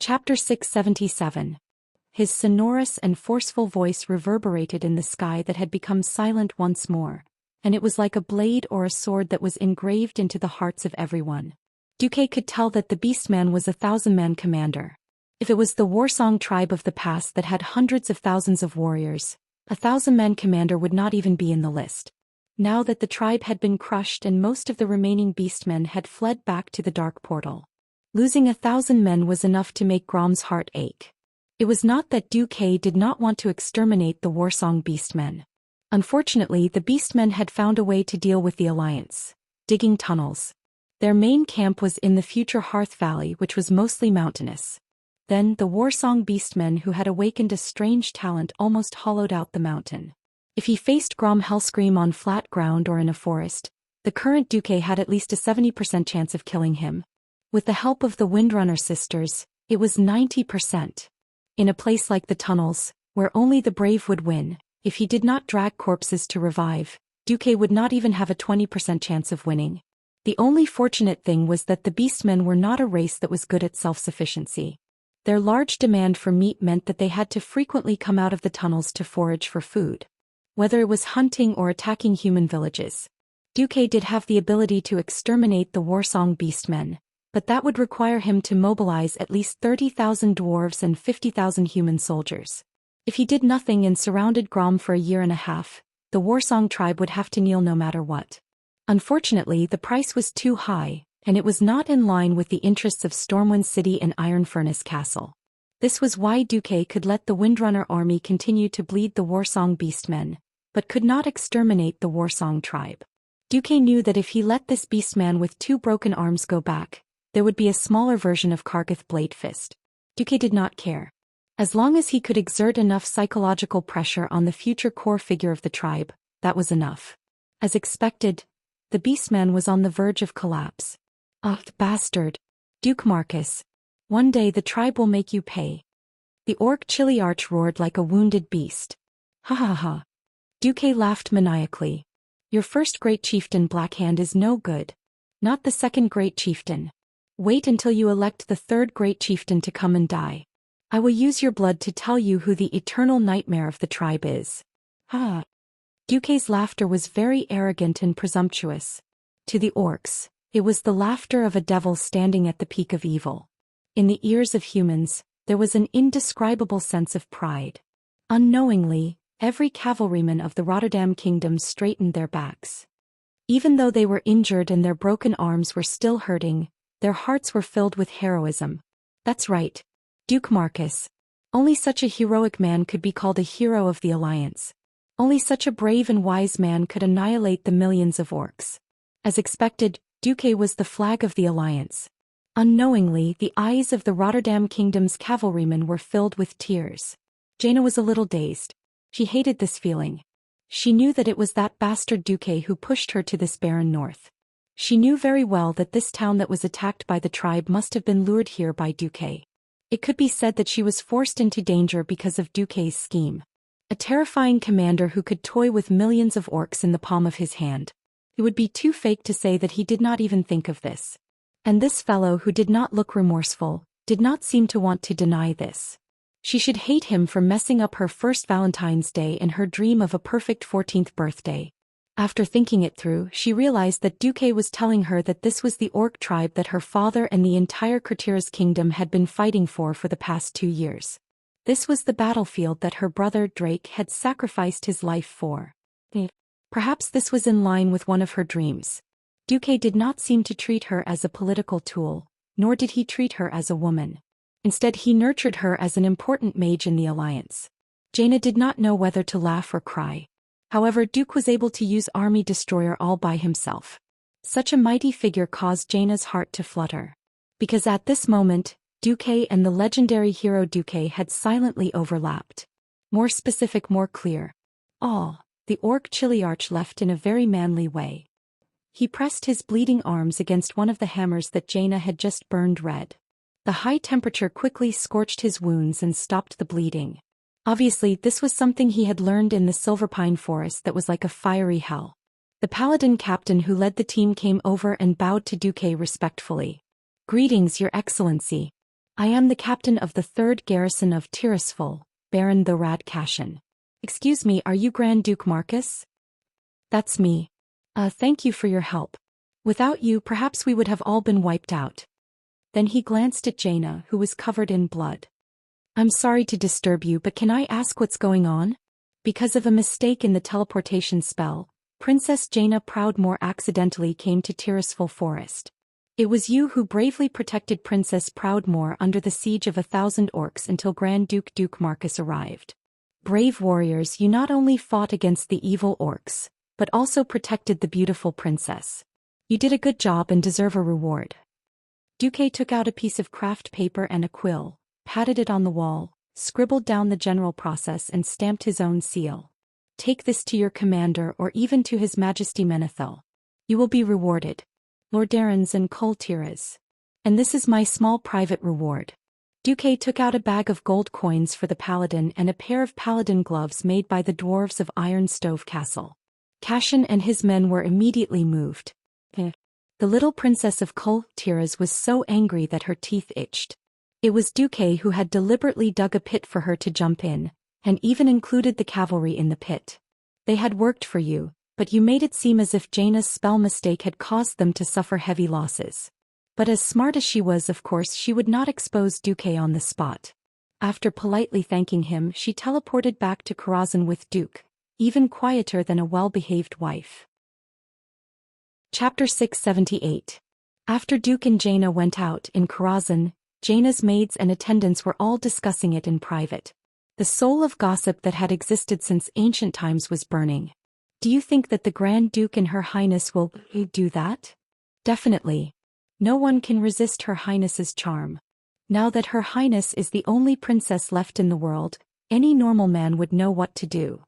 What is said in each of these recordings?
Chapter 677. His sonorous and forceful voice reverberated in the sky that had become silent once more, and it was like a blade or a sword that was engraved into the hearts of everyone. Duque could tell that the Beastman was a 1,000-man commander. If it was the Warsong tribe of the past that had hundreds of thousands of warriors, a 1,000-man commander would not even be in the list. Now that the tribe had been crushed and most of the remaining Beastmen had fled back to the Dark Portal, losing 1,000 men was enough to make Grom's heart ache. It was not that Duque did not want to exterminate the Warsong Beastmen. Unfortunately, the Beastmen had found a way to deal with the Alliance, digging tunnels. Their main camp was in the future Hearth Valley, which was mostly mountainous. Then, the Warsong Beastmen who had awakened a strange talent almost hollowed out the mountain. If he faced Grom Hellscream on flat ground or in a forest, the current Duque had at least a 70% chance of killing him. With the help of the Windrunner sisters, it was 90%. In a place like the tunnels, where only the brave would win, if he did not drag corpses to revive, Duque would not even have a 20% chance of winning. The only fortunate thing was that the Beastmen were not a race that was good at self-sufficiency. Their large demand for meat meant that they had to frequently come out of the tunnels to forage for food. Whether it was hunting or attacking human villages, Duque did have the ability to exterminate the Warsong Beastmen, but that would require him to mobilize at least 30,000 dwarves and 50,000 human soldiers. If he did nothing and surrounded Grom for a year and a half, the Warsong tribe would have to kneel no matter what. Unfortunately, the price was too high, and it was not in line with the interests of Stormwind City and Iron Furnace Castle. This was why Duque could let the Windrunner army continue to bleed the Warsong Beastmen, but could not exterminate the Warsong tribe. Duque knew that if he let this Beastman with 2 broken arms go back, there would be a smaller version of Kargath Bladefist. Duque did not care. As long as he could exert enough psychological pressure on the future core figure of the tribe, that was enough. As expected, the Beastman was on the verge of collapse. "Ah, bastard! Duke Marcus. One day the tribe will make you pay." The orc Chiliarch roared like a wounded beast. "Ha ha ha." Duque laughed maniacally. "Your first great chieftain Blackhand is no good. Not the second great chieftain. Wait until you elect the third great chieftain to come and die. I will use your blood to tell you who the eternal nightmare of the tribe is." "Ha." Duque's laughter was very arrogant and presumptuous. To the orcs, it was the laughter of a devil standing at the peak of evil. In the ears of humans, there was an indescribable sense of pride. Unknowingly, every cavalryman of the Rotterdam Kingdom straightened their backs. Even though they were injured and their broken arms were still hurting, their hearts were filled with heroism. That's right. Duke Marcus. Only such a heroic man could be called a hero of the Alliance. Only such a brave and wise man could annihilate the millions of orcs. As expected, Duque was the flag of the Alliance. Unknowingly, the eyes of the Rotterdam Kingdom's cavalrymen were filled with tears. Jaina was a little dazed. She hated this feeling. She knew that it was that bastard Duque who pushed her to this barren north. She knew very well that this town that was attacked by the tribe must have been lured here by Duque. It could be said that she was forced into danger because of Duque's scheme. A terrifying commander who could toy with millions of orcs in the palm of his hand. It would be too fake to say that he did not even think of this. And this fellow who did not look remorseful, did not seem to want to deny this. She should hate him for messing up her first Valentine's Day and her dream of a perfect 14th birthday. After thinking it through, she realized that Duque was telling her that this was the orc tribe that her father and the entire Kurtira's kingdom had been fighting for the past 2 years. This was the battlefield that her brother Drake had sacrificed his life for. Perhaps this was in line with one of her dreams. Duque did not seem to treat her as a political tool, nor did he treat her as a woman. Instead, he nurtured her as an important mage in the Alliance. Jaina did not know whether to laugh or cry. However, Duke was able to use Army Destroyer all by himself. Such a mighty figure caused Jaina's heart to flutter. Because at this moment, Duque and the legendary hero Duque had silently overlapped. More specific, more clear. All, the orc Chiliarch left in a very manly way. He pressed his bleeding arms against one of the hammers that Jaina had just burned red. The high temperature quickly scorched his wounds and stopped the bleeding. Obviously, this was something he had learned in the Silverpine Forest that was like a fiery hell. The paladin captain who led the team came over and bowed to Duque respectfully. "Greetings, Your Excellency." I am the captain of the 3rd garrison of Tirisful, Baron the Rad Cashin. Excuse me, are you Grand Duke Marcus? That's me. Thank you for your help. Without you, perhaps we would have all been wiped out. Then he glanced at Jaina, who was covered in blood. I'm sorry to disturb you, but can I ask what's going on? Because of a mistake in the teleportation spell, Princess Jaina Proudmoore accidentally came to Tirisful Forest. It was you who bravely protected Princess Proudmoore under the siege of 1,000 orcs until Grand Duke Marcus arrived. Brave warriors, you not only fought against the evil orcs, but also protected the beautiful princess. You did a good job and deserve a reward. Duque took out a piece of craft paper and a quill, patted it on the wall, scribbled down the general process and stamped his own seal. Take this to your commander or even to His Majesty Menethil. You will be rewarded. Lordarans and Kultiras. And this is my small private reward. Duque took out a bag of gold coins for the paladin and a pair of paladin gloves made by the dwarves of Iron Stove Castle. Cashin and his men were immediately moved. The little princess of Kultiras was so angry that her teeth itched. It was Duque who had deliberately dug a pit for her to jump in, and even included the cavalry in the pit. They had worked for you, but you made it seem as if Jaina's spell mistake had caused them to suffer heavy losses. But as smart as she was, of course, she would not expose Duque on the spot. After politely thanking him, she teleported back to Karazhan with Duke, even quieter than a well-behaved wife. Chapter 678. After Duke and Jaina went out in Karazhan, Jaina's maids and attendants were all discussing it in private. The soul of gossip that had existed since ancient times was burning. Do you think that the Grand Duke and Her Highness will do that? Definitely. No one can resist Her Highness's charm. Now that Her Highness is the only princess left in the world, any normal man would know what to do.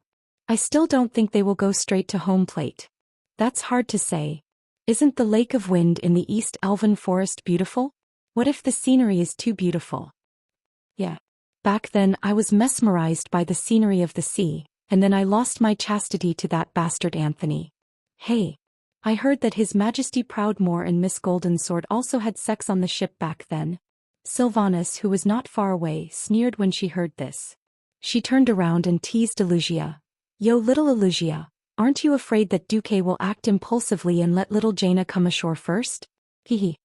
I still don't think they will go straight to home plate. That's hard to say. Isn't the Lake of Wind in the East Elven Forest beautiful? What if the scenery is too beautiful? Yeah. Back then I was mesmerized by the scenery of the sea, and then I lost my chastity to that bastard Anthony. Hey. I heard that His Majesty Proudmoore and Miss Goldensword also had sex on the ship back then. Sylvanas, who was not far away, sneered when she heard this. She turned around and teased Elugia. Yo, little Elugia, aren't you afraid that Duque will act impulsively and let little Jaina come ashore first? Hehe.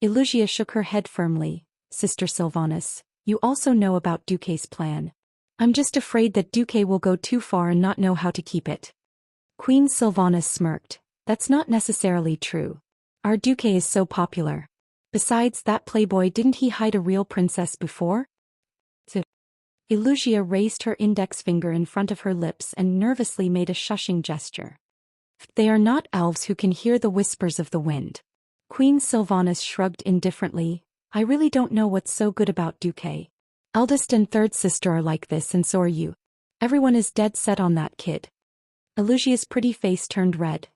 Elugia shook her head firmly. Sister Sylvanas, you also know about Duque's plan. I'm just afraid that Duque will go too far and not know how to keep it. Queen Sylvanas smirked. That's not necessarily true. Our Duque is so popular. Besides, that playboy, didn't he hide a real princess before? Elugia raised her index finger in front of her lips and nervously made a shushing gesture. They are not elves who can hear the whispers of the wind. Queen Sylvanas shrugged indifferently. I really don't know what's so good about Duque. Eldest and third sister are like this, and so are you. Everyone is dead set on that kid. Elugia's pretty face turned red.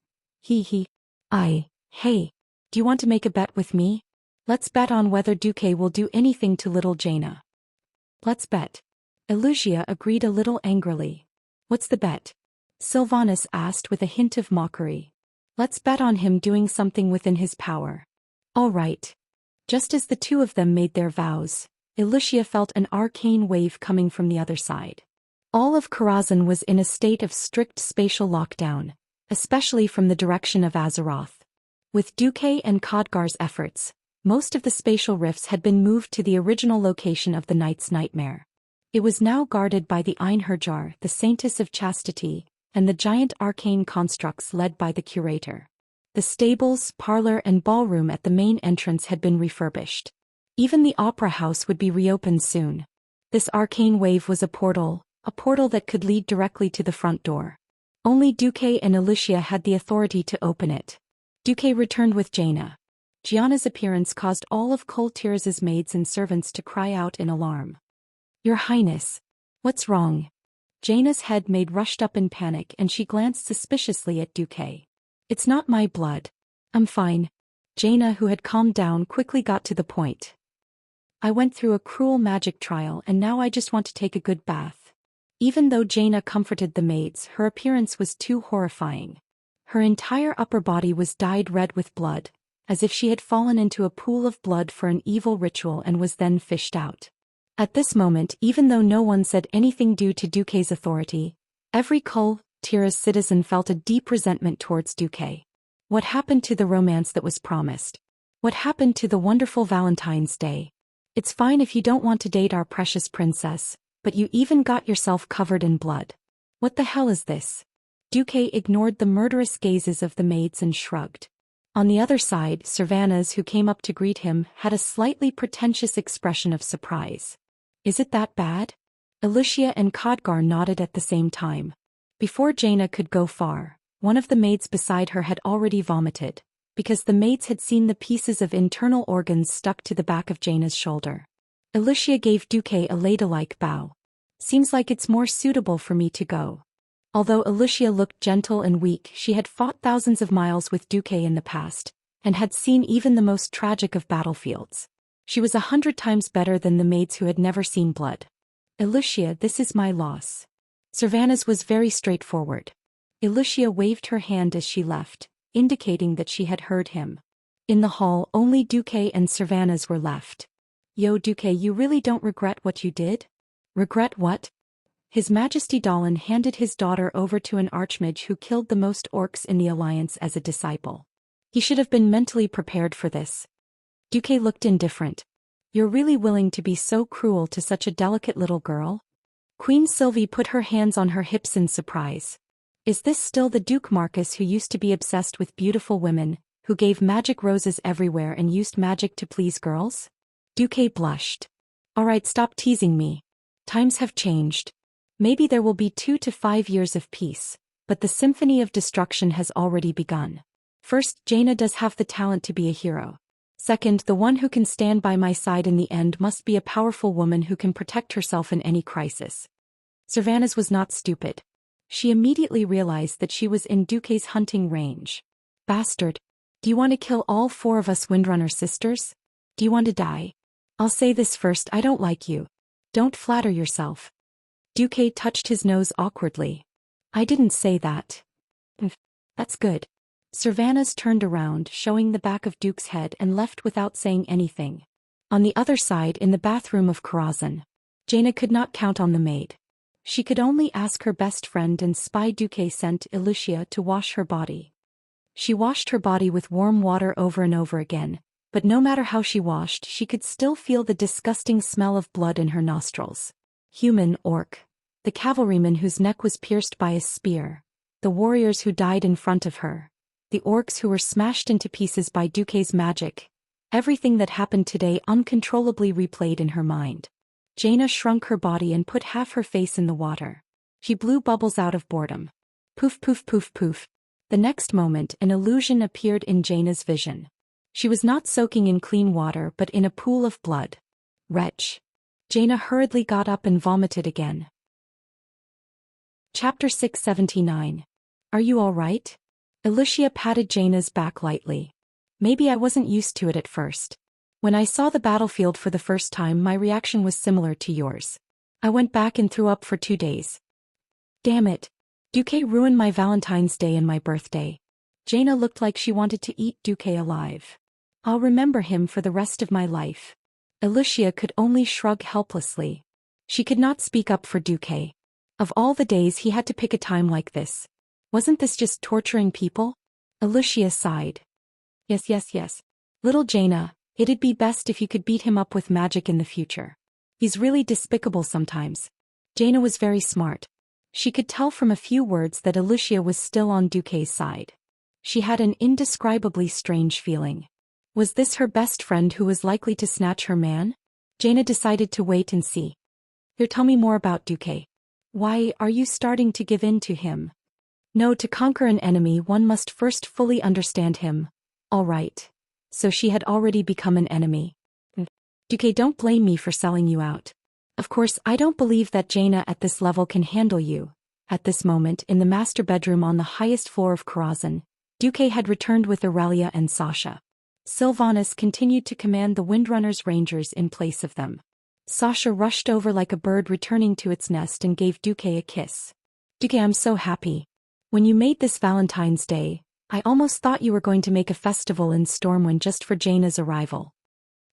Hey, do you want to make a bet with me? Let's bet on whether Duque will do anything to little Jaina. Let's bet. Elugia agreed a little angrily. What's the bet? Sylvanas asked with a hint of mockery. Let's bet on him doing something within his power. All right. Just as the two of them made their vows, Elugia felt an arcane wave coming from the other side. All of Karazhan was in a state of strict spatial lockdown, especially from the direction of Azeroth. With Duque and Khadgar's efforts, most of the spatial rifts had been moved to the original location of the Knight's Nightmare. It was now guarded by the Einherjar, the Saintess of Chastity, and the giant arcane constructs led by the Curator. The stables, parlor and ballroom at the main entrance had been refurbished. Even the opera house would be reopened soon. This arcane wave was a portal that could lead directly to the front door. Only Duque and Elugia had the authority to open it. Duque returned with Jaina. Gianna's appearance caused all of Kultiras's maids and servants to cry out in alarm. Your Highness. What's wrong? Jaina's head maid rushed up in panic and she glanced suspiciously at Duque. It's not my blood. I'm fine. Jaina, who had calmed down, quickly got to the point. I went through a cruel magic trial and now I just want to take a good bath. Even though Jaina comforted the maids, her appearance was too horrifying. Her entire upper body was dyed red with blood, as if she had fallen into a pool of blood for an evil ritual and was then fished out. At this moment, even though no one said anything due to Duque's authority, every Cultivation citizen felt a deep resentment towards Duque. What happened to the romance that was promised? What happened to the wonderful Valentine's Day? It's fine if you don't want to date our precious princess, but you even got yourself covered in blood. What the hell is this? Duque ignored the murderous gazes of the maids and shrugged. On the other side, Cervantes, who came up to greet him, had a slightly pretentious expression of surprise. Is it that bad? Alicia and Khadgar nodded at the same time. Before Jaina could go far, one of the maids beside her had already vomited, because the maids had seen the pieces of internal organs stuck to the back of Jaina's shoulder. Alicia gave Duque a ladylike bow. Seems like it's more suitable for me to go. Although Alicia looked gentle and weak, she had fought thousands of miles with Duque in the past, and had seen even the most tragic of battlefields. She was 100 times better than the maids who had never seen blood. Alicia, this is my loss. Cervantes was very straightforward. Alicia waved her hand as she left, indicating that she had heard him. In the hall, only Duque and Cervantes were left. Yo, Duque, you really don't regret what you did? Regret what? His Majesty Dahlin handed his daughter over to an archmage who killed the most orcs in the Alliance as a disciple. He should have been mentally prepared for this. Duque looked indifferent. You're really willing to be so cruel to such a delicate little girl? Queen Sylvie put her hands on her hips in surprise. Is this still the Duke Marcus who used to be obsessed with beautiful women, who gave magic roses everywhere and used magic to please girls? Duque blushed. Alright, stop teasing me. Times have changed. Maybe there will be 2 to 5 years of peace, but the symphony of destruction has already begun. First, Jaina does have the talent to be a hero. Second, the one who can stand by my side in the end must be a powerful woman who can protect herself in any crisis. Cervantes was not stupid. She immediately realized that she was in Duque's hunting range. Bastard. Do you want to kill all 4 of us Windrunner sisters? Do you want to die? I'll say this first, I don't like you. Don't flatter yourself. Duque touched his nose awkwardly. I didn't say that. That's good. Cervantes turned around, showing the back of Duke's head, and left without saying anything. On the other side, in the bathroom of Karazhan, Jaina could not count on the maid. She could only ask her best friend and spy. Duque sent Alicia to wash her body. She washed her body with warm water over and over again, but no matter how she washed, she could still feel the disgusting smell of blood in her nostrils. Human, orc, the cavalryman whose neck was pierced by a spear, the warriors who died in front of her, the orcs who were smashed into pieces by Duque's magic. Everything that happened today uncontrollably replayed in her mind. Jaina shrunk her body and put half her face in the water. She blew bubbles out of boredom. Poof poof poof poof. The next moment an illusion appeared in Jaina's vision. She was not soaking in clean water but in a pool of blood. Wretch. Jaina hurriedly got up and vomited again. Chapter 679. Are you all right? Alicia patted Jaina's back lightly. Maybe I wasn't used to it at first. When I saw the battlefield for the first time, my reaction was similar to yours. I went back and threw up for 2 days. Damn it. Duque ruined my Valentine's Day and my birthday. Jaina looked like she wanted to eat Duque alive. I'll remember him for the rest of my life. Alicia could only shrug helplessly. She could not speak up for Duque. Of all the days he had to pick a time like this. Wasn't this just torturing people? Alicia sighed. Yes. Little Jaina, it'd be best if you could beat him up with magic in the future. He's really despicable sometimes. Jaina was very smart. She could tell from a few words that Alicia was still on Duque's side. She had an indescribably strange feeling. Was this her best friend who was likely to snatch her man? Jaina decided to wait and see. Here, tell me more about Duque. Why are you starting to give in to him? No, to conquer an enemy one must first fully understand him. All right. So she had already become an enemy. Duque, don't blame me for selling you out. Of course, I don't believe that Jaina at this level can handle you. At this moment, in the master bedroom on the highest floor of Karazhan, Duque had returned with Aurelia and Sasha. Sylvanas continued to command the Windrunners Rangers in place of them. Sasha rushed over like a bird returning to its nest and gave Duque a kiss. Duque, I'm so happy. When you made this Valentine's Day, I almost thought you were going to make a festival in Stormwind just for Jaina's arrival.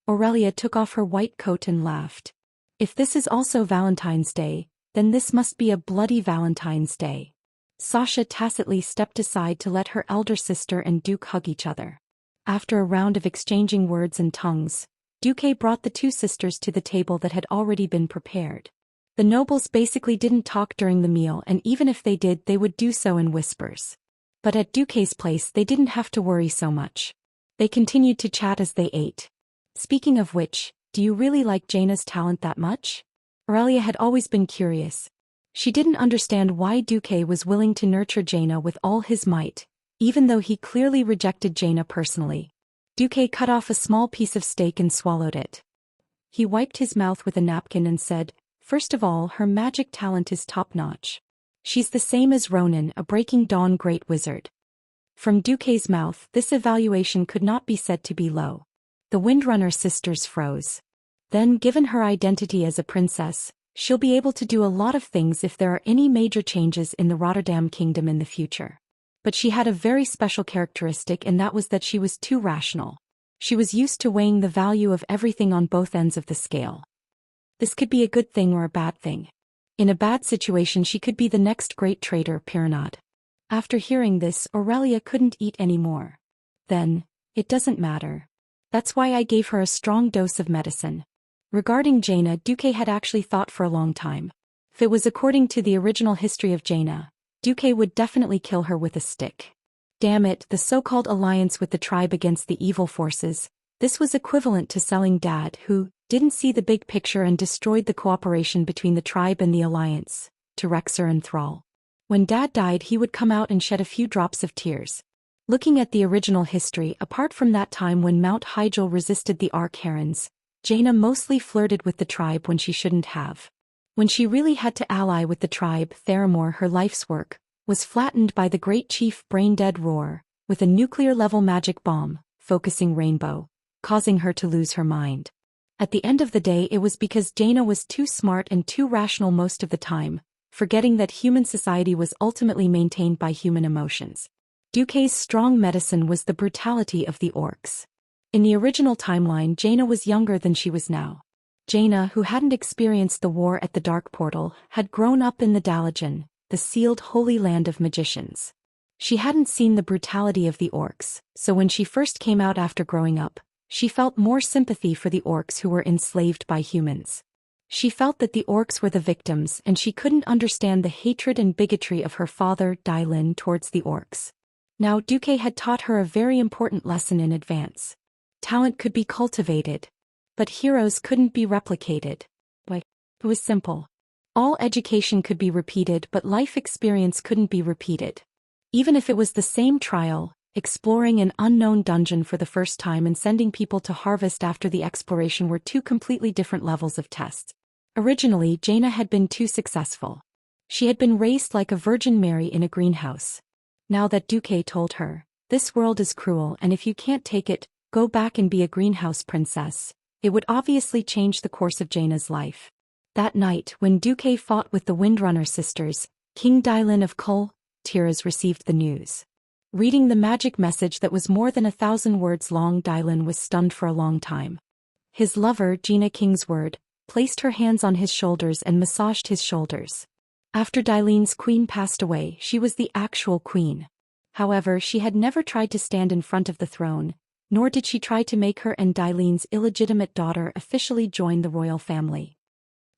Aurelia took off her white coat and laughed. If this is also Valentine's Day, then this must be a bloody Valentine's Day. Sasha tacitly stepped aside to let her elder sister and Duke hug each other. After a round of exchanging words and tongues, Duque brought the two sisters to the table that had already been prepared. The nobles basically didn't talk during the meal, and even if they did, they would do so in whispers. But at Duque's place they didn't have to worry so much. They continued to chat as they ate. Speaking of which, do you really like Jaina's talent that much? Aurelia had always been curious. She didn't understand why Duque was willing to nurture Jaina with all his might, even though he clearly rejected Jaina personally. Duque cut off a small piece of steak and swallowed it. He wiped his mouth with a napkin and said, "First of all, her magic talent is top-notch. She's the same as Ronan, a Breaking Dawn great wizard." From Duque's mouth, this evaluation could not be said to be low. The Windrunner sisters froze. Then, given her identity as a princess, she'll be able to do a lot of things if there are any major changes in the Rotterdam kingdom in the future. But she had a very special characteristic, and that was that she was too rational. She was used to weighing the value of everything on both ends of the scale. This could be a good thing or a bad thing. In a bad situation she could be the next great trader, Pyranod. After hearing this, Aurelia couldn't eat any more. Then, it doesn't matter. That's why I gave her a strong dose of medicine. Regarding Jaina, Duque had actually thought for a long time. If it was according to the original history of Jaina, Duque would definitely kill her with a stick. Damn it, the so-called alliance with the tribe against the evil forces. This was equivalent to selling Dad, who didn't see the big picture and destroyed the cooperation between the tribe and the alliance, to Rexer and Thrall. When Dad died, he would come out and shed a few drops of tears. Looking at the original history, apart from that time when Mount Hyjal resisted the Arc-Herons, Jaina mostly flirted with the tribe when she shouldn't have. When she really had to ally with the tribe, Theramore, her life's work, was flattened by the great chief Braindead Roar, with a nuclear-level magic bomb, focusing Rainbow, causing her to lose her mind. At the end of the day, it was because Jaina was too smart and too rational most of the time, forgetting that human society was ultimately maintained by human emotions. Duque's strong medicine was the brutality of the orcs. In the original timeline, Jaina was younger than she was now. Jaina, who hadn't experienced the war at the Dark Portal, had grown up in the Dalajan, the sealed holy land of magicians. She hadn't seen the brutality of the orcs, so when she first came out after growing up, she felt more sympathy for the orcs who were enslaved by humans. She felt that the orcs were the victims, and she couldn't understand the hatred and bigotry of her father, Dylin, towards the orcs. Now Duque had taught her a very important lesson in advance. Talent could be cultivated, but heroes couldn't be replicated. It was simple. All education could be repeated, but life experience couldn't be repeated. Even if it was the same trial, exploring an unknown dungeon for the first time and sending people to harvest after the exploration were two completely different levels of tests. Originally, Jaina had been too successful. She had been raised like a Virgin Mary in a greenhouse. Now that Duque told her, "This world is cruel, and if you can't take it, go back and be a greenhouse princess," it would obviously change the course of Jaina's life. That night, when Duque fought with the Windrunner sisters, King Dylin of Kul Tiras received the news. Reading the magic message that was more than 1,000 words long, Dylin was stunned for a long time. His lover, Jaina Kingsword, placed her hands on his shoulders and massaged his shoulders. After Dylin's queen passed away, she was the actual queen. However, she had never tried to stand in front of the throne, nor did she try to make her and Dylin's illegitimate daughter officially join the royal family.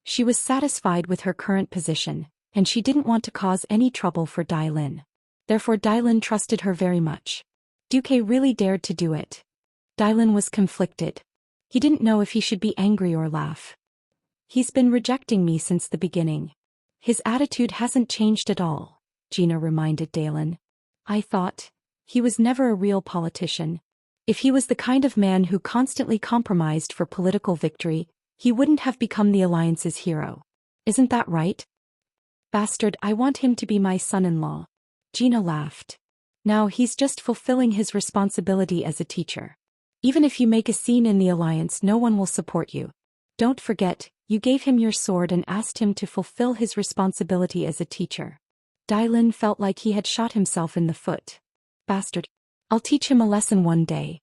She was satisfied with her current position, and she didn't want to cause any trouble for Dylin. Therefore Dylin trusted her very much. Duque really dared to do it. Dylin was conflicted. He didn't know if he should be angry or laugh. "He's been rejecting me since the beginning. His attitude hasn't changed at all," Jaina reminded Dylin. "I thought he was never a real politician. If he was the kind of man who constantly compromised for political victory, he wouldn't have become the Alliance's hero. Isn't that right?" "Bastard, I want him to be my son-in-law." Jaina laughed. "Now he's just fulfilling his responsibility as a teacher. Even if you make a scene in the Alliance, no one will support you. Don't forget, you gave him your sword and asked him to fulfill his responsibility as a teacher." Dylin felt like he had shot himself in the foot. bastard. I'll teach him a lesson one day.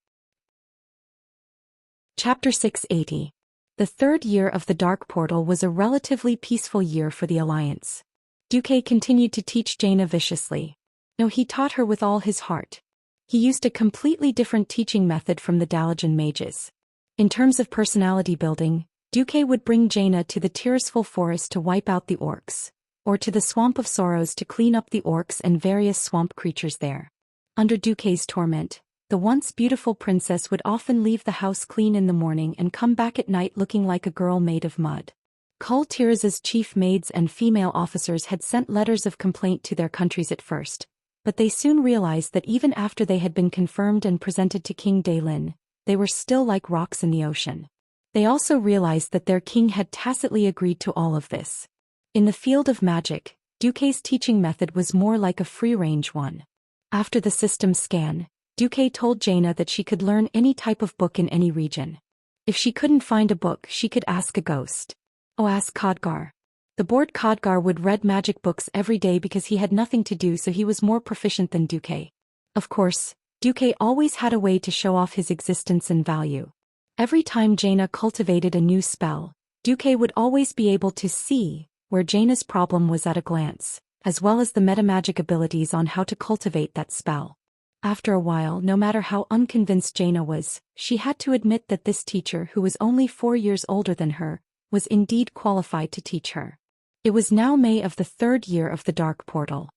Chapter 680. The third year of the Dark Portal was a relatively peaceful year for the Alliance. Duque continued to teach Jaina viciously. No, he taught her with all his heart. He used a completely different teaching method from the Dalajan mages. In terms of personality building, Duque would bring Jaina to the Tirisful Forest to wipe out the orcs, or to the Swamp of Sorrows to clean up the orcs and various swamp creatures there. Under Duque's torment, the once beautiful princess would often leave the house clean in the morning and come back at night looking like a girl made of mud. Kul Tiraz's chief maids and female officers had sent letters of complaint to their countries at first, but they soon realized that even after they had been confirmed and presented to King Daylin, they were still like rocks in the ocean. They also realized that their king had tacitly agreed to all of this. In the field of magic, Duque's teaching method was more like a free-range one. After the system scan, Duque told Jaina that she could learn any type of book in any region. If she couldn't find a book, she could ask a ghost. Oh, ask Khadgar. The bored Khadgar would read magic books every day because he had nothing to do, so he was more proficient than Duque. Of course, Duque always had a way to show off his existence and value. Every time Jaina cultivated a new spell, Duque would always be able to see where Jaina's problem was at a glance, as well as the metamagic abilities on how to cultivate that spell. After a while, no matter how unconvinced Jaina was, she had to admit that this teacher, who was only 4 years older than her, was indeed qualified to teach her. It was now May of the third year of the Dark Portal.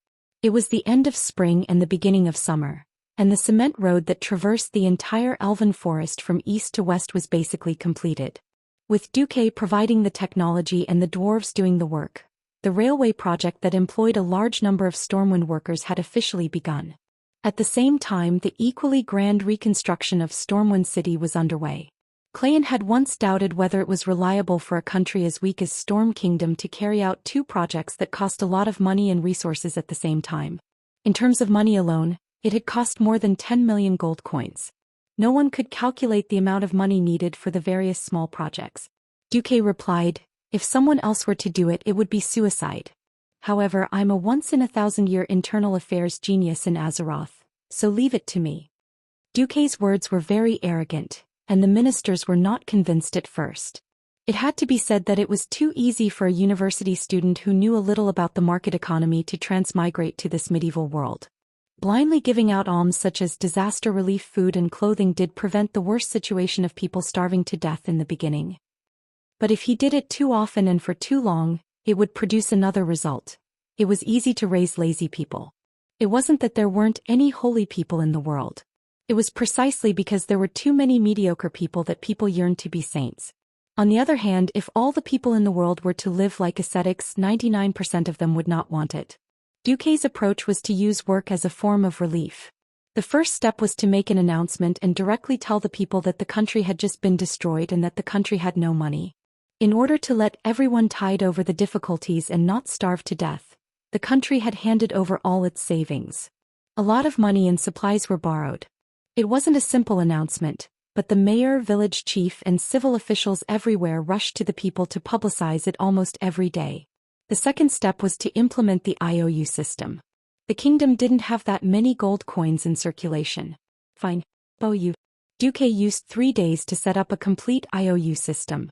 It was the end of spring and the beginning of summer, and the cement road that traversed the entire elven forest from east to west was basically completed. With Duque providing the technology and the dwarves doing the work, the railway project that employed a large number of Stormwind workers had officially begun. At the same time, the equally grand reconstruction of Stormwind City was underway. Clayan had once doubted whether it was reliable for a country as weak as Storm Kingdom to carry out two projects that cost a lot of money and resources at the same time. In terms of money alone, it had cost more than 10 million gold coins. No one could calculate the amount of money needed for the various small projects. Duque replied, "If someone else were to do it, it would be suicide. However, I'm a once-in-a-thousand-year internal affairs genius in Azeroth, so leave it to me." Duque's words were very arrogant, and the ministers were not convinced at first. It had to be said that it was too easy for a university student who knew a little about the market economy to transmigrate to this medieval world. Blindly giving out alms such as disaster relief food and clothing did prevent the worst situation of people starving to death in the beginning. But if he did it too often and for too long, it would produce another result. It was easy to raise lazy people. It wasn't that there weren't any holy people in the world. It was precisely because there were too many mediocre people that people yearned to be saints. On the other hand, if all the people in the world were to live like ascetics, 99% of them would not want it. Duque's approach was to use work as a form of relief. The first step was to make an announcement and directly tell the people that the country had just been destroyed and that the country had no money. In order to let everyone tide over the difficulties and not starve to death, the country had handed over all its savings. A lot of money and supplies were borrowed. It wasn't a simple announcement, but the mayor, village chief, and civil officials everywhere rushed to the people to publicize it almost every day. The second step was to implement the IOU system. The kingdom didn't have that many gold coins in circulation. Fine. OU. Duque used 3 days to set up a complete IOU system.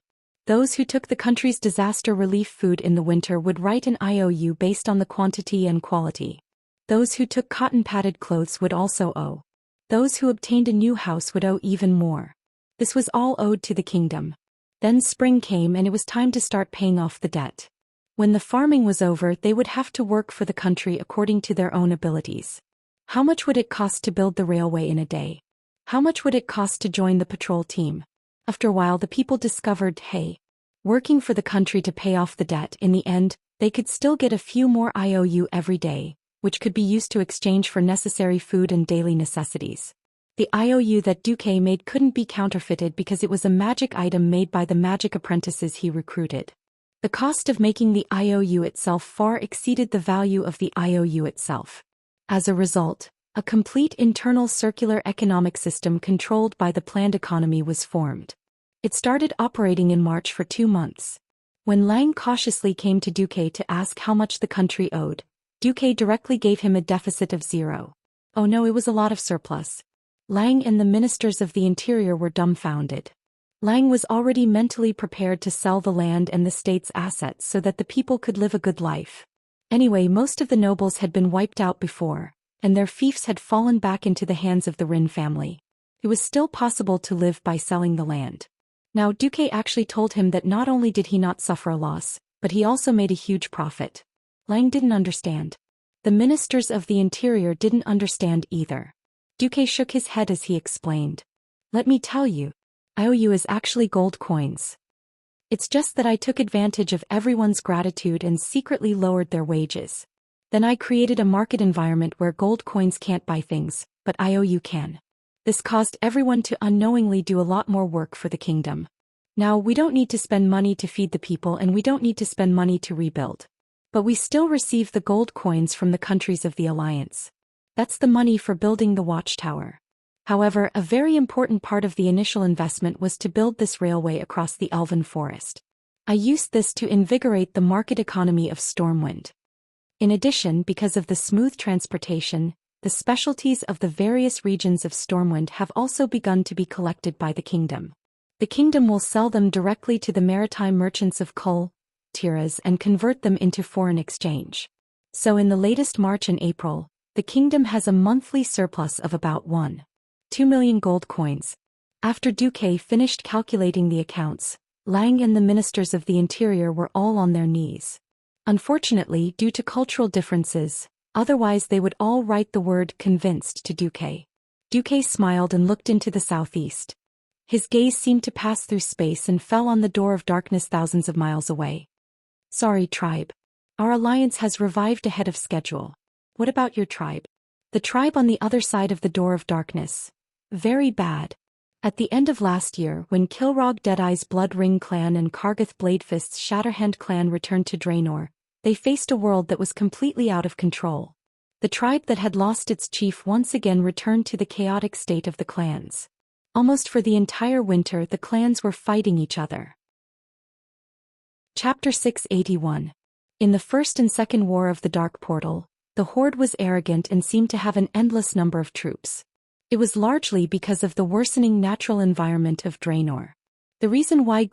Those who took the country's disaster relief food in the winter would write an IOU based on the quantity and quality. Those who took cotton-padded clothes would also owe. Those who obtained a new house would owe even more. This was all owed to the kingdom. Then spring came and it was time to start paying off the debt. When the farming was over, they would have to work for the country according to their own abilities. How much would it cost to build the railway in a day? How much would it cost to join the patrol team? After a while, the people discovered, hey, working for the country to pay off the debt, in the end, they could still get a few more IOU every day, which could be used to exchange for necessary food and daily necessities. The IOU that Duque made couldn't be counterfeited because it was a magic item made by the magic apprentices he recruited. The cost of making the IOU itself far exceeded the value of the IOU itself. As a result, a complete internal circular economic system controlled by the planned economy was formed. It started operating in March for 2 months. When Lang cautiously came to Duque to ask how much the country owed, Duque directly gave him a deficit of 0. Oh no, it was a lot of surplus. Lang and the ministers of the interior were dumbfounded. Lang was already mentally prepared to sell the land and the state's assets so that the people could live a good life. Anyway, most of the nobles had been wiped out before, and their fiefs had fallen back into the hands of the Rin family. It was still possible to live by selling the land. Now Duque actually told him that not only did he not suffer a loss, but he also made a huge profit. Lang didn't understand. The ministers of the interior didn't understand either. Duque shook his head as he explained. Let me tell you, IOU is actually gold coins. It's just that I took advantage of everyone's gratitude and secretly lowered their wages. Then I created a market environment where gold coins can't buy things, but IOU can. This caused everyone to unknowingly do a lot more work for the kingdom. Now we don't need to spend money to feed the people and we don't need to spend money to rebuild. But we still receive the gold coins from the countries of the alliance. That's the money for building the watchtower. However, a very important part of the initial investment was to build this railway across the elven forest. I used this to invigorate the market economy of Stormwind. In addition, because of the smooth transportation, the specialties of the various regions of Stormwind have also begun to be collected by the kingdom. The kingdom will sell them directly to the maritime merchants of Kull, Tiras, and convert them into foreign exchange. So in the latest March and April, the kingdom has a monthly surplus of about 1.2 million gold coins. After Duque finished calculating the accounts, Lang and the ministers of the interior were all on their knees. Unfortunately, due to cultural differences, otherwise they would all write the word convinced to Duque. Duque smiled and looked into the southeast. His gaze seemed to pass through space and fell on the door of darkness thousands of miles away. Sorry, tribe. Our alliance has revived ahead of schedule. What about your tribe? The tribe on the other side of the door of darkness. Very bad. At the end of last year, when Kilrog Deadeye's Blood Ring clan and Kargath Bladefist's Shatterhand clan returned to Draenor, they faced a world that was completely out of control. The tribe that had lost its chief once again returned to the chaotic state of the clans. Almost for the entire winter, the clans were fighting each other. Chapter 681. In the First and Second War of the Dark Portal, the Horde was arrogant and seemed to have an endless number of troops. It was largely because of the worsening natural environment of Draenor. The reason why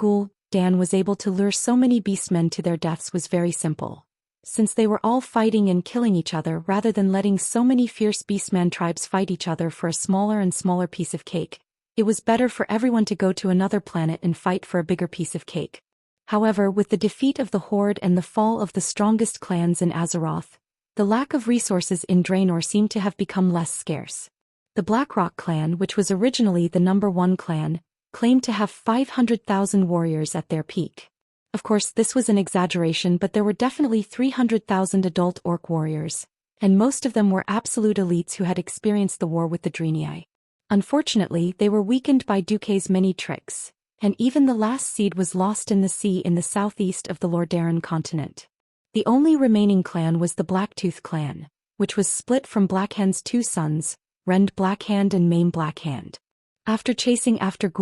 Dan was able to lure so many beastmen to their deaths was very simple. Since they were all fighting and killing each other rather than letting so many fierce beastman tribes fight each other for a smaller and smaller piece of cake, it was better for everyone to go to another planet and fight for a bigger piece of cake. However, with the defeat of the Horde and the fall of the strongest clans in Azeroth, the lack of resources in Draenor seemed to have become less scarce. The Blackrock clan, which was originally the #1 clan, claimed to have 500,000 warriors at their peak. Of course, this was an exaggeration, but there were definitely 300,000 adult orc warriors, and most of them were absolute elites who had experienced the war with the Draenei. Unfortunately, they were weakened by Duque's many tricks, and even the last seed was lost in the sea in the southeast of the Lordaeron continent. The only remaining clan was the Blacktooth clan, which was split from Blackhand's two sons, Rend Blackhand and Maim Blackhand. After chasing after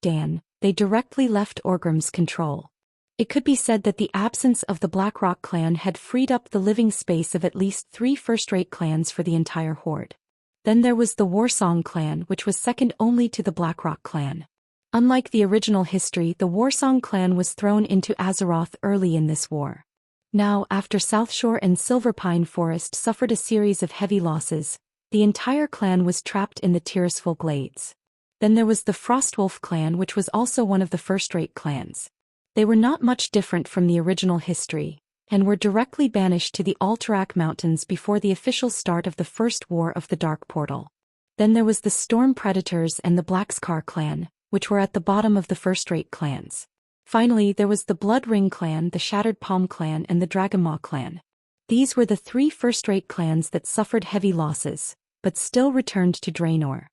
Dan, they directly left Orgrim's control. It could be said that the absence of the Blackrock clan had freed up the living space of at least 3 first-rate clans for the entire Horde. Then there was the Warsong clan, which was second only to the Blackrock clan. Unlike the original history, the Warsong clan was thrown into Azeroth early in this war. Now, after Southshore and Silverpine Forest suffered a series of heavy losses, the entire clan was trapped in the Tirisful Glades. Then there was the Frostwolf clan, which was also one of the first-rate clans. They were not much different from the original history, and were directly banished to the Alterac Mountains before the official start of the First War of the Dark Portal. Then there was the Storm Predators and the Blackscar clan, which were at the bottom of the first-rate clans. Finally, there was the Blood Ring clan, the Shattered Palm clan, and the Dragonmaw clan. These were the 3 first-rate clans that suffered heavy losses, but still returned to Draenor.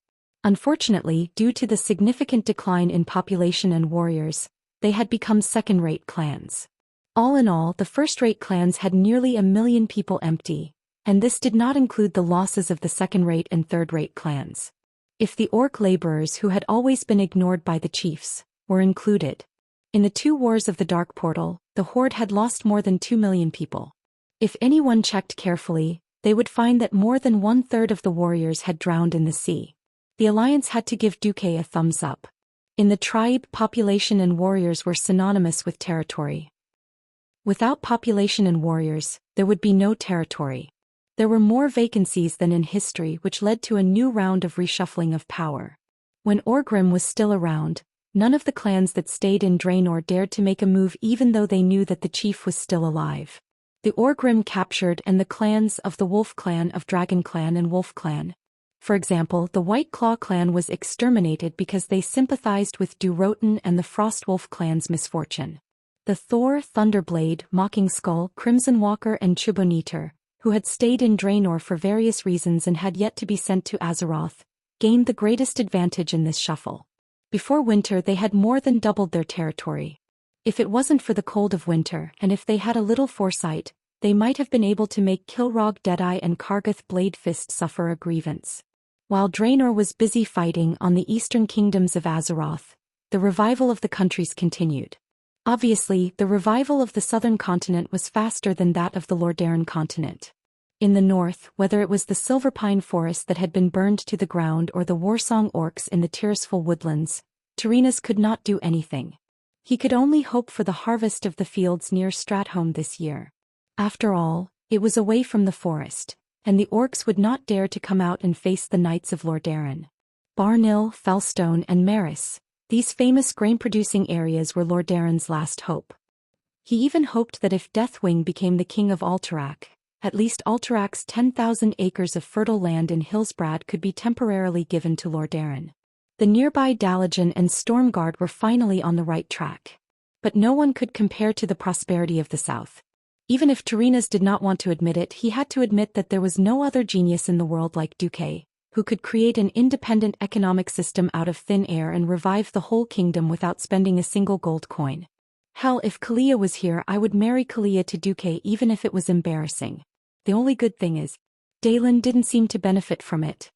Unfortunately, due to the significant decline in population and warriors, they had become second-rate clans. All in all, the first-rate clans had nearly 1 million people empty, and this did not include the losses of the second-rate and third-rate clans. If the orc laborers who had always been ignored by the chiefs were included. In the 2 wars of the Dark Portal, the Horde had lost more than 2 million people. If anyone checked carefully, they would find that more than 1/3 of the warriors had drowned in the sea. The alliance had to give Duque a thumbs up. In the tribe, population and warriors were synonymous with territory. Without population and warriors, there would be no territory. There were more vacancies than in history, which led to a new round of reshuffling of power. When Orgrim was still around, none of the clans that stayed in Draenor dared to make a move even though they knew that the chief was still alive. The Orgrim captured and the clans of the Wolf Clan, of Dragon Clan and Wolf Clan. For example, the White Claw clan was exterminated because they sympathized with Durotan and the Frostwolf clan's misfortune. The Thor, Thunderblade, Mocking Skull, Crimson Walker and Chuboniter, who had stayed in Draenor for various reasons and had yet to be sent to Azeroth, gained the greatest advantage in this shuffle. Before winter they had more than doubled their territory. If it wasn't for the cold of winter, and if they had a little foresight, they might have been able to make Kilrogg Deadeye and Kargath Bladefist suffer a grievance. While Draenor was busy fighting on the eastern kingdoms of Azeroth, the revival of the countries continued. Obviously, the revival of the southern continent was faster than that of the Lordaeron continent. In the north, whether it was the Silverpine forest that had been burned to the ground or the Warsong orcs in the Tirisfal woodlands, Tyrrhenus could not do anything. He could only hope for the harvest of the fields near Stratholme this year. After all, it was away from the forest, and the orcs would not dare to come out and face the knights of Lordaeron. Barnil, Felstone and Maris, these famous grain-producing areas were Lordaeron's last hope. He even hoped that if Deathwing became the king of Alterac, at least Alterac's 10,000 acres of fertile land in Hillsbrad could be temporarily given to Lordaeron. The nearby Dalagen and Stormguard were finally on the right track. But no one could compare to the prosperity of the south. Even if Tyrrhenus did not want to admit it, he had to admit that there was no other genius in the world like Duque, who could create an independent economic system out of thin air and revive the whole kingdom without spending a single gold coin. Hell, if Kalia was here, I would marry Kalia to Duque even if it was embarrassing. The only good thing is, Dalen didn't seem to benefit from it.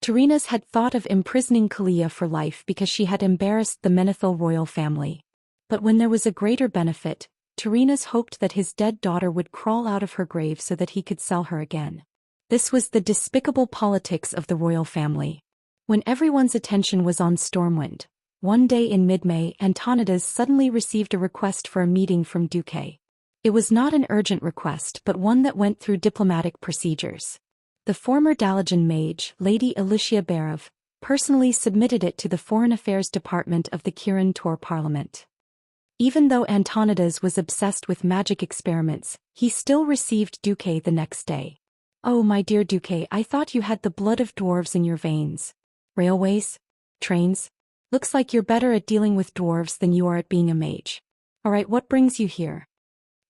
Tyrrhenus had thought of imprisoning Kalia for life because she had embarrassed the Menethil royal family. But when there was a greater benefit, Tyrrhenus hoped that his dead daughter would crawl out of her grave so that he could sell her again. This was the despicable politics of the royal family. When everyone's attention was on Stormwind, one day in mid-May, Antonidas suddenly received a request for a meeting from Duque. It was not an urgent request but one that went through diplomatic procedures. The former Dalagen mage, Lady Alicia Barov, personally submitted it to the Foreign Affairs Department of the Kirin Tor Parliament. Even though Antonidas was obsessed with magic experiments, he still received Duque the next day. "Oh my dear Duque, I thought you had the blood of dwarves in your veins. Railways? Trains? Looks like you're better at dealing with dwarves than you are at being a mage. Alright, what brings you here?"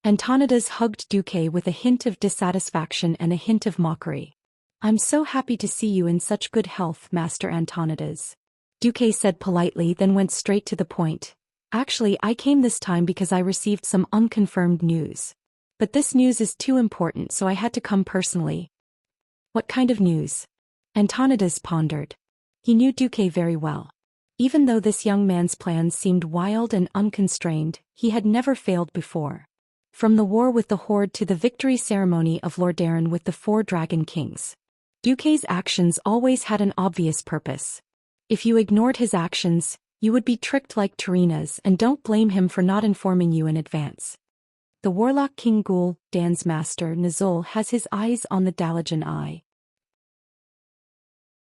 Antonidas hugged Duque with a hint of dissatisfaction and a hint of mockery. "I'm so happy to see you in such good health, Master Antonidas," Duque said politely, then went straight to the point. "Actually, I came this time because I received some unconfirmed news. But this news is too important, so I had to come personally." "What kind of news?" Antonidas pondered. He knew Duque very well. Even though this young man's plans seemed wild and unconstrained, he had never failed before. From the war with the Horde to the victory ceremony of Lordaeron with the 4 Dragon Kings, Duque's actions always had an obvious purpose. If you ignored his actions, you would be tricked like Tyrrhenus, and don't blame him for not informing you in advance. The Warlock King Ghoul, Dan's master, Nazul, has his eyes on the Dalagen Eye.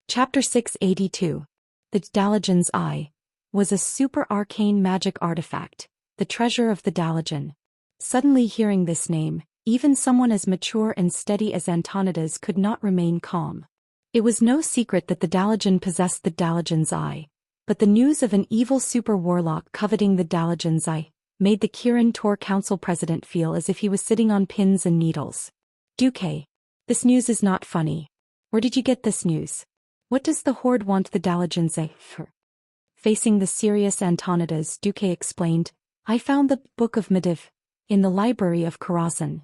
Chapter 682. The Dalagen's Eye was a super arcane magic artifact, the treasure of the Dalagen. Suddenly hearing this name, even someone as mature and steady as Antonidas could not remain calm. It was no secret that the Dalagen possessed the Dalagen's Eye, but the news of an evil super warlock coveting the Dalagen's Eye made the Kirin Tor Council president feel as if he was sitting on pins and needles. "Duque, this news is not funny. Where did you get this news? What does the Horde want the Dalagen's Eye for?" Facing the serious Antonidas, Duque explained, "I found the Book of Mediv in the library of Karazhan."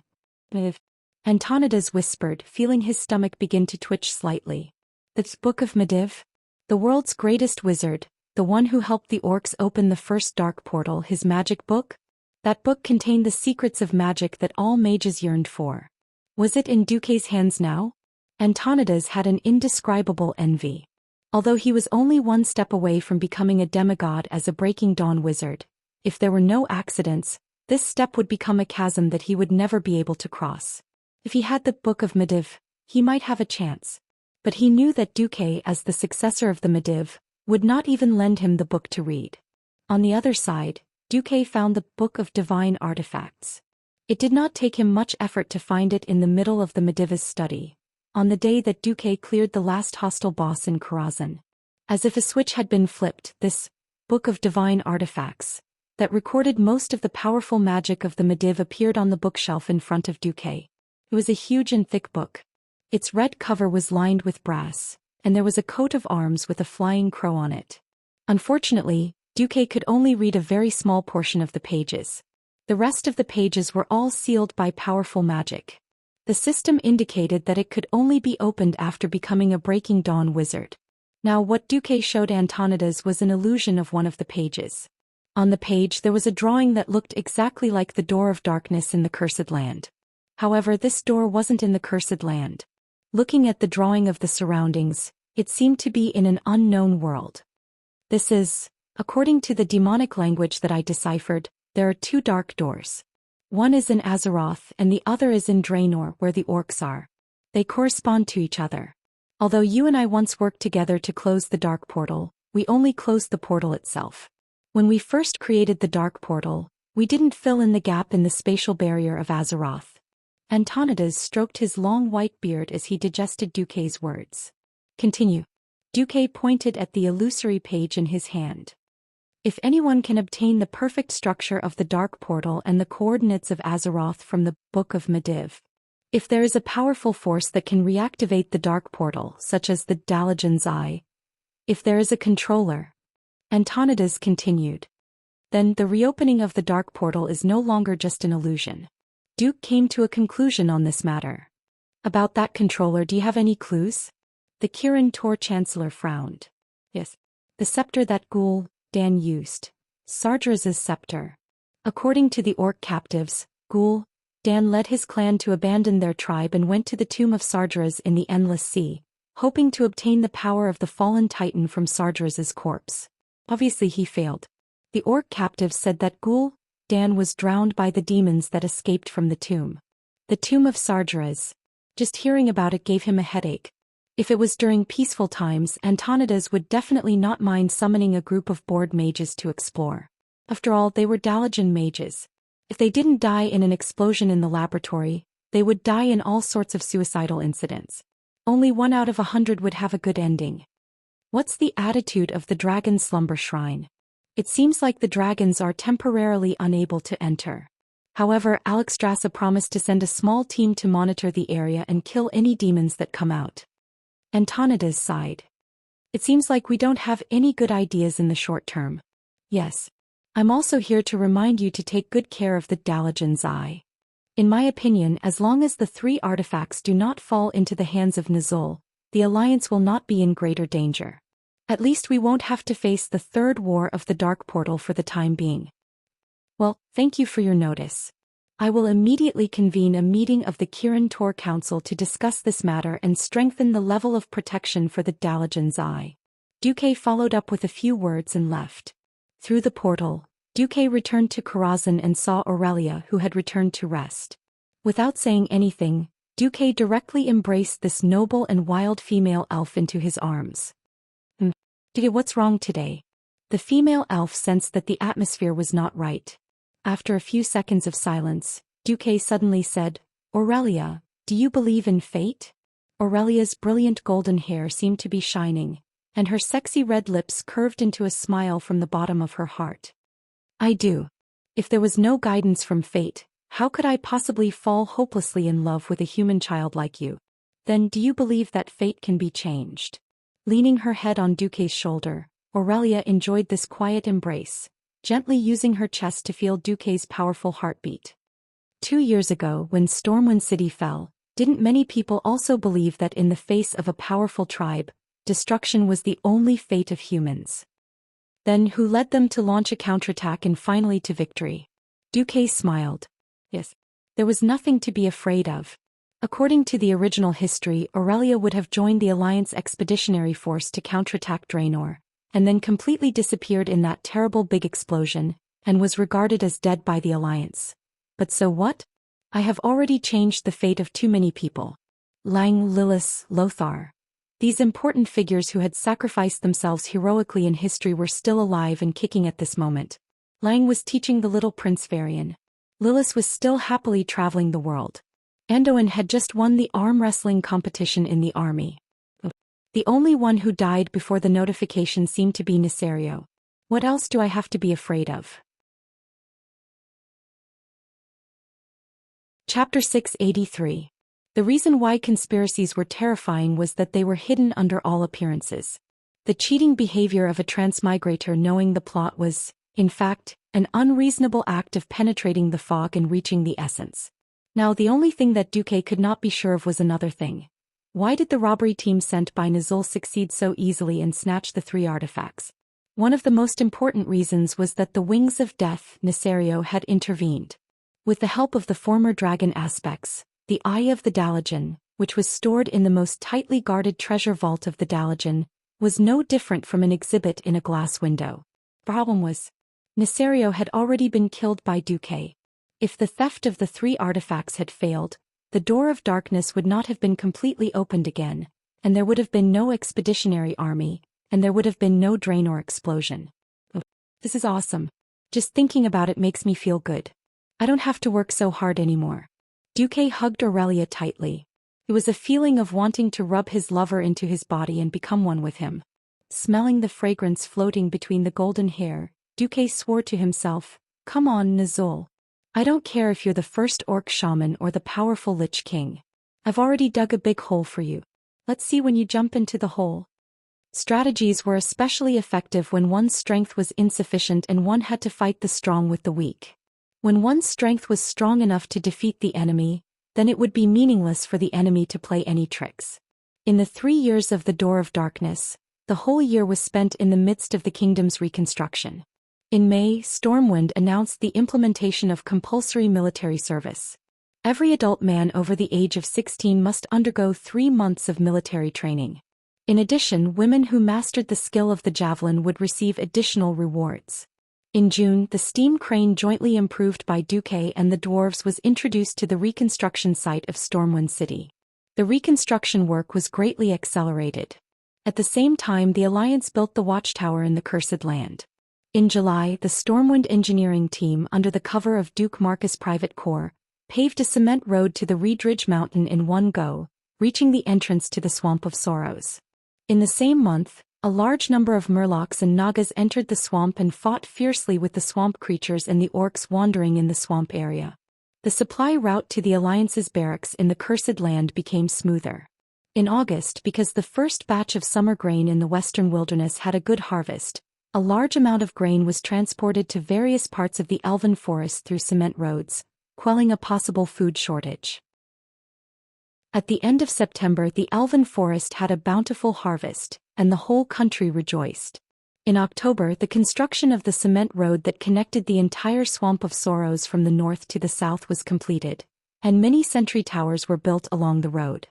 Antonidas whispered, feeling his stomach begin to twitch slightly. "The Book of Mediv? The world's greatest wizard, the one who helped the orcs open the first dark portal, his magic book? That book contained the secrets of magic that all mages yearned for. Was it in Duque's hands now? Antonidas had an indescribable envy. Although he was only one step away from becoming a demigod as a Breaking Dawn wizard, if there were no accidents, this step would become a chasm that he would never be able to cross. If he had the Book of Mediv, he might have a chance. But he knew that Duque, as the successor of the Mediv, would not even lend him the book to read. On the other side, Duque found the Book of Divine Artifacts. It did not take him much effort to find it in the middle of the Mediv's study, on the day that Duque cleared the last hostile boss in Karazhan. As if a switch had been flipped, this Book of Divine Artifacts, that recorded most of the powerful magic of the Mediv, appeared on the bookshelf in front of Duque. It was a huge and thick book. Its red cover was lined with brass, and there was a coat of arms with a flying crow on it. Unfortunately, Duque could only read a very small portion of the pages. The rest of the pages were all sealed by powerful magic. The system indicated that it could only be opened after becoming a Breaking Dawn wizard. Now what Duque showed Antonidas was an illusion of one of the pages. On the page there was a drawing that looked exactly like the Door of Darkness in the Cursed Land. However, this door wasn't in the Cursed Land. Looking at the drawing of the surroundings, it seemed to be in an unknown world. This is, according to the demonic language that I deciphered, there are two dark doors. One is in Azeroth and the other is in Draenor, where the orcs are. They correspond to each other. Although you and I once worked together to close the dark portal, we only closed the portal itself. When we first created the dark portal, we didn't fill in the gap in the spatial barrier of Azeroth. Antonidas stroked his long white beard as he digested Duque's words. Continue. Duque pointed at the illusory page in his hand. If anyone can obtain the perfect structure of the dark portal and the coordinates of Azeroth from the Book of Mediv, if there is a powerful force that can reactivate the dark portal, such as the Dalajan's Eye, if there is a controller, Antonidas continued, then the reopening of the dark portal is no longer just an illusion. Duque came to a conclusion on this matter. About that controller, do you have any clues? The Kirin Tor Chancellor frowned. Yes. The scepter that Ghoul Dan used. Sardra's scepter. According to the orc captives, Ghoul Dan led his clan to abandon their tribe and went to the tomb of Sardra's in the Endless Sea, hoping to obtain the power of the fallen titan from Sardra's corpse. Obviously he failed. The orc captives said that Ghoul Dan was drowned by the demons that escaped from the tomb. The tomb of Sardra's. Just hearing about it gave him a headache. If it was during peaceful times, Antonidas would definitely not mind summoning a group of bored mages to explore. After all, they were Dalajan mages. If they didn't die in an explosion in the laboratory, they would die in all sorts of suicidal incidents. Only 1 out of 100 would have a good ending. What's the attitude of the Dragon Slumber Shrine? It seems like the dragons are temporarily unable to enter. However, Alexstrasza promised to send a small team to monitor the area and kill any demons that come out. Antonidas sighed. It seems like we don't have any good ideas in the short term. Yes. I'm also here to remind you to take good care of the Dalajan's Eye. In my opinion, as long as the 3 artifacts do not fall into the hands of Nizul, the Alliance will not be in greater danger. At least we won't have to face the 3rd war of the Dark Portal for the time being. Well, thank you for your notice. I will immediately convene a meeting of the Kirin Tor Council to discuss this matter and strengthen the level of protection for the Dalajan's Eye. Duque followed up with a few words and left. Through the portal, Duque returned to Karazhan and saw Aurelia, who had returned to rest. Without saying anything, Duque directly embraced this noble and wild female elf into his arms. Duque, what's wrong today? The female elf sensed that the atmosphere was not right. After a few seconds of silence, Duque suddenly said, Aurelia, do you believe in fate? Aurelia's brilliant golden hair seemed to be shining, and her sexy red lips curved into a smile from the bottom of her heart. I do. If there was no guidance from fate, how could I possibly fall hopelessly in love with a human child like you? Then do you believe that fate can be changed? Leaning her head on Duque's shoulder, Aurelia enjoyed this quiet embrace, gently using her chest to feel Duque's powerful heartbeat. 2 years ago, when Stormwind City fell, didn't many people also believe that in the face of a powerful tribe, destruction was the only fate of humans? Then who led them to launch a counterattack and finally to victory? Duque smiled. Yes. There was nothing to be afraid of. According to the original history, Aurelia would have joined the Alliance expeditionary force to counterattack Draenor, and then completely disappeared in that terrible big explosion, and was regarded as dead by the Alliance. But so what? I have already changed the fate of too many people. Lang, Lillis, Lothar. These important figures who had sacrificed themselves heroically in history were still alive and kicking at this moment. Lang was teaching the little Prince Varian. Lillis was still happily traveling the world. Anduin had just won the arm wrestling competition in the army. The only one who died before the notification seemed to be Nesario. What else do I have to be afraid of? Chapter 683. The reason why conspiracies were terrifying was that they were hidden under all appearances. The cheating behavior of a transmigrator knowing the plot was, in fact, an unreasonable act of penetrating the fog and reaching the essence. Now the only thing that Duque could not be sure of was another thing. Why did the robbery team sent by Nazul succeed so easily and snatch the 3 artifacts? One of the most important reasons was that the Wings of Death, Nesario, had intervened. With the help of the former dragon aspects, the Eye of the Dalajan, which was stored in the most tightly guarded treasure vault of the Dalajan, was no different from an exhibit in a glass window. The problem was, Nesario had already been killed by Duque. If the theft of the 3 artifacts had failed, the door of darkness would not have been completely opened again, and there would have been no expeditionary army, and there would have been no Draenor explosion. Oh, this is awesome. Just thinking about it makes me feel good. I don't have to work so hard anymore. Duque hugged Aurelia tightly. It was a feeling of wanting to rub his lover into his body and become one with him. Smelling the fragrance floating between the golden hair, Duque swore to himself, "Come on, Nazul. I don't care if you're the first orc shaman or the powerful Lich King. I've already dug a big hole for you. Let's see when you jump into the hole." Strategies were especially effective when one's strength was insufficient and one had to fight the strong with the weak. When one's strength was strong enough to defeat the enemy, then it would be meaningless for the enemy to play any tricks. In the 3 years of the Door of Darkness, the whole year was spent in the midst of the kingdom's reconstruction. In May, Stormwind announced the implementation of compulsory military service. Every adult man over the age of 16 must undergo 3 months of military training. In addition, women who mastered the skill of the javelin would receive additional rewards. In June, the steam crane jointly improved by Duque and the dwarves was introduced to the reconstruction site of Stormwind City. The reconstruction work was greatly accelerated. At the same time, the Alliance built the watchtower in the Cursed Land. In July, the Stormwind engineering team, under the cover of Duke Marcus' private corps, paved a cement road to the Reedridge Mountain in one go, reaching the entrance to the Swamp of Sorrows. In the same month, a large number of Murlocs and Nagas entered the swamp and fought fiercely with the swamp creatures and the orcs wandering in the swamp area. The supply route to the Alliance's barracks in the Cursed Land became smoother. In August, because the first batch of summer grain in the western wilderness had a good harvest, a large amount of grain was transported to various parts of the Elven Forest through cement roads, quelling a possible food shortage. At the end of September, the Elven Forest had a bountiful harvest, and the whole country rejoiced. In October, the construction of the cement road that connected the entire Swamp of Sorrows from the north to the south was completed, and many sentry towers were built along the road.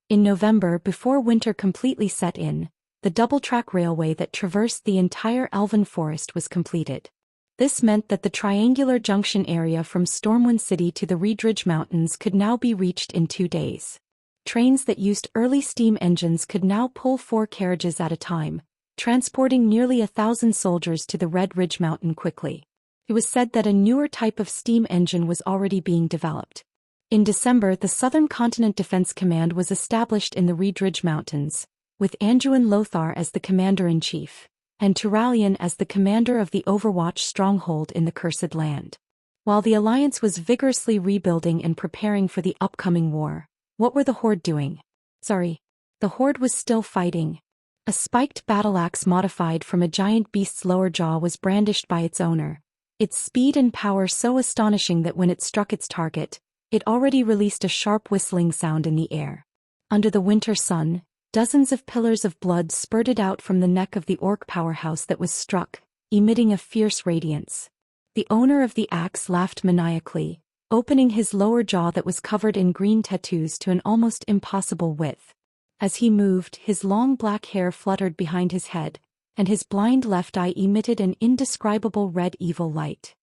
In November, before winter completely set in, the double-track railway that traversed the entire Elven Forest was completed. This meant that the triangular junction area from Stormwind City to the Reedridge Mountains could now be reached in 2 days. Trains that used early steam engines could now pull 4 carriages at a time, transporting nearly 1,000 soldiers to the Red Ridge Mountain quickly. It was said that a newer type of steam engine was already being developed. In December, the Southern Continent Defense Command was established in the Reedridge Mountains, with Anduin Lothar as the commander-in-chief, and Turalian as the commander of the Overwatch stronghold in the Cursed Land. While the Alliance was vigorously rebuilding and preparing for the upcoming war, what were the Horde doing? The Horde was still fighting. A spiked battle-axe modified from a giant beast's lower jaw was brandished by its owner, its speed and power so astonishing that when it struck its target, it already released a sharp whistling sound in the air. Under the winter sun, dozens of pillars of blood spurted out from the neck of the orc powerhouse that was struck, emitting a fierce radiance. The owner of the axe laughed maniacally, opening his lower jaw that was covered in green tattoos to an almost impossible width. As he moved, his long black hair fluttered behind his head, and his blind left eye emitted an indescribable red evil light.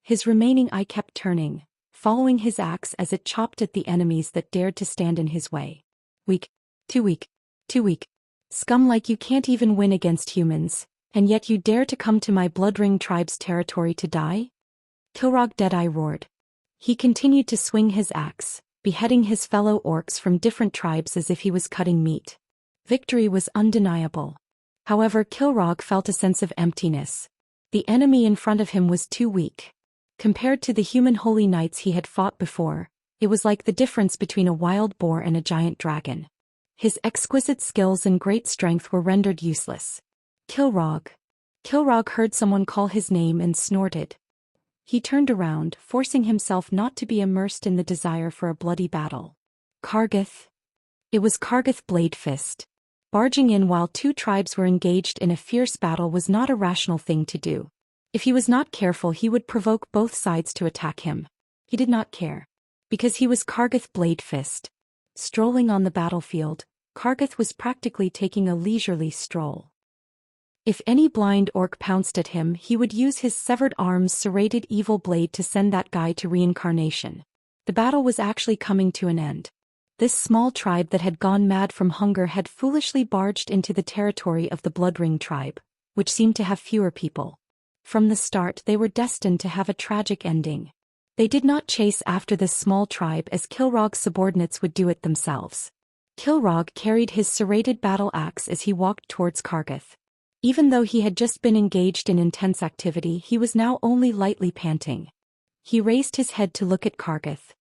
His remaining eye kept turning, following his axe as it chopped at the enemies that dared to stand in his way. Weak. Too weak. Too weak. Scum, like you can't even win against humans, and yet you dare to come to my Bloodring tribe's territory to die? Kilrogg Deadeye roared. He continued to swing his axe, beheading his fellow orcs from different tribes as if he was cutting meat. Victory was undeniable. However, Kilrogg felt a sense of emptiness. The enemy in front of him was too weak. Compared to the human holy knights he had fought before, it was like the difference between a wild boar and a giant dragon. His exquisite skills and great strength were rendered useless. Kilrogg. Kilrogg heard someone call his name and snorted. He turned around, forcing himself not to be immersed in the desire for a bloody battle. Kargath. It was Kargath Bladefist. Barging in while two tribes were engaged in a fierce battle was not a rational thing to do. If he was not careful, he would provoke both sides to attack him. He did not care. Because he was Kargath Bladefist. Strolling on the battlefield, Kargath was practically taking a leisurely stroll. If any blind orc pounced at him, he would use his severed arm's serrated evil blade to send that guy to reincarnation. The battle was actually coming to an end. This small tribe that had gone mad from hunger had foolishly barged into the territory of the Bloodring tribe, which seemed to have fewer people. From the start, they were destined to have a tragic ending. They did not chase after this small tribe as Kilrogg's subordinates would do it themselves. Kilrogg carried his serrated battle axe as he walked towards Kargath. Even though he had just been engaged in intense activity, he was now only lightly panting. He raised his head to look at Kargath.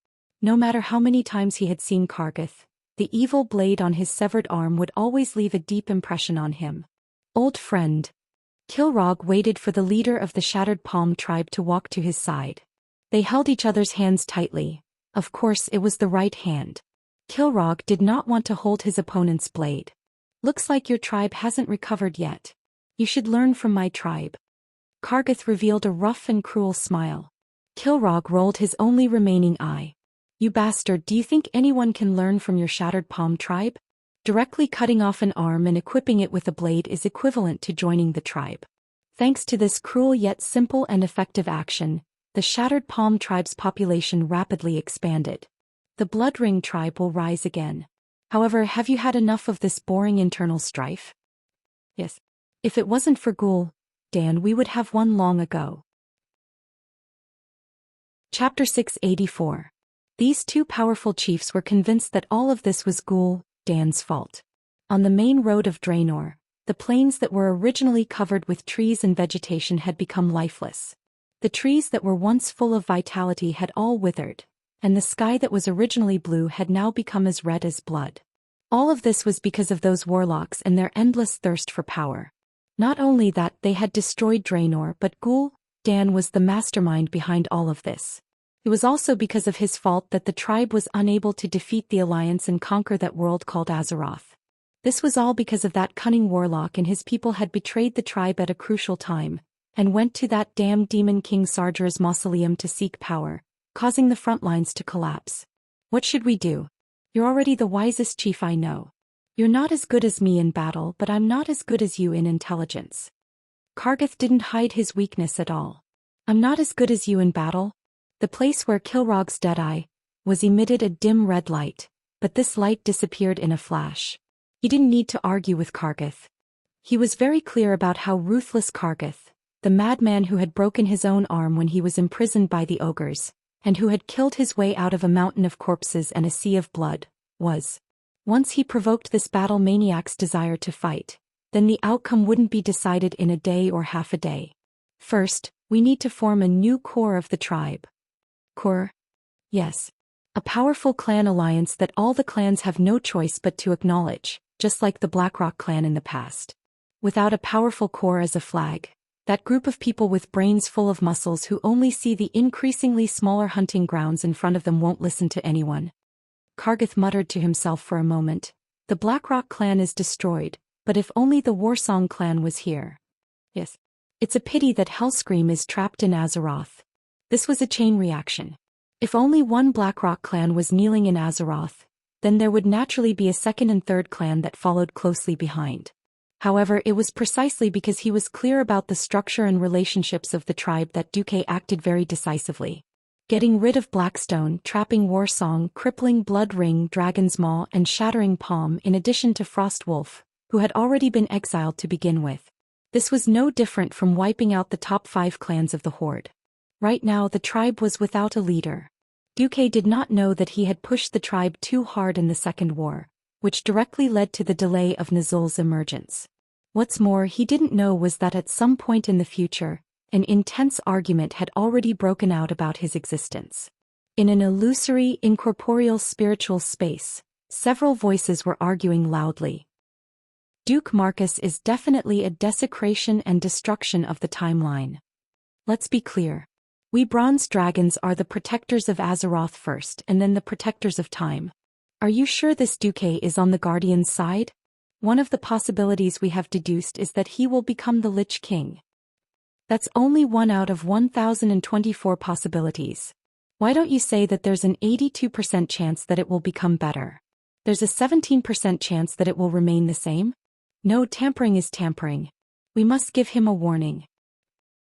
No matter how many times he had seen Kargath, the evil blade on his severed arm would always leave a deep impression on him. Old friend. Kilrogg waited for the leader of the Shattered Palm tribe to walk to his side. They held each other's hands tightly. Of course, it was the right hand. Kilrogg did not want to hold his opponent's blade. Looks like your tribe hasn't recovered yet. You should learn from my tribe. Kargath revealed a rough and cruel smile. Kilrogg rolled his only remaining eye. You bastard, do you think anyone can learn from your Shattered Palm tribe? Directly cutting off an arm and equipping it with a blade is equivalent to joining the tribe. Thanks to this cruel yet simple and effective action, the Shattered Palm tribe's population rapidly expanded. The Bloodring tribe will rise again. However, have you had enough of this boring internal strife? Yes. If it wasn't for Ghoul, Dan, we would have won long ago. Chapter 684. These two powerful chiefs were convinced that all of this was Ghoul Dan's fault. On the main road of Draenor, the plains that were originally covered with trees and vegetation had become lifeless. The trees that were once full of vitality had all withered, and the sky that was originally blue had now become as red as blood. All of this was because of those warlocks and their endless thirst for power. Not only that, they had destroyed Draenor, but Ghoul Dan was the mastermind behind all of this. It was also because of his fault that the tribe was unable to defeat the Alliance and conquer that world called Azeroth. This was all because of that cunning warlock, and his people had betrayed the tribe at a crucial time, and went to that damned demon King Sarger's mausoleum to seek power, causing the front lines to collapse. What should we do? You're already the wisest chief I know. You're not as good as me in battle, but I'm not as good as you in intelligence. Kargath didn't hide his weakness at all. I'm not as good as you in battle. The place where Kilrogg's Deadeye was emitted a dim red light, but this light disappeared in a flash. He didn't need to argue with Kargath. He was very clear about how ruthless Kargath, the madman who had broken his own arm when he was imprisoned by the ogres, and who had killed his way out of a mountain of corpses and a sea of blood, was. Once he provoked this battle maniac's desire to fight, then the outcome wouldn't be decided in a day or half a day. First, we need to form a new core of the tribe. Core? Yes. A powerful clan alliance that all the clans have no choice but to acknowledge, just like the Blackrock clan in the past. Without a powerful core as a flag, that group of people with brains full of muscles who only see the increasingly smaller hunting grounds in front of them won't listen to anyone. Kargath muttered to himself for a moment. The Blackrock clan is destroyed, but if only the Warsong clan was here. Yes. It's a pity that Hellscream is trapped in Azeroth. This was a chain reaction. If only one Blackrock clan was kneeling in Azeroth, then there would naturally be a second and third clan that followed closely behind. However, it was precisely because he was clear about the structure and relationships of the tribe that Duque acted very decisively. Getting rid of Blackstone, trapping Warsong, crippling Blood Ring, Dragon's Maw, and Shattering Palm in addition to Frostwolf, who had already been exiled to begin with. This was no different from wiping out the top 5 clans of the Horde. Right now the tribe was without a leader. Duque did not know that he had pushed the tribe too hard in the Second War, which directly led to the delay of Nuzul's emergence. What's more, he didn't know was that at some point in the future, an intense argument had already broken out about his existence. In an illusory, incorporeal spiritual space, several voices were arguing loudly. Duke Marcus is definitely a desecration and destruction of the timeline. Let's be clear. We Bronze Dragons are the protectors of Azeroth first and then the protectors of time. Are you sure this Duque is on the Guardian's side? One of the possibilities we have deduced is that he will become the Lich King. That's only one out of 1,024 possibilities. Why don't you say that there's an 82% chance that it will become better? There's a 17% chance that it will remain the same? No, tampering is tampering. We must give him a warning.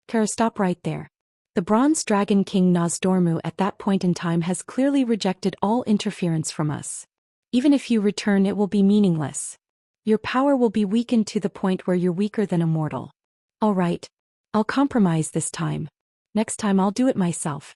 Kara, stop right there. The Bronze Dragon King Nozdormu at that point in time has clearly rejected all interference from us. Even if you return, it will be meaningless. Your power will be weakened to the point where you're weaker than a mortal. All right. I'll compromise this time. Next time I'll do it myself.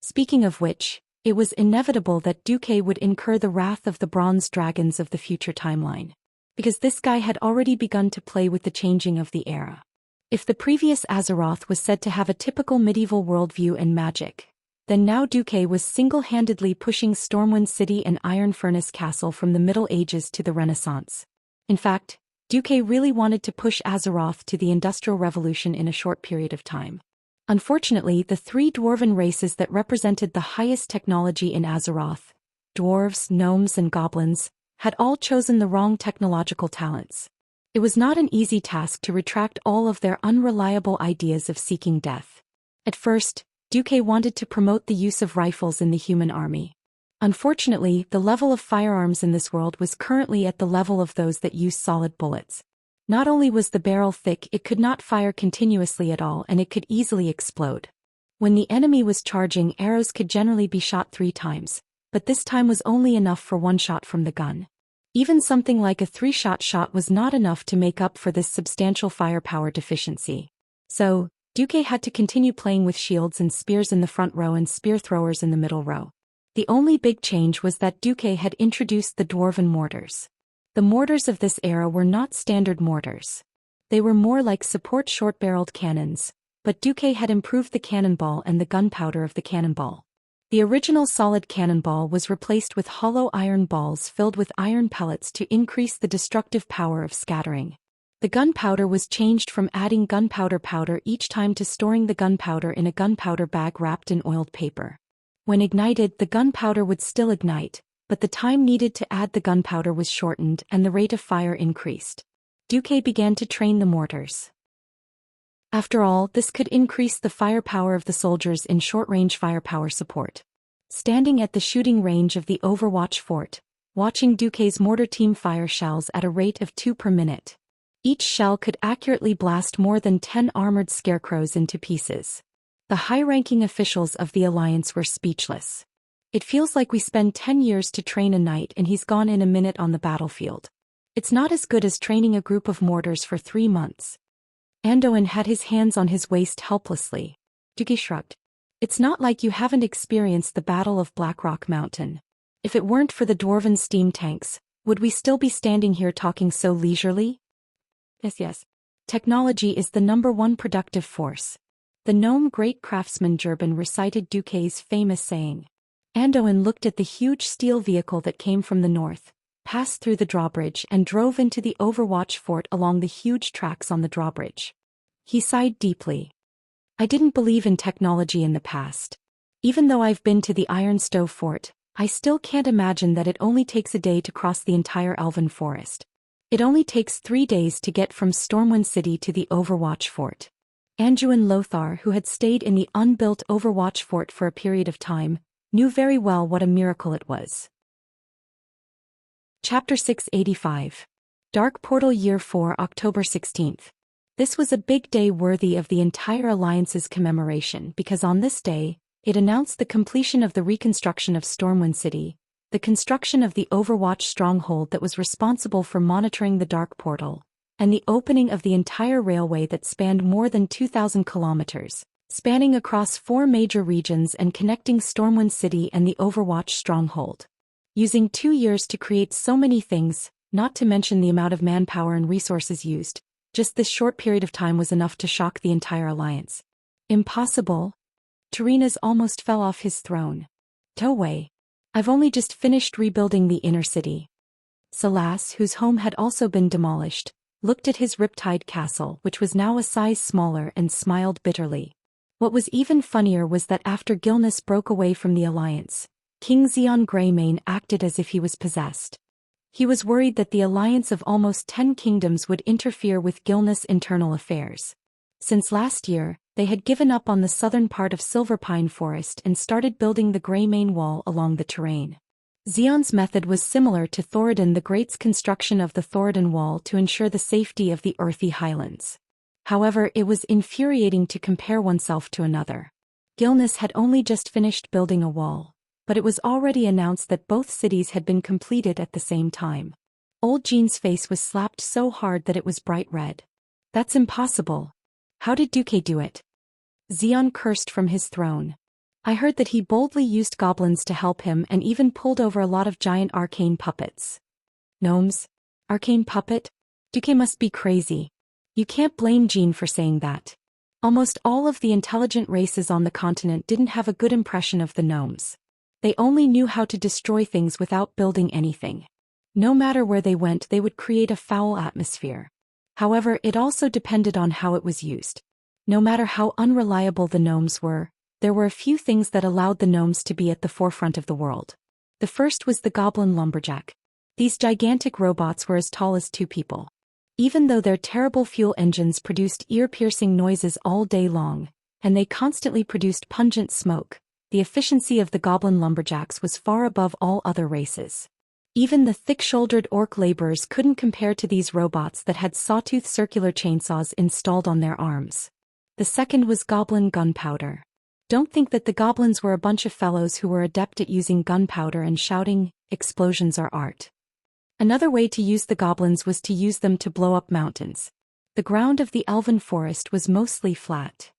Speaking of which, it was inevitable that Duque would incur the wrath of the Bronze Dragons of the future timeline. Because this guy had already begun to play with the changing of the era. If the previous Azeroth was said to have a typical medieval worldview and magic, then now Duque was single-handedly pushing Stormwind City and Iron Furnace Castle from the Middle Ages to the Renaissance. In fact, Duque really wanted to push Azeroth to the Industrial Revolution in a short period of time. Unfortunately, the 3 dwarven races that represented the highest technology in Azeroth, dwarves, gnomes and goblins, had all chosen the wrong technological talents. It was not an easy task to retract all of their unreliable ideas of seeking death. At first, Duque wanted to promote the use of rifles in the human army. Unfortunately, the level of firearms in this world was currently at the level of those that use solid bullets. Not only was the barrel thick, it could not fire continuously at all and it could easily explode. When the enemy was charging, arrows could generally be shot 3 times, but this time was only enough for 1 shot from the gun. Even something like a 3-shot shot was not enough to make up for this substantial firepower deficiency. So, Duque had to continue playing with shields and spears in the front row and spear throwers in the middle row. The only big change was that Duque had introduced the dwarven mortars. The mortars of this era were not standard mortars. They were more like support short-barreled cannons, but Duque had improved the cannonball and the gunpowder of the cannonball. The original solid cannonball was replaced with hollow iron balls filled with iron pellets to increase the destructive power of scattering. The gunpowder was changed from adding gunpowder powder each time to storing the gunpowder in a gunpowder bag wrapped in oiled paper. When ignited, the gunpowder would still ignite, but the time needed to add the gunpowder was shortened and the rate of fire increased. Duque began to train the mortars. After all, this could increase the firepower of the soldiers in short-range firepower support. Standing at the shooting range of the Overwatch fort, watching Duque's mortar team fire shells at a rate of 2 per minute. Each shell could accurately blast more than 10 armored scarecrows into pieces. The high-ranking officials of the Alliance were speechless. It feels like we spend 10 years to train a knight and he's gone in a minute on the battlefield. It's not as good as training a group of mortars for 3 months. Anduin had his hands on his waist helplessly. Duque shrugged. It's not like you haven't experienced the Battle of Blackrock Mountain. If it weren't for the dwarven steam tanks, would we still be standing here talking so leisurely? Yes. Technology is the #1 productive force. The gnome great craftsman Jurban recited Duque's famous saying. Anduin looked at the huge steel vehicle that came from the north, passed through the drawbridge and drove into the Overwatch fort along the huge tracks on the drawbridge. He sighed deeply. I didn't believe in technology in the past. Even though I've been to the Iron Stove fort, I still can't imagine that it only takes a day to cross the entire elven forest. It only takes 3 days to get from Stormwind City to the Overwatch fort. Anduin Lothar, who had stayed in the unbuilt Overwatch fort for a period of time, knew very well what a miracle it was. Chapter 685. Dark Portal Year 4, October 16th. This was a big day worthy of the entire Alliance's commemoration because on this day, it announced the completion of the reconstruction of Stormwind City, the construction of the Overwatch stronghold that was responsible for monitoring the Dark Portal, and the opening of the entire railway that spanned more than 2,000 kilometers, spanning across 4 major regions and connecting Stormwind City and the Overwatch stronghold. Using 2 years to create so many things, not to mention the amount of manpower and resources used, just this short period of time was enough to shock the entire Alliance. Impossible. Terenas almost fell off his throne. No way. I've only just finished rebuilding the inner city. Salas, whose home had also been demolished, looked at his Riptide castle, which was now a size smaller, and smiled bitterly. What was even funnier was that after Gilnis broke away from the Alliance, King Xian Greymane acted as if he was possessed. He was worried that the alliance of almost 10 kingdoms would interfere with Gilnis' internal affairs. Since last year, they had given up on the southern part of Silverpine Forest and started building the Greymane Wall along the terrain. Xian's method was similar to Thoradin the Great's construction of the Thoradin Wall to ensure the safety of the earthy highlands. However, it was infuriating to compare oneself to another. Gilnis had only just finished building a wall, but it was already announced that both cities had been completed at the same time. Old Jean's face was slapped so hard that it was bright red. That's impossible. How did Duque do it? Xian cursed from his throne. I heard that he boldly used goblins to help him and even pulled over a lot of giant arcane puppets. Gnomes? Arcane puppet? Duque must be crazy. You can't blame Jean for saying that. Almost all of the intelligent races on the continent didn't have a good impression of the gnomes. They only knew how to destroy things without building anything. No matter where they went, they would create a foul atmosphere. However, it also depended on how it was used. No matter how unreliable the gnomes were, there were a few things that allowed the gnomes to be at the forefront of the world. The first was the goblin lumberjack. These gigantic robots were as tall as 2 people. Even though their terrible fuel engines produced ear-piercing noises all day long, and they constantly produced pungent smoke, the efficiency of the goblin lumberjacks was far above all other races. Even the thick-shouldered orc laborers couldn't compare to these robots that had sawtooth circular chainsaws installed on their arms. The second was goblin gunpowder. Don't think that the goblins were a bunch of fellows who were adept at using gunpowder and shouting, "Explosions are art." Another way to use the goblins was to use them to blow up mountains. The ground of the elven forest was mostly flat.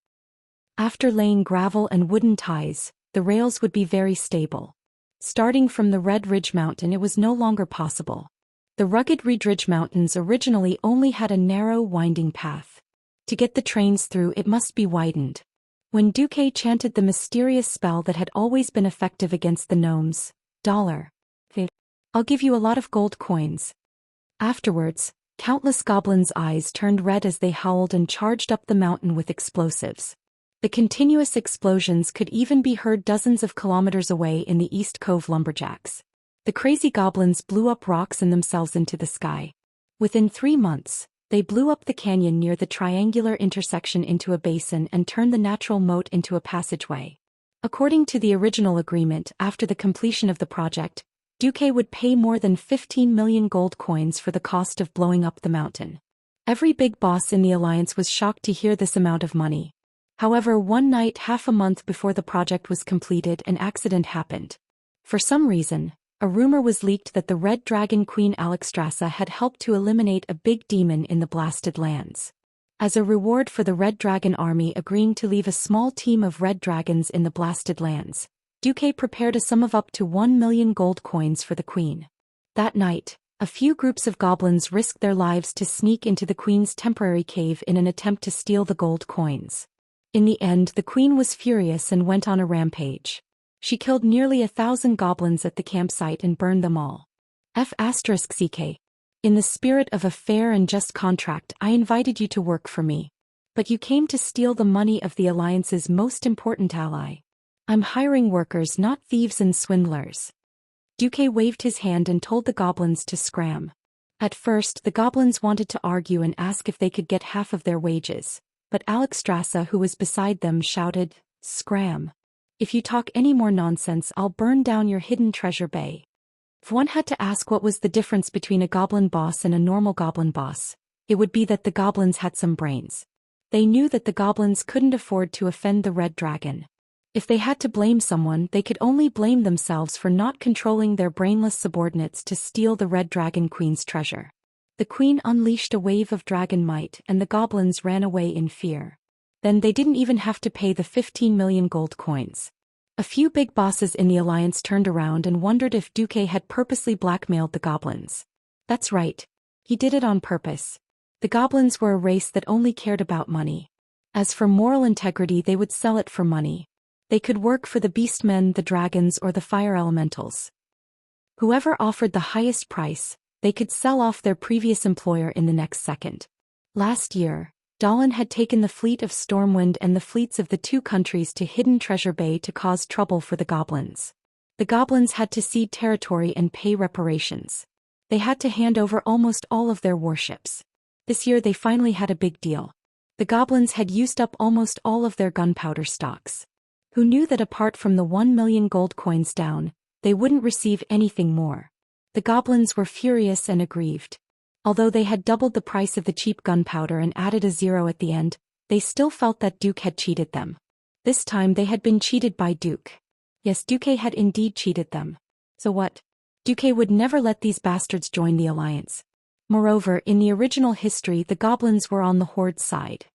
After laying gravel and wooden ties, the rails would be very stable. Starting from the Red Ridge Mountain, it was no longer possible. The rugged Red Ridge Mountains originally only had a narrow, winding path. To get the trains through, it must be widened. When Duque chanted the mysterious spell that had always been effective against the gnomes, I'll give you a lot of gold coins. Afterwards, countless goblins' eyes turned red as they howled and charged up the mountain with explosives. The continuous explosions could even be heard dozens of kilometers away in the East Cove lumberjacks. The crazy goblins blew up rocks and themselves into the sky. Within 3 months, they blew up the canyon near the triangular intersection into a basin and turned the natural moat into a passageway. According to the original agreement, after the completion of the project, Duque would pay more than 15 million gold coins for the cost of blowing up the mountain. Every big boss in the Alliance was shocked to hear this amount of money. However, one night half a month before the project was completed, an accident happened. For some reason, a rumor was leaked that the Red Dragon Queen Alexstrasza had helped to eliminate a big demon in the Blasted Lands. As a reward for the Red Dragon army agreeing to leave a small team of red dragons in the Blasted Lands, Duque prepared a sum of up to 1 million gold coins for the queen. That night, a few groups of goblins risked their lives to sneak into the queen's temporary cave in an attempt to steal the gold coins. In the end, the queen was furious and went on a rampage. She killed nearly 1,000 goblins at the campsite and burned them all. F***ck. In the spirit of a fair and just contract, I invited you to work for me. But you came to steal the money of the Alliance's most important ally. I'm hiring workers, not thieves and swindlers. Duque waved his hand and told the goblins to scram. At first, the goblins wanted to argue and ask if they could get half of their wages, but Alexstrasza, who was beside them, shouted, "Scram." If you talk any more nonsense, I'll burn down your hidden treasure bay. If one had to ask what was the difference between a goblin boss and a normal goblin boss, it would be that the goblins had some brains. They knew that the goblins couldn't afford to offend the red dragon. If they had to blame someone, they could only blame themselves for not controlling their brainless subordinates to steal the red dragon queen's treasure. The queen unleashed a wave of dragon might and the goblins ran away in fear. Then they didn't even have to pay the 15 million gold coins. A few big bosses in the alliance turned around and wondered if Duque had purposely blackmailed the goblins. That's right. He did it on purpose. The goblins were a race that only cared about money. As for moral integrity, they would sell it for money. They could work for the beastmen, the dragons, or the fire elementals. Whoever offered the highest price, they could sell off their previous employer in the next second. Last year, Dahlan had taken the fleet of Stormwind and the fleets of the two countries to Hidden Treasure Bay to cause trouble for the goblins. The goblins had to cede territory and pay reparations. They had to hand over almost all of their warships. This year they finally had a big deal. The goblins had used up almost all of their gunpowder stocks. Who knew that apart from the 1 million gold coins down, they wouldn't receive anything more? The goblins were furious and aggrieved. Although they had doubled the price of the cheap gunpowder and added a zero at the end, they still felt that Duque had cheated them. This time they had been cheated by Duque. Yes, Duque had indeed cheated them. So what? Duque would never let these bastards join the alliance. Moreover, in the original history the goblins were on the Horde's side.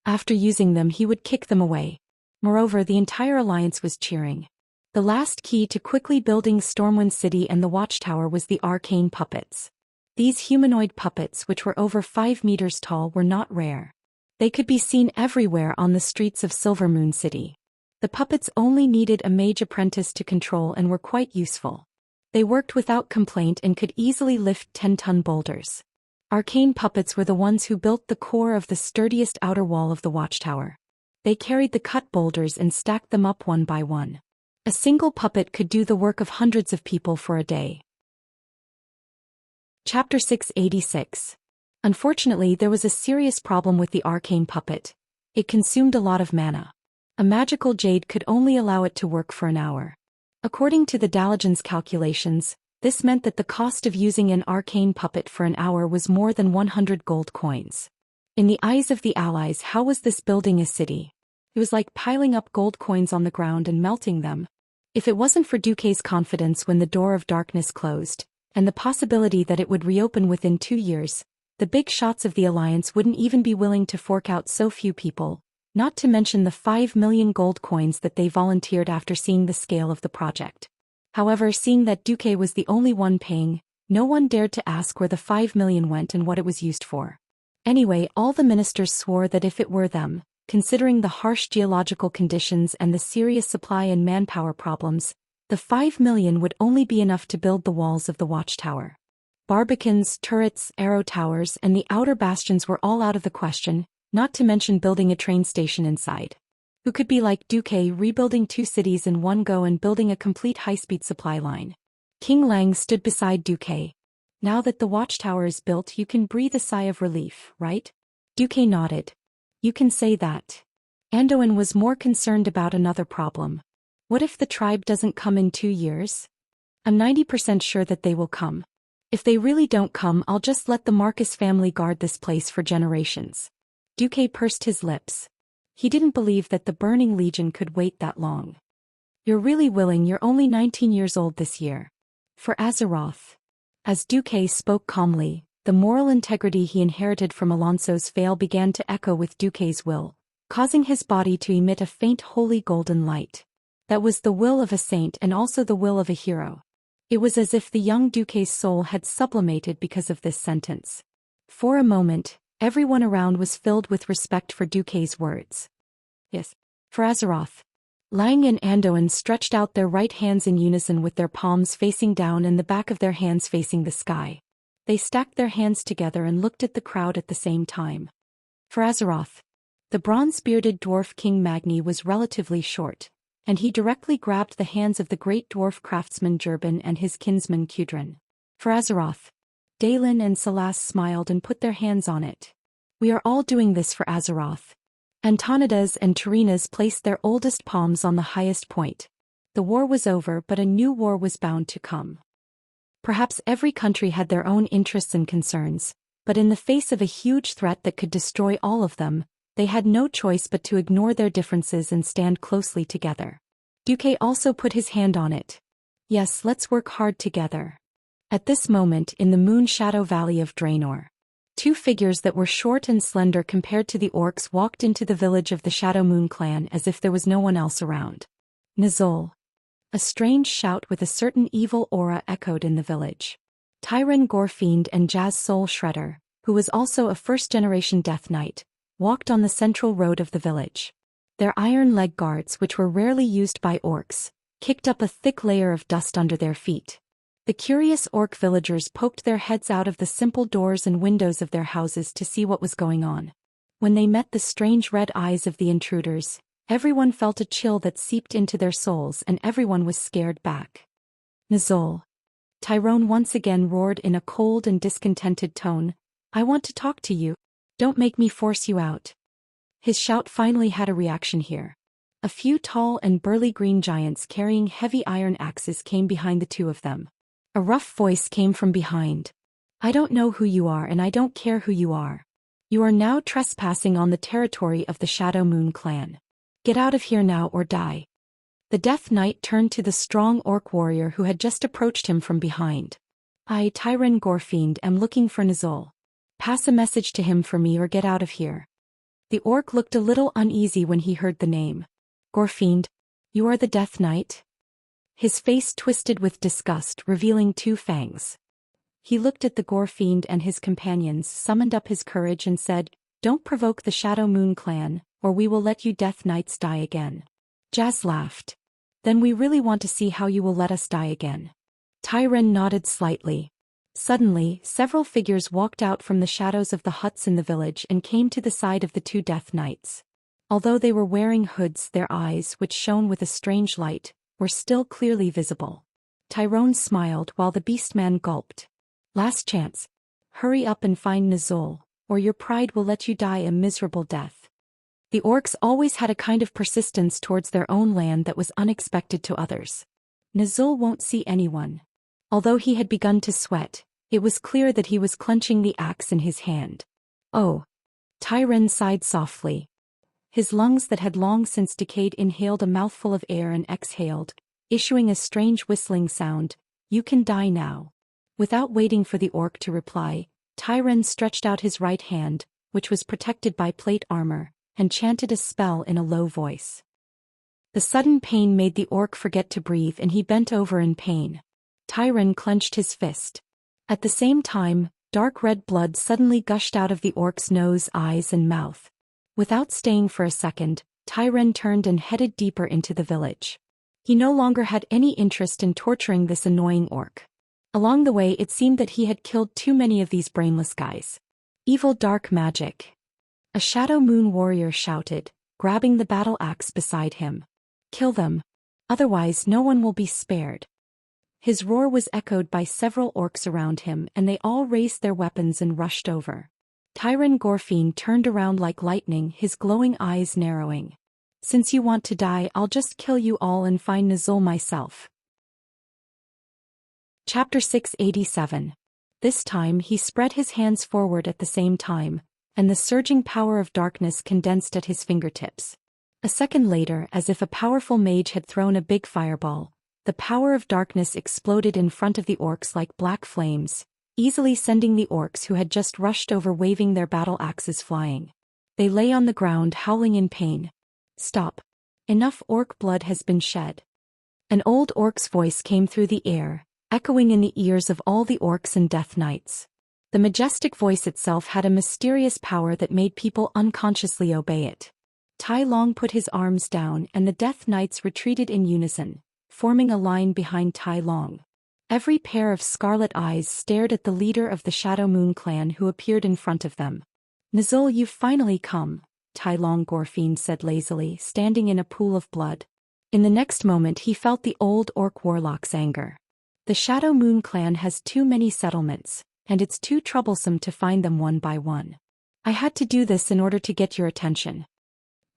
After using them he would kick them away. Moreover, the entire alliance was cheering. The last key to quickly building Stormwind City and the Watchtower was the arcane puppets. These humanoid puppets, which were over 5 meters tall, were not rare. They could be seen everywhere on the streets of Silvermoon City. The puppets only needed a mage apprentice to control and were quite useful. They worked without complaint and could easily lift 10-ton boulders. Arcane puppets were the ones who built the core of the sturdiest outer wall of the Watchtower. They carried the cut boulders and stacked them up one by one. A single puppet could do the work of hundreds of people for a day. Chapter 686. Unfortunately, there was a serious problem with the arcane puppet. It consumed a lot of mana. A magical jade could only allow it to work for an hour. According to the Dalajan's calculations, this meant that the cost of using an arcane puppet for an hour was more than 100 gold coins. In the eyes of the allies, how was this building a city? It was like piling up gold coins on the ground and melting them. If it wasn't for Duque's confidence when the door of darkness closed, and the possibility that it would reopen within 2 years, the big shots of the alliance wouldn't even be willing to fork out so few people, not to mention the 5 million gold coins that they volunteered after seeing the scale of the project. However, seeing that Duque was the only one paying, no one dared to ask where the 5 million went and what it was used for. Anyway, all the ministers swore that if it were them, considering the harsh geological conditions and the serious supply and manpower problems, the 5 million would only be enough to build the walls of the Watchtower. Barbicans, turrets, arrow towers, and the outer bastions were all out of the question, not to mention building a train station inside. Who could be like Duque, rebuilding 2 cities in one go and building a complete high-speed supply line? King Lang stood beside Duque. Now that the Watchtower is built, you can breathe a sigh of relief, right? Duque nodded. You can say that. Anduin was more concerned about another problem. What if the tribe doesn't come in 2 years? I'm 90% sure that they will come. If they really don't come, I'll just let the Marcus family guard this place for generations. Duque pursed his lips. He didn't believe that the Burning Legion could wait that long. You're really willing, you're only 19 years old this year. For Azeroth. As Duque spoke calmly, the moral integrity he inherited from Alonso's fail began to echo with Duque's will, causing his body to emit a faint holy golden light. That was the will of a saint and also the will of a hero. It was as if the young Duque's soul had sublimated because of this sentence. For a moment, everyone around was filled with respect for Duque's words. Yes, for Azeroth. Lang and Anduin stretched out their right hands in unison with their palms facing down and the back of their hands facing the sky. They stacked their hands together and looked at the crowd at the same time. For Azeroth. The bronze-bearded dwarf King Magni was relatively short, and he directly grabbed the hands of the great dwarf craftsman Jurbin and his kinsman Kudrin. For Azeroth. Dalen and Salas smiled and put their hands on it. We are all doing this for Azeroth. Antonidas and Tarinas placed their oldest palms on the highest point. The war was over, but a new war was bound to come. Perhaps every country had their own interests and concerns, but in the face of a huge threat that could destroy all of them, they had no choice but to ignore their differences and stand closely together. Duque also put his hand on it. Yes, let's work hard together. At this moment in the moon shadow valley of Draenor, two figures that were short and slender compared to the orcs walked into the village of the Shadow Moon clan as if there was no one else around. Nizol. A strange shout with a certain evil aura echoed in the village. Tyron Gorefiend and Jazz Soul Shredder, who was also a first-generation Death Knight, walked on the central road of the village. Their iron leg guards, which were rarely used by orcs, kicked up a thick layer of dust under their feet. The curious orc villagers poked their heads out of the simple doors and windows of their houses to see what was going on. When they met the strange red eyes of the intruders, everyone felt a chill that seeped into their souls and everyone was scared back. Nizol. Tyrone once again roared in a cold and discontented tone, I want to talk to you. Don't make me force you out. His shout finally had a reaction here. A few tall and burly green giants carrying heavy iron axes came behind the two of them. A rough voice came from behind. I don't know who you are and I don't care who you are. You are now trespassing on the territory of the Shadow Moon clan. Get out of here now or die. The Death Knight turned to the strong orc warrior who had just approached him from behind. I, Tyron Gorefiend, am looking for Nizol. Pass a message to him for me or get out of here. The orc looked a little uneasy when he heard the name. Gorefiend, you are the Death Knight? His face twisted with disgust, revealing two fangs. He looked at the Gorefiend and his companions, summoned up his courage and said, Don't provoke the Shadow Moon clan, or we will let you Death Knights die again. Jazz laughed. Then we really want to see how you will let us die again. Tyron nodded slightly. Suddenly, several figures walked out from the shadows of the huts in the village and came to the side of the two Death Knights. Although they were wearing hoods, their eyes, which shone with a strange light, were still clearly visible. Tyrone smiled while the beastman gulped. Last chance. Hurry up and find Nizol, or your pride will let you die a miserable death. The orcs always had a kind of persistence towards their own land that was unexpected to others. Nizol won't see anyone. Although he had begun to sweat, it was clear that he was clenching the axe in his hand. Oh. Tyron sighed softly. His lungs that had long since decayed inhaled a mouthful of air and exhaled, issuing a strange whistling sound. You can die now. Without waiting for the orc to reply, Tyron stretched out his right hand, which was protected by plate armor, and chanted a spell in a low voice. The sudden pain made the orc forget to breathe and he bent over in pain. Tyron clenched his fist. At the same time, dark red blood suddenly gushed out of the orc's nose, eyes and mouth. Without staying for a second, Tyron turned and headed deeper into the village. He no longer had any interest in torturing this annoying orc. Along the way it seemed that he had killed too many of these brainless guys. Evil dark magic. A Shadow Moon warrior shouted, grabbing the battle axe beside him. Kill them. Otherwise no one will be spared. His roar was echoed by several orcs around him and they all raised their weapons and rushed over. Tyron Gorefiend turned around like lightning, his glowing eyes narrowing. Since you want to die, I'll just kill you all and find Nizol myself. Chapter 687. This time he spread his hands forward at the same time, and the surging power of darkness condensed at his fingertips. A second later, as if a powerful mage had thrown a big fireball, the power of darkness exploded in front of the orcs like black flames, easily sending the orcs who had just rushed over waving their battle axes flying. They lay on the ground howling in pain. Stop. Enough orc blood has been shed. An old orc's voice came through the air, echoing in the ears of all the orcs and Death Knights. The majestic voice itself had a mysterious power that made people unconsciously obey it. Tai Long put his arms down and the Death Knights retreated in unison, forming a line behind Tai Long. Every pair of scarlet eyes stared at the leader of the Shadow Moon clan who appeared in front of them. Nizol, you've finally come, Tai Long Gorefiend said lazily, standing in a pool of blood. In the next moment he felt the old orc warlock's anger. The Shadow Moon clan has too many settlements, and it's too troublesome to find them one by one. I had to do this in order to get your attention.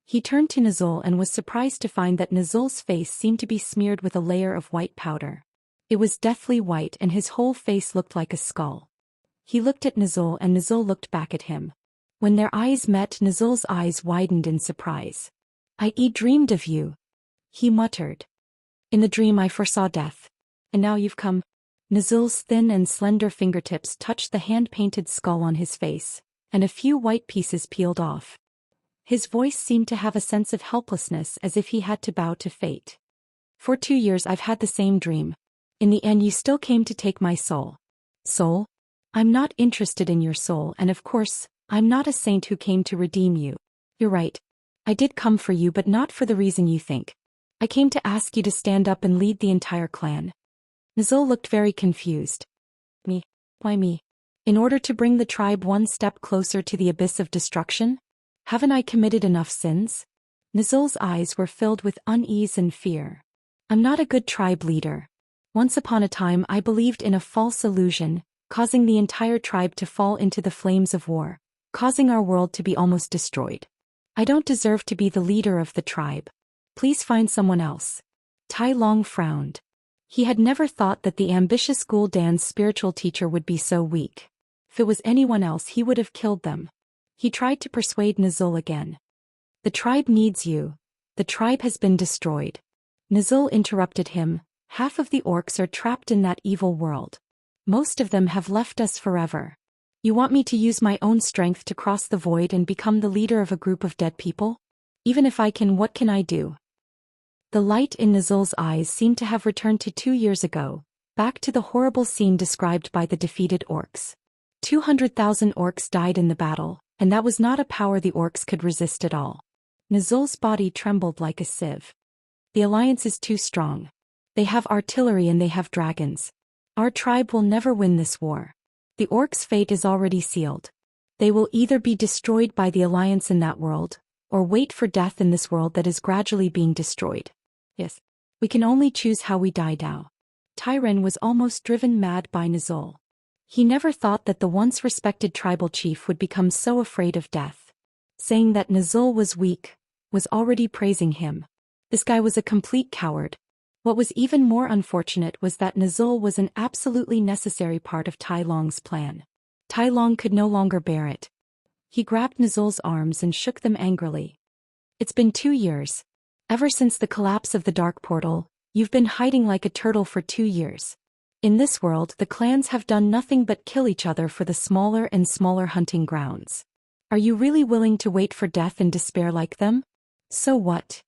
He turned to Nizul and was surprised to find that Nizul's face seemed to be smeared with a layer of white powder. It was deathly white and his whole face looked like a skull. He looked at Nizul and Nizul looked back at him. When their eyes met, Nizul's eyes widened in surprise. "I dreamed of you," he muttered. "In the dream I foresaw death. And now you've come." Nizul's thin and slender fingertips touched the hand-painted skull on his face, and a few white pieces peeled off. His voice seemed to have a sense of helplessness, as if he had to bow to fate. "For 2 years I've had the same dream. In the end you still came to take my soul." "Soul? I'm not interested in your soul, and of course, I'm not a saint who came to redeem you." "You're right. I did come for you, but not for the reason you think. I came to ask you to stand up and lead the entire clan." Nizul looked very confused. "Me? Why me? In order to bring the tribe one step closer to the abyss of destruction? Haven't I committed enough sins?" Nizul's eyes were filled with unease and fear. "I'm not a good tribe leader. Once upon a time I believed in a false illusion, causing the entire tribe to fall into the flames of war, causing our world to be almost destroyed. I don't deserve to be the leader of the tribe. Please find someone else." Tai Long frowned. He had never thought that the ambitious Gul'dan's spiritual teacher would be so weak. If it was anyone else he would have killed them. He tried to persuade Nizul again. "The tribe needs you. The tribe has been destroyed." Nizul interrupted him. "Half of the orcs are trapped in that evil world. Most of them have left us forever. You want me to use my own strength to cross the void and become the leader of a group of dead people? Even if I can, what can I do?" The light in Nizul's eyes seemed to have returned to 2 years ago, back to the horrible scene described by the defeated orcs. 200,000 orcs died in the battle, and that was not a power the orcs could resist at all. Nizul's body trembled like a sieve. "The alliance is too strong. They have artillery and they have dragons. Our tribe will never win this war. The orcs' fate is already sealed. They will either be destroyed by the alliance in that world, or wait for death in this world that is gradually being destroyed. Yes. We can only choose how we die now." Tyren was almost driven mad by Nizul. He never thought that the once respected tribal chief would become so afraid of death. Saying that Nizul was weak, was already praising him. This guy was a complete coward. What was even more unfortunate was that Nizul was an absolutely necessary part of Tai Long's plan. Tai Long could no longer bear it. He grabbed Nizul's arms and shook them angrily. "It's been 2 years. Ever since the collapse of the dark portal, you've been hiding like a turtle for 2 years. In this world, the clans have done nothing but kill each other for the smaller and smaller hunting grounds. Are you really willing to wait for death in despair like them? So what?"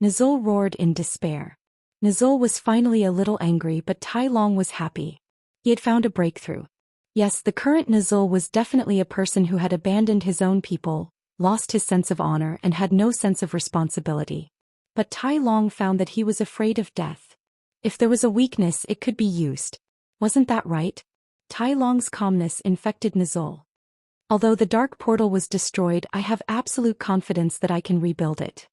Nizul roared in despair. Nizul was finally a little angry, but Tai Long was happy. He had found a breakthrough. Yes, the current Nizul was definitely a person who had abandoned his own people, lost his sense of honor, and had no sense of responsibility. But Tai Long found that he was afraid of death. If there was a weakness, it could be used. Wasn't that right? Tai Long's calmness infected Nizul. "Although the dark portal was destroyed, I have absolute confidence that I can rebuild it.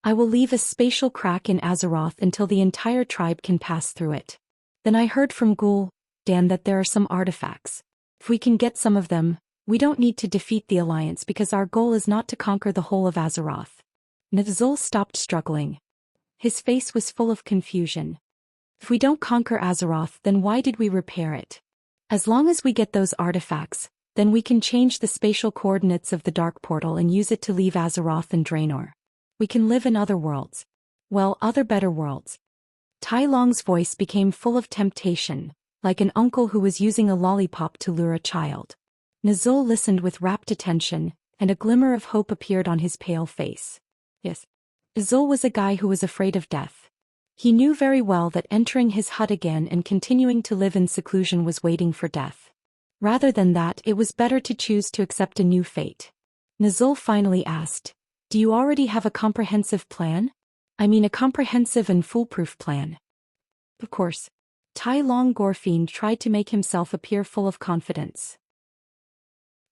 I will leave a spatial crack in Azeroth until the entire tribe can pass through it. Then I heard from Gul'dan that there are some artifacts. If we can get some of them, we don't need to defeat the Alliance because our goal is not to conquer the whole of Azeroth." Nizul stopped struggling. His face was full of confusion. "If we don't conquer Azeroth, then why did we repair it? As long as we get those artifacts, then we can change the spatial coordinates of the dark portal and use it to leave Azeroth and Draenor. We can live in other worlds. Well, other better worlds." Tai Long's voice became full of temptation, like an uncle who was using a lollipop to lure a child. Nizul listened with rapt attention, and a glimmer of hope appeared on his pale face. Yes. Nizul was a guy who was afraid of death. He knew very well that entering his hut again and continuing to live in seclusion was waiting for death. Rather than that, it was better to choose to accept a new fate. Nizul finally asked, "Do you already have a comprehensive plan? I mean a comprehensive and foolproof plan." "Of course." Tai Long Gorfiend tried to make himself appear full of confidence.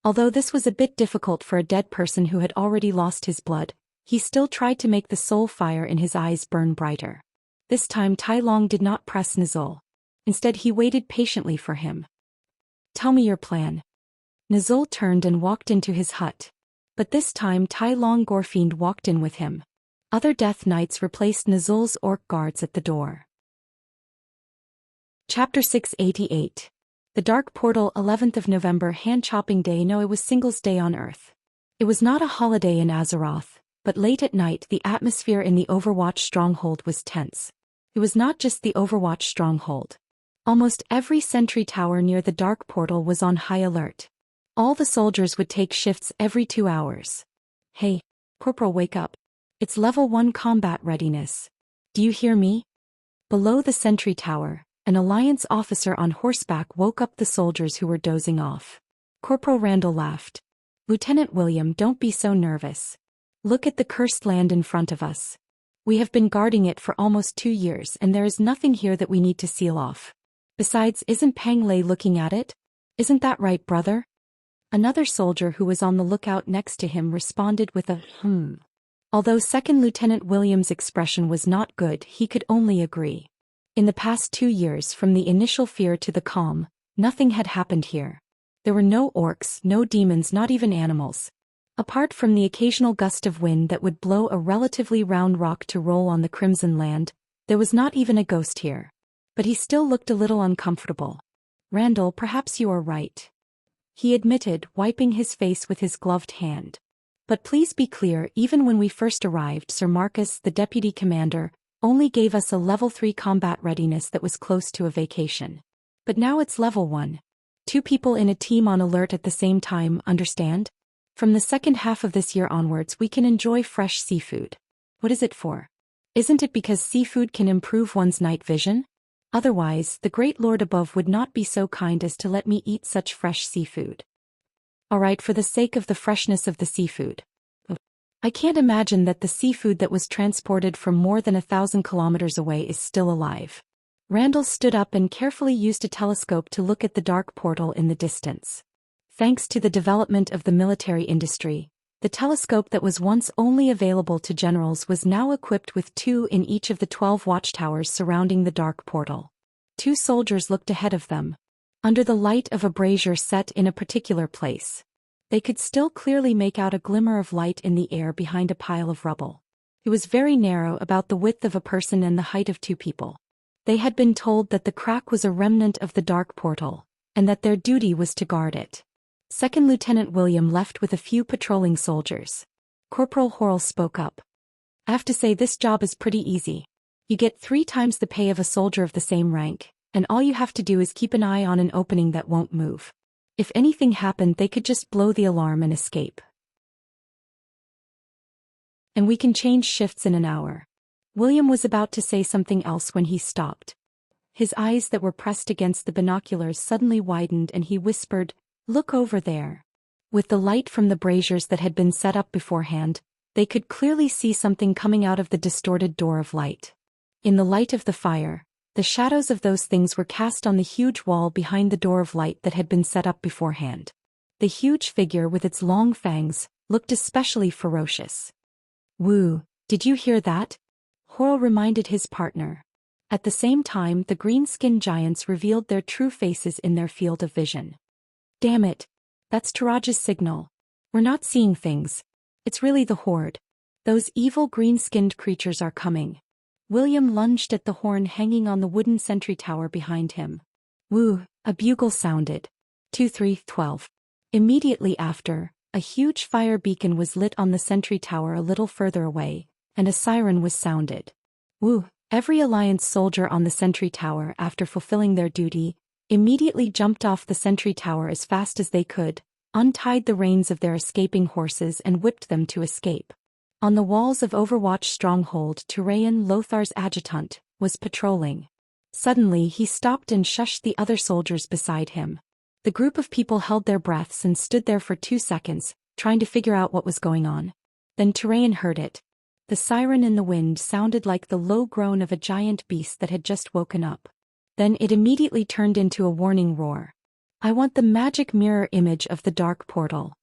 Although this was a bit difficult for a dead person who had already lost his blood, he still tried to make the soul fire in his eyes burn brighter. This time Tai Long did not press Nizul. Instead he waited patiently for him. "Tell me your plan." Nizul turned and walked into his hut. But this time Tai Long Gorfiend walked in with him. Other Death Knights replaced Nazul's orc guards at the door. Chapter 688. The Dark Portal, 11th of November, Hand-Chopping Day. No, it was Singles Day on Earth. It was not a holiday in Azeroth, but late at night the atmosphere in the Overwatch stronghold was tense. It was not just the Overwatch stronghold. Almost every sentry tower near the Dark Portal was on high alert. All the soldiers would take shifts every 2 hours. Hey, Corporal, wake up. It's level 1 combat readiness. Do you hear me? Below the sentry tower, an Alliance officer on horseback woke up the soldiers who were dozing off. Corporal Randall laughed. Lieutenant William, don't be so nervous. Look at the cursed land in front of us. We have been guarding it for almost 2 years and there is nothing here that we need to seal off. Besides, isn't Pang Lei looking at it? Isn't that right, brother? Another soldier who was on the lookout next to him responded with a Although Second Lieutenant William's expression was not good, he could only agree. In the past 2 years, from the initial fear to the calm, nothing had happened here. There were no orcs, no demons, not even animals. Apart from the occasional gust of wind that would blow a relatively round rock to roll on the Crimson Land, there was not even a ghost here. But he still looked a little uncomfortable. Randall, perhaps you are right, he admitted, wiping his face with his gloved hand. But please be clear, even when we first arrived, Sir Marcus, the deputy commander, only gave us a level 3 combat readiness that was close to a vacation. But now it's level 1. 2 people in a team on alert at the same time, understand? From the second half of this year onwards we can enjoy fresh seafood. What is it for? Isn't it because seafood can improve one's night vision? Otherwise, the great lord above would not be so kind as to let me eat such fresh seafood. Alright, for the sake of the freshness of the seafood. I can't imagine that the seafood that was transported from more than 1,000 kilometers away is still alive. Randall stood up and carefully used a telescope to look at the Dark Portal in the distance. Thanks to the development of the military industry, the telescope that was once only available to generals was now equipped with 2 in each of the 12 watchtowers surrounding the Dark Portal. 2 soldiers looked ahead of them. Under the light of a brazier set in a particular place, they could still clearly make out a glimmer of light in the air behind a pile of rubble. It was very narrow, about the width of a person and the height of 2 people. They had been told that the crack was a remnant of the Dark Portal, and that their duty was to guard it. Second Lieutenant William left with a few patrolling soldiers. Corporal Horrell spoke up. I have to say, this job is pretty easy. You get 3 times the pay of a soldier of the same rank, and all you have to do is keep an eye on an opening that won't move. If anything happened, they could just blow the alarm and escape. And we can change shifts in an hour. William was about to say something else when he stopped. His eyes that were pressed against the binoculars suddenly widened and he whispered, "Look over there." With the light from the braziers that had been set up beforehand, they could clearly see something coming out of the distorted door of light. In the light of the fire, the shadows of those things were cast on the huge wall behind the door of light that had been set up beforehand. The huge figure with its long fangs looked especially ferocious. "Woo, did you hear that?" Horrell reminded his partner. At the same time, the green-skinned giants revealed their true faces in their field of vision. "Damn it! That's Taraja's signal. We're not seeing things. It's really the Horde. Those evil green-skinned creatures are coming." William lunged at the horn hanging on the wooden sentry tower behind him. Woo, a bugle sounded. 2-3-12. Immediately after, a huge fire beacon was lit on the sentry tower a little further away, and a siren was sounded. Woo, every Alliance soldier on the sentry tower, after fulfilling their duty, immediately jumped off the sentry tower as fast as they could, untied the reins of their escaping horses and whipped them to escape. On the walls of Overwatch stronghold, Turayan, Lothar's adjutant, was patrolling. Suddenly he stopped and shushed the other soldiers beside him. The group of people held their breaths and stood there for 2 seconds, trying to figure out what was going on. Then Turayan heard it. The siren in the wind sounded like the low groan of a giant beast that had just woken up. Then it immediately turned into a warning roar. "I want the magic mirror image of the Dark Portal."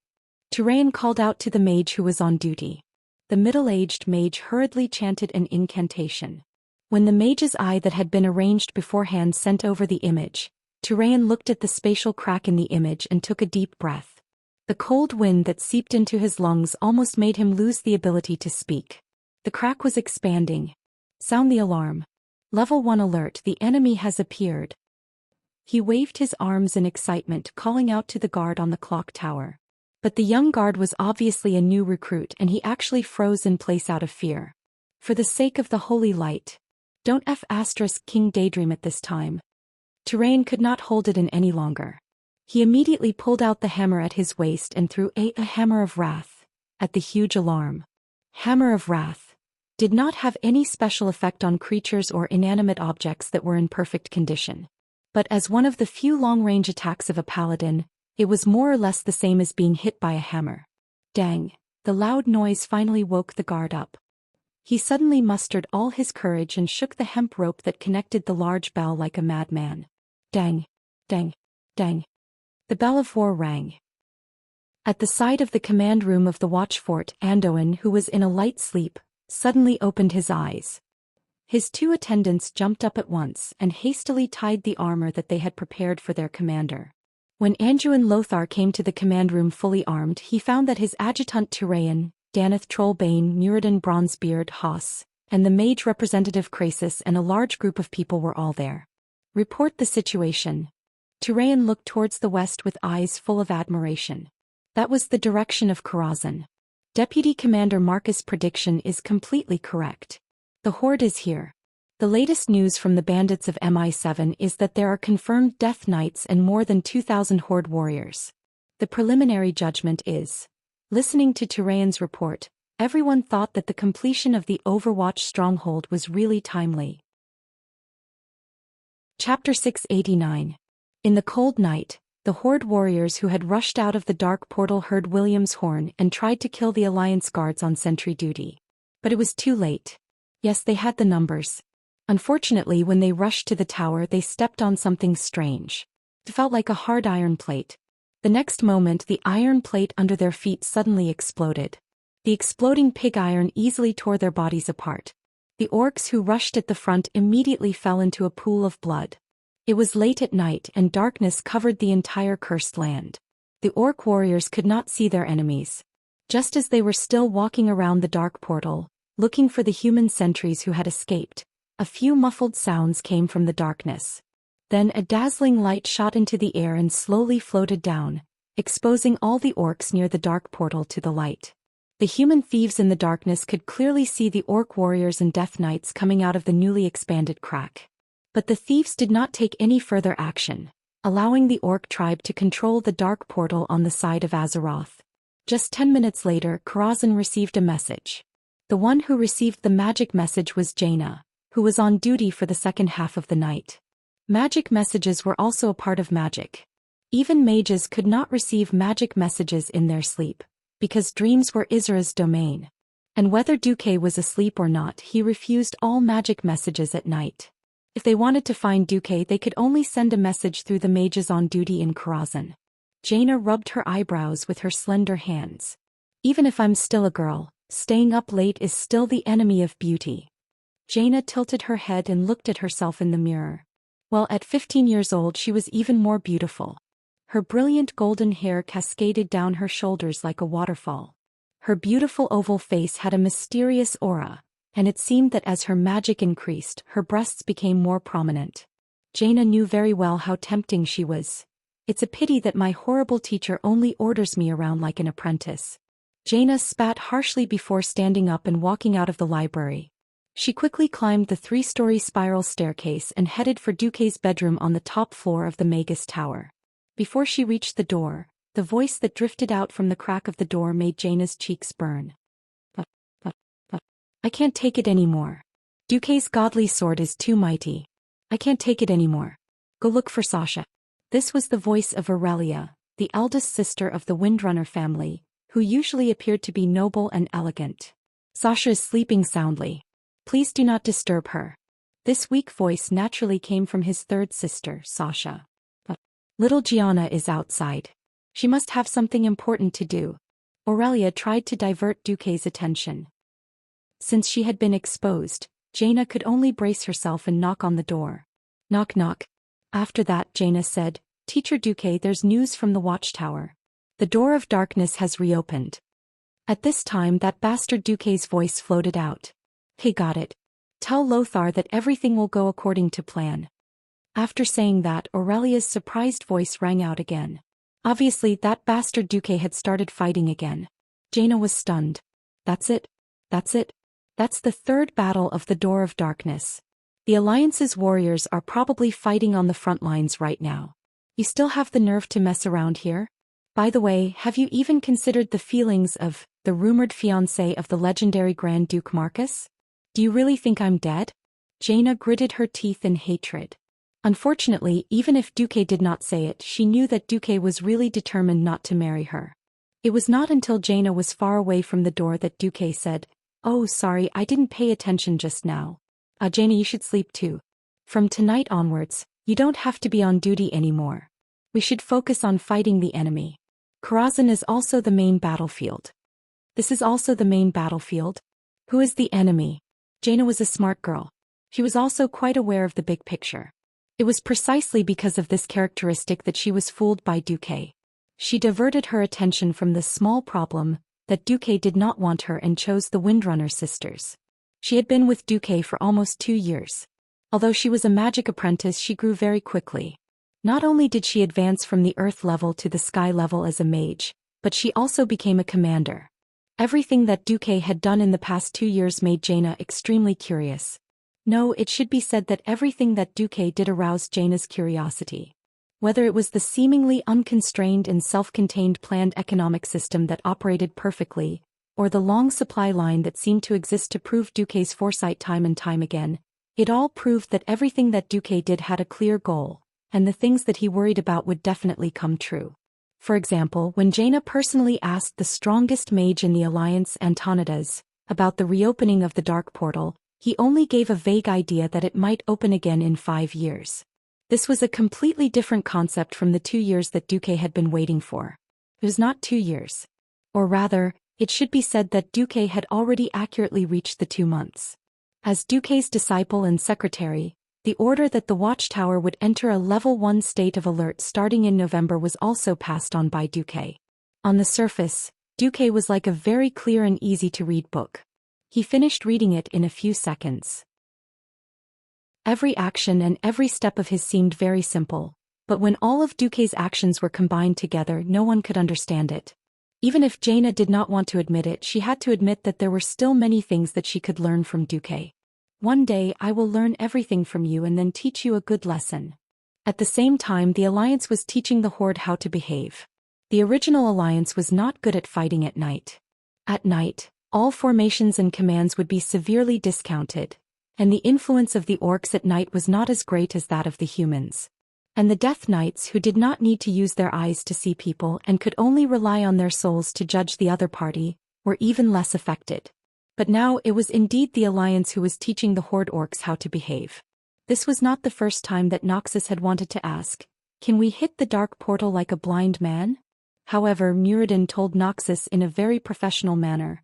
Turayan called out to the mage who was on duty. The middle-aged mage hurriedly chanted an incantation. When the mage's eye that had been arranged beforehand sent over the image, Turayan looked at the spatial crack in the image and took a deep breath. The cold wind that seeped into his lungs almost made him lose the ability to speak. The crack was expanding. Sound the alarm. Level 1 alert, the enemy has appeared. He waved his arms in excitement, calling out to the guard on the clock tower. But the young guard was obviously a new recruit, and he actually froze in place out of fear. For the sake of the holy light. Don't King daydream at this time. Terrain could not hold it in any longer. He immediately pulled out the hammer at his waist and threw a hammer of wrath at the huge alarm. Hammer of wrath did not have any special effect on creatures or inanimate objects that were in perfect condition. But as one of the few long-range attacks of a paladin, it was more or less the same as being hit by a hammer. Dang, the loud noise finally woke the guard up. He suddenly mustered all his courage and shook the hemp rope that connected the large bell like a madman. Dang, dang, dang. The bell of war rang. At the side of the command room of the watch fort, Andoin, who was in a light sleep, suddenly opened his eyes. His two attendants jumped up at once and hastily tied the armor that they had prepared for their commander. When Anduin Lothar came to the command room fully armed, he found that his adjutant Tyraean, Daneth Trollbane, Muradin Bronzebeard Haas, and the mage representative Krasis and a large group of people were all there. Report the situation. Tyraean looked towards the west with eyes full of admiration. That was the direction of Karazhan. Deputy Commander Marcus' prediction is completely correct. The Horde is here. The latest news from the bandits of MI7 is that there are confirmed Death Knights and more than 2,000 Horde warriors. The preliminary judgment is. Listening to Tyraean's report, everyone thought that the completion of the Overwatch stronghold was really timely. Chapter 689. In the cold night, the Horde warriors who had rushed out of the dark portal heard William's horn and tried to kill the Alliance guards on sentry duty. But it was too late. Yes, they had the numbers. Unfortunately, when they rushed to the tower, they stepped on something strange. It felt like a hard iron plate. The next moment, the iron plate under their feet suddenly exploded. The exploding pig iron easily tore their bodies apart. The orcs who rushed at the front immediately fell into a pool of blood. It was late at night and darkness covered the entire cursed land. The orc warriors could not see their enemies. Just as they were still walking around the dark portal, looking for the human sentries who had escaped, a few muffled sounds came from the darkness. Then a dazzling light shot into the air and slowly floated down, exposing all the orcs near the dark portal to the light. The human thieves in the darkness could clearly see the orc warriors and death knights coming out of the newly expanded crack. But the thieves did not take any further action, allowing the orc tribe to control the dark portal on the side of Azeroth. Just 10 minutes later, Karazhan received a message. The one who received the magic message was Jaina, who was on duty for the second half of the night. Magic messages were also a part of magic. Even mages could not receive magic messages in their sleep, because dreams were Isra's domain. And whether Duque was asleep or not, he refused all magic messages at night. If they wanted to find Duque, they could only send a message through the mages on duty in Karazhan. Jaina rubbed her eyebrows with her slender hands. Even if I'm still a girl, staying up late is still the enemy of beauty. Jaina tilted her head and looked at herself in the mirror. Well, at 15 years old she was even more beautiful. Her brilliant golden hair cascaded down her shoulders like a waterfall. Her beautiful oval face had a mysterious aura, and it seemed that as her magic increased, her breasts became more prominent. Jaina knew very well how tempting she was. It's a pity that my horrible teacher only orders me around like an apprentice. Jaina spat harshly before standing up and walking out of the library. She quickly climbed the 3-story spiral staircase and headed for Duque's bedroom on the top floor of the Magus Tower. Before she reached the door, the voice that drifted out from the crack of the door made Jaina's cheeks burn. I can't take it anymore. Duque's godly sword is too mighty. I can't take it anymore. Go look for Sasha. This was the voice of Aurelia, the eldest sister of the Windrunner family, who usually appeared to be noble and elegant. Sasha is sleeping soundly. Please do not disturb her. This weak voice naturally came from his third sister, Sasha. But little Gianna is outside. She must have something important to do. Aurelia tried to divert Duque's attention. Since she had been exposed, Jaina could only brace herself and knock on the door. Knock knock. After that, Jaina said, Teacher Duque, there's news from the watchtower. The door of darkness has reopened. At this time that bastard Duque's voice floated out. Hey, got it. Tell Lothar that everything will go according to plan. After saying that, Aurelia's surprised voice rang out again. Obviously that bastard Duque had started fighting again. Jaina was stunned. That's it? That's it? That's the third battle of the Door of Darkness. The Alliance's warriors are probably fighting on the front lines right now. You still have the nerve to mess around here? By the way, have you even considered the feelings of the rumored fiancé of the legendary Grand Duke Marcus? Do you really think I'm dead? Jaina gritted her teeth in hatred. Unfortunately, even if Duque did not say it, she knew that Duque was really determined not to marry her. It was not until Jaina was far away from the door that Duque said, "Oh, sorry, I didn't pay attention just now. Jaina, you should sleep too. From tonight onwards, you don't have to be on duty anymore. We should focus on fighting the enemy. Karazhan is also the main battlefield." This is also the main battlefield? Who is the enemy? Jaina was a smart girl. She was also quite aware of the big picture. It was precisely because of this characteristic that she was fooled by Duque. She diverted her attention from the small problem that Duque did not want her and chose the Windrunner sisters. She had been with Duque for almost 2 years. Although she was a magic apprentice, she grew very quickly. Not only did she advance from the earth level to the sky level as a mage, but she also became a commander. Everything that Duque had done in the past 2 years made Jaina extremely curious. No, it should be said that everything that Duque did aroused Jaina's curiosity. Whether it was the seemingly unconstrained and self-contained planned economic system that operated perfectly, or the long supply line that seemed to exist to prove Duque's foresight time and time again, it all proved that everything that Duque did had a clear goal, and the things that he worried about would definitely come true. For example, when Jaina personally asked the strongest mage in the Alliance, Antonidas, about the reopening of the Dark Portal, he only gave a vague idea that it might open again in 5 years. This was a completely different concept from the 2 years that Duque had been waiting for. It was not 2 years. Or rather, it should be said that Duque had already accurately reached the 2 months. As Duque's disciple and secretary, the order that the Watchtower would enter a level 1 state of alert starting in November was also passed on by Duque. On the surface, Duque was like a very clear and easy-to-read book. He finished reading it in a few seconds. Every action and every step of his seemed very simple, but when all of Duque's actions were combined together, no one could understand it. Even if Jaina did not want to admit it, she had to admit that there were still many things that she could learn from Duque. One day I will learn everything from you and then teach you a good lesson. At the same time, the Alliance was teaching the Horde how to behave. The original Alliance was not good at fighting at night. At night, all formations and commands would be severely discounted, and the influence of the orcs at night was not as great as that of the humans. And the Death Knights, who did not need to use their eyes to see people and could only rely on their souls to judge the other party, were even less affected. But now it was indeed the Alliance who was teaching the Horde orcs how to behave. This was not the first time that Noxus had wanted to ask, "Can we hit the Dark Portal like a blind man?" However, Muradin told Noxus in a very professional manner,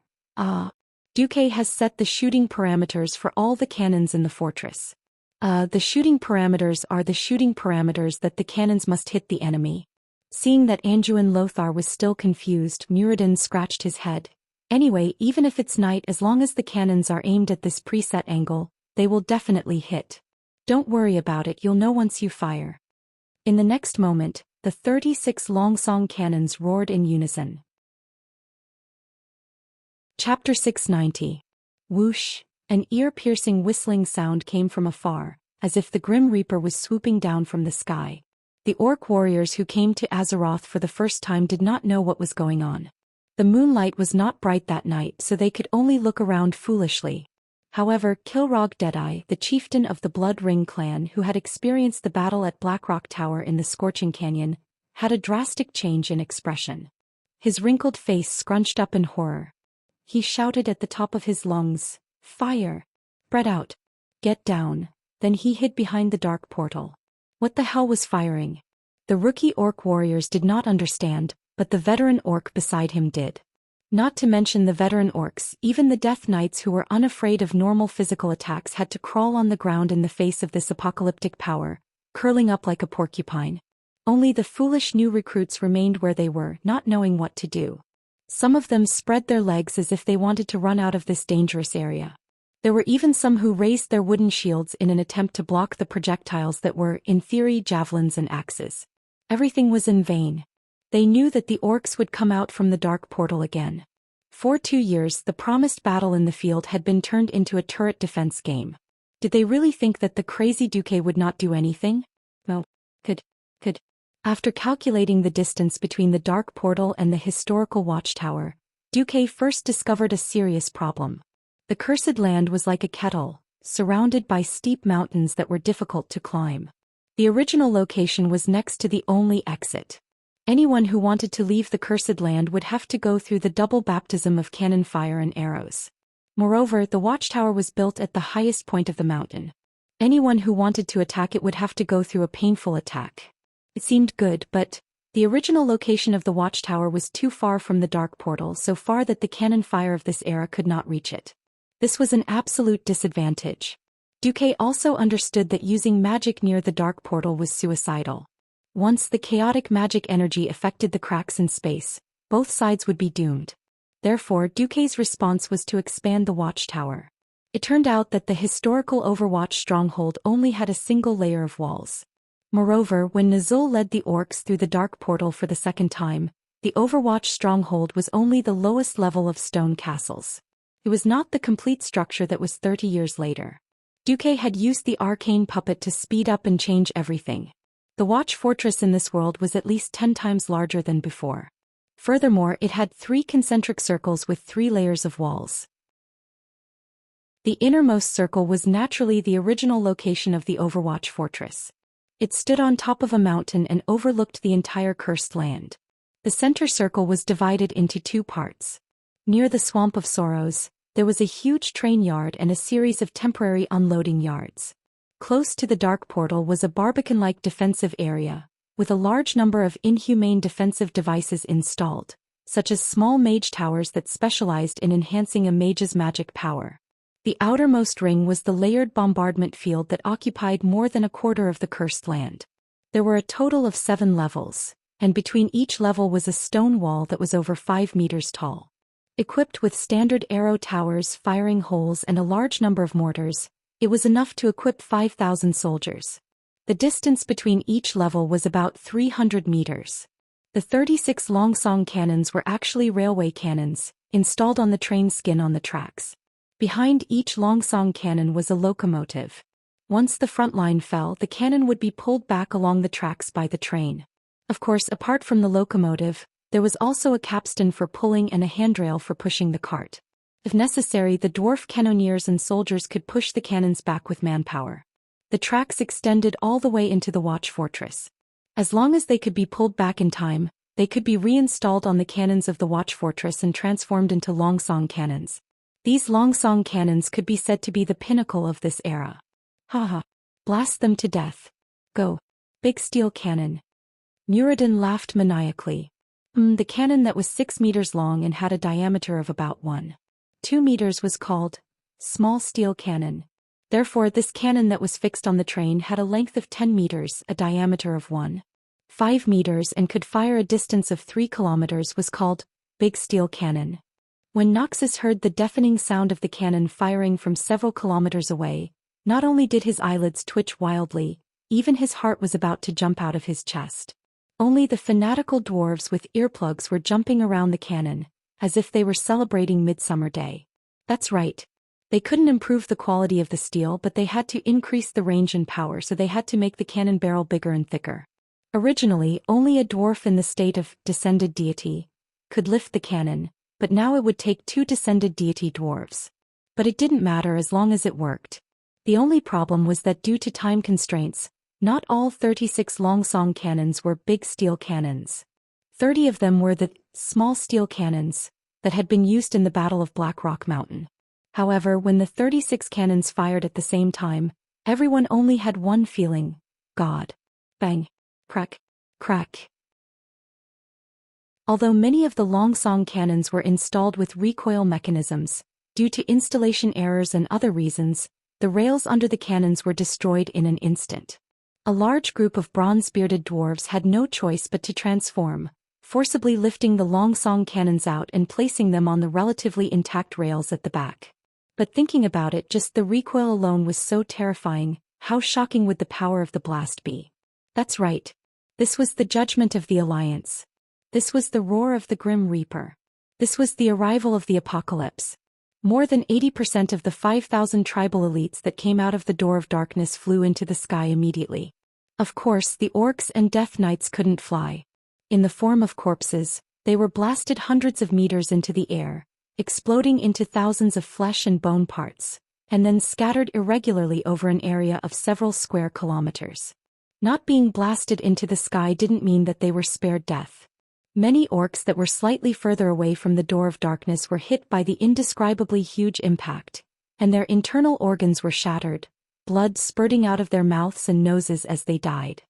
Duque has set the shooting parameters for all the cannons in the fortress. The shooting parameters are the shooting parameters that the cannons must hit the enemy." Seeing that Anduin Lothar was still confused, Muradin scratched his head. "Anyway, even if it's night, as long as the cannons are aimed at this preset angle, they will definitely hit. Don't worry about it, you'll know once you fire." In the next moment, the 36 Longsong cannons roared in unison. Chapter 690. Whoosh! An ear-piercing whistling sound came from afar, as if the Grim Reaper was swooping down from the sky. The orc warriors who came to Azeroth for the first time did not know what was going on. The moonlight was not bright that night, so they could only look around foolishly. However, Kilrog Deadeye, the chieftain of the Blood Ring clan who had experienced the battle at Blackrock Tower in the Scorching Canyon, had a drastic change in expression. His wrinkled face scrunched up in horror. He shouted at the top of his lungs, "Fire! Spread out! Get down!" Then he hid behind the dark portal. What the hell was firing? The rookie orc warriors did not understand, but the veteran orc beside him did. Not to mention the veteran orcs, even the Death Knights who were unafraid of normal physical attacks had to crawl on the ground in the face of this apocalyptic power, curling up like a porcupine. Only the foolish new recruits remained where they were, not knowing what to do. Some of them spread their legs as if they wanted to run out of this dangerous area. There were even some who raised their wooden shields in an attempt to block the projectiles that were, in theory, javelins and axes. Everything was in vain. They knew that the orcs would come out from the dark portal again. For 2 years, the promised battle in the field had been turned into a turret defense game. Did they really think that the crazy Duque would not do anything? No. Could. After calculating the distance between the dark portal and the historical watchtower, Duque first discovered a serious problem. The cursed land was like a kettle, surrounded by steep mountains that were difficult to climb. The original location was next to the only exit. Anyone who wanted to leave the cursed land would have to go through the double baptism of cannon fire and arrows. Moreover, the watchtower was built at the highest point of the mountain. Anyone who wanted to attack it would have to go through a painful attack. It seemed good, but the original location of the watchtower was too far from the dark portal, so far that the cannon fire of this era could not reach it. This was an absolute disadvantage. Duque also understood that using magic near the dark portal was suicidal. Once the chaotic magic energy affected the cracks in space, both sides would be doomed. Therefore, Duque's response was to expand the watchtower. It turned out that the historical Overwatch stronghold only had a single layer of walls. Moreover, when Nazul led the orcs through the dark portal for the second time, the Overwatch stronghold was only the lowest level of stone castles. It was not the complete structure that was 30 years later. Duque had used the arcane puppet to speed up and change everything. The watch fortress in this world was at least 10 times larger than before. Furthermore, it had 3 concentric circles with 3 layers of walls. The innermost circle was naturally the original location of the Overwatch fortress. It stood on top of a mountain and overlooked the entire cursed land. The center circle was divided into 2 parts. Near the Swamp of Sorrows, there was a huge train yard and a series of temporary unloading yards. Close to the dark portal was a barbican-like defensive area, with a large number of inhumane defensive devices installed, such as small mage towers that specialized in enhancing a mage's magic power. The outermost ring was the layered bombardment field that occupied more than a quarter of the cursed land. There were a total of 7 levels, and between each level was a stone wall that was over 5 meters tall. Equipped with standard arrow towers, firing holes, and a large number of mortars, it was enough to equip 5,000 soldiers. The distance between each level was about 300 meters. The 36 Longsong cannons were actually railway cannons, installed on the train skin on the tracks. Behind each Longsong cannon was a locomotive. Once the front line fell, the cannon would be pulled back along the tracks by the train. Of course, apart from the locomotive, there was also a capstan for pulling and a handrail for pushing the cart. If necessary, the dwarf cannoneers and soldiers could push the cannons back with manpower. The tracks extended all the way into the watch fortress. As long as they could be pulled back in time, they could be reinstalled on the cannons of the watch fortress and transformed into Longsong cannons. These Longsong cannons could be said to be the pinnacle of this era. Haha. Blast them to death. Go. Big steel cannon. Muradin laughed maniacally. The cannon that was 6 meters long and had a diameter of about 1.2 meters was called small steel cannon. Therefore, this cannon that was fixed on the train had a length of 10 meters, a diameter of 1.5 meters, and could fire a distance of 3 kilometers was called big steel cannon. When Noxus heard the deafening sound of the cannon firing from several kilometers away, not only did his eyelids twitch wildly, even his heart was about to jump out of his chest. Only the fanatical dwarves with earplugs were jumping around the cannon, as if they were celebrating Midsummer Day. That's right. They couldn't improve the quality of the steel, but they had to increase the range and power, so they had to make the cannon barrel bigger and thicker. Originally, only a dwarf in the state of descended deity could lift the cannon, but now it would take 2 descended deity dwarves. But it didn't matter as long as it worked. The only problem was that due to time constraints, not all 36 Longsong cannons were big steel cannons. 30 of them were the small steel cannons that had been used in the Battle of Black Rock Mountain. However, when the 36 cannons fired at the same time, everyone only had one feeling: God. Bang. Crack. Crack. Although many of the Longsong cannons were installed with recoil mechanisms, due to installation errors and other reasons, the rails under the cannons were destroyed in an instant. A large group of bronze-bearded dwarves had no choice but to transform, forcibly lifting the Longsong cannons out and placing them on the relatively intact rails at the back. But thinking about it, just the recoil alone was so terrifying. How shocking would the power of the blast be? That's right. This was the judgment of the Alliance. This was the roar of the Grim Reaper. This was the arrival of the apocalypse. More than 80% of the 5,000 tribal elites that came out of the Door of Darkness flew into the sky immediately. Of course, the orcs and death knights couldn't fly. In the form of corpses, they were blasted hundreds of meters into the air, exploding into thousands of flesh and bone parts, and then scattered irregularly over an area of several square kilometers. Not being blasted into the sky didn't mean that they were spared death. Many orcs that were slightly further away from the Door of Darkness were hit by the indescribably huge impact, and their internal organs were shattered, blood spurting out of their mouths and noses as they died.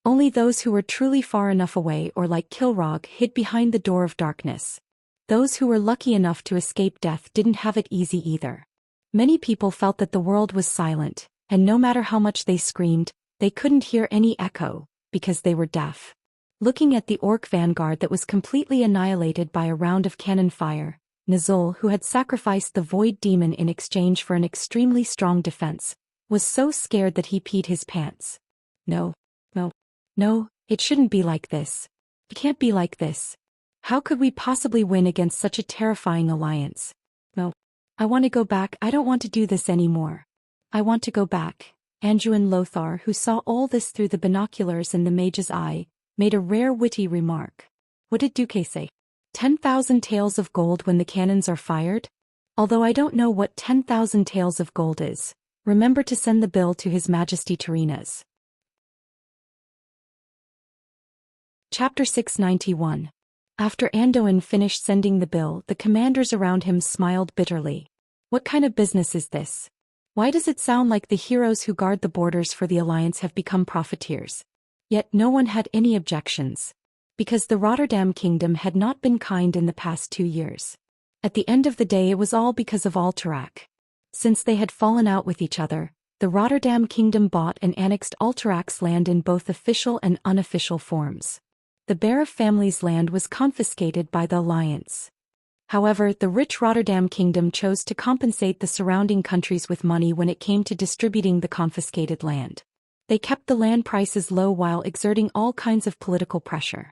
Only those who were truly far enough away, or like Kilrog, hid behind the Door of Darkness. Those who were lucky enough to escape death didn't have it easy either. Many people felt that the world was silent, and no matter how much they screamed, they couldn't hear any echo, because they were deaf. Looking at the orc vanguard that was completely annihilated by a round of cannon fire, Nazul, who had sacrificed the Void Demon in exchange for an extremely strong defense, was so scared that he peed his pants. No, it shouldn't be like this. It can't be like this. How could we possibly win against such a terrifying alliance? No. I want to go back. I don't want to do this anymore. I want to go back. Anduin Lothar, who saw all this through the binoculars in the mage's eye, made a rare witty remark. What did Duque say? 10,000 taels of gold when the cannons are fired? Although I don't know what 10,000 taels of gold is, remember to send the bill to His Majesty Tyrina's. Chapter 691. After Anduin finished sending the bill, the commanders around him smiled bitterly. What kind of business is this? Why does it sound like the heroes who guard the borders for the Alliance have become profiteers? Yet no one had any objections. Because the Rotterdam Kingdom had not been kind in the past 2 years. At the end of the day, it was all because of Alterac. Since they had fallen out with each other, the Rotterdam Kingdom bought and annexed Alterac's land in both official and unofficial forms. The Barif family's land was confiscated by the Alliance. However, the rich Rotterdam Kingdom chose to compensate the surrounding countries with money when it came to distributing the confiscated land. They kept the land prices low while exerting all kinds of political pressure.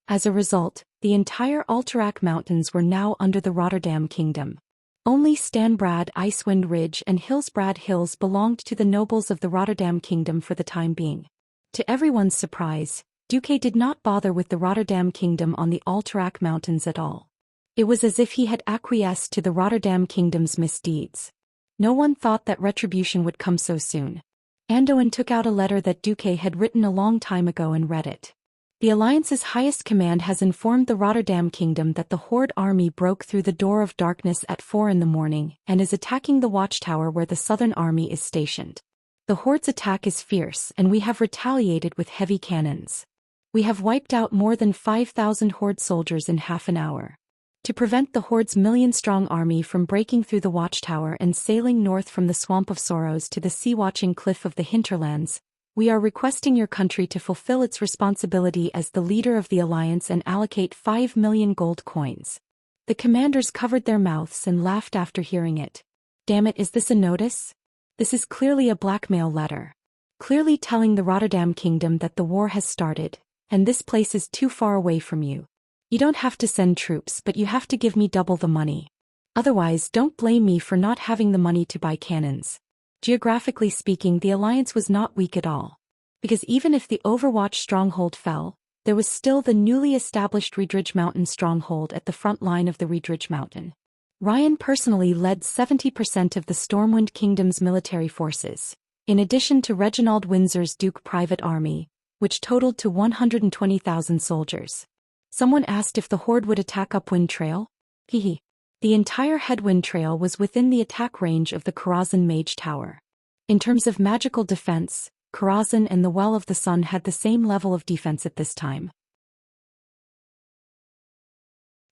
As a result, the entire Alterac Mountains were now under the Rotterdam Kingdom. Only Stanbrad Icewind Ridge and Hillsbrad Hills belonged to the nobles of the Rotterdam Kingdom for the time being. To everyone's surprise, Duque did not bother with the Rotterdam Kingdom on the Alterac Mountains at all. It was as if he had acquiesced to the Rotterdam Kingdom's misdeeds. No one thought that retribution would come so soon. Anduin took out a letter that Duque had written a long time ago and read it. The Alliance's highest command has informed the Rotterdam Kingdom that the Horde army broke through the Door of Darkness at 4 in the morning and is attacking the watchtower where the Southern Army is stationed. The Horde's attack is fierce and we have retaliated with heavy cannons. We have wiped out more than 5,000 Horde soldiers in half an hour. To prevent the Horde's million-strong army from breaking through the watchtower and sailing north from the Swamp of Sorrows to the sea-watching cliff of the hinterlands, we are requesting your country to fulfill its responsibility as the leader of the Alliance and allocate 5 million gold coins. The commanders covered their mouths and laughed after hearing it. Damn it, is this a notice? This is clearly a blackmail letter. Clearly telling the Rotterdam Kingdom that the war has started, and this place is too far away from you. You don't have to send troops, but you have to give me double the money. Otherwise, don't blame me for not having the money to buy cannons. Geographically speaking, the Alliance was not weak at all. Because even if the Overwatch stronghold fell, there was still the newly established Riedridge Mountain stronghold at the front line of the Riedridge Mountain. Ryan personally led 70% of the Stormwind Kingdom's military forces, in addition to Reginald Windsor's Duke private army, which totaled to 120,000 soldiers. Someone asked if the Horde would attack Upwind Trail? Hehe. The entire Headwind Trail was within the attack range of the Karazhan Mage Tower. In terms of magical defense, Karazhan and the Well of the Sun had the same level of defense at this time.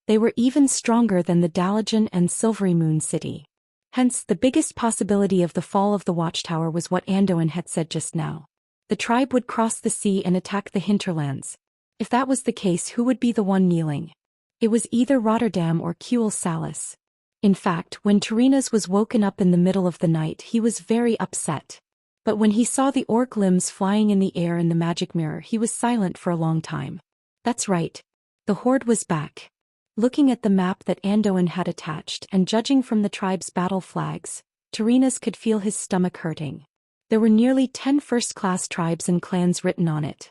They were even stronger than the Dalajan and Silvery Moon City. Hence, the biggest possibility of the fall of the Watchtower was what Anduin had said just now. the tribe would cross the sea and attack the hinterlands. If that was the case, who would be the one kneeling? It was either Rotterdam or Kuel Salis. In fact, when Tyrrhenus was woken up in the middle of the night, he was very upset. But when he saw the orc limbs flying in the air in the magic mirror, he was silent for a long time. That's right. The horde was back. Looking at the map that Anduin had attached and judging from the tribe's battle flags, Tyrrhenus could feel his stomach hurting. There were nearly 10 first-class tribes and clans written on it.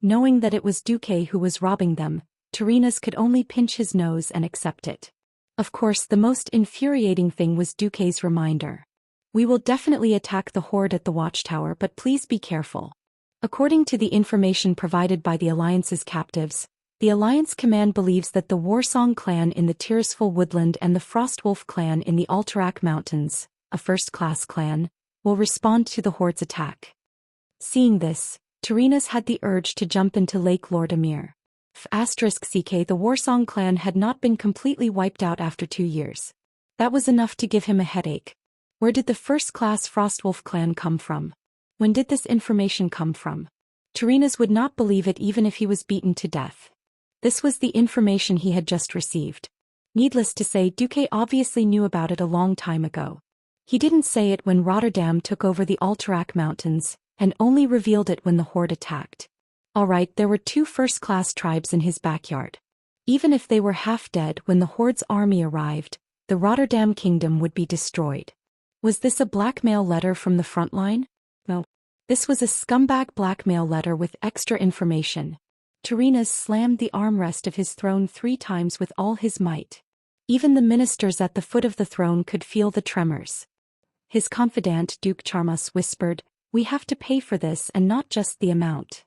Knowing that it was Duque who was robbing them, Tyrrhenus could only pinch his nose and accept it. Of course, the most infuriating thing was Duque's reminder. We will definitely attack the horde at the watchtower, but please be careful. According to the information provided by the Alliance's captives, the Alliance Command believes that the Warsong clan in the Tirisful Woodland and the Frostwolf clan in the Alterac Mountains, a first-class clan, will respond to the horde's attack. Seeing this, Tyrrhenus had the urge to jump into Lake Lord Amir. *CK The Warsong clan had not been completely wiped out after 2 years. That was enough to give him a headache. Where did the first-class Frostwolf clan come from? When did this information come from? Tyrrhenus would not believe it even if he was beaten to death. This was the information he had just received. Needless to say, Duque obviously knew about it a long time ago. He didn't say it when Rotterdam took over the Alterac Mountains, and only revealed it when the horde attacked. Alright, there were 2 first-class tribes in his backyard. Even if they were half dead when the horde's army arrived, the Rotterdam kingdom would be destroyed. Was this a blackmail letter from the front line? No. This was a scumbag blackmail letter with extra information. Tyrrhenus slammed the armrest of his throne 3 times with all his might. Even the ministers at the foot of the throne could feel the tremors. His confidant Duke Charmas whispered, "We have to pay for this, and not just the amount.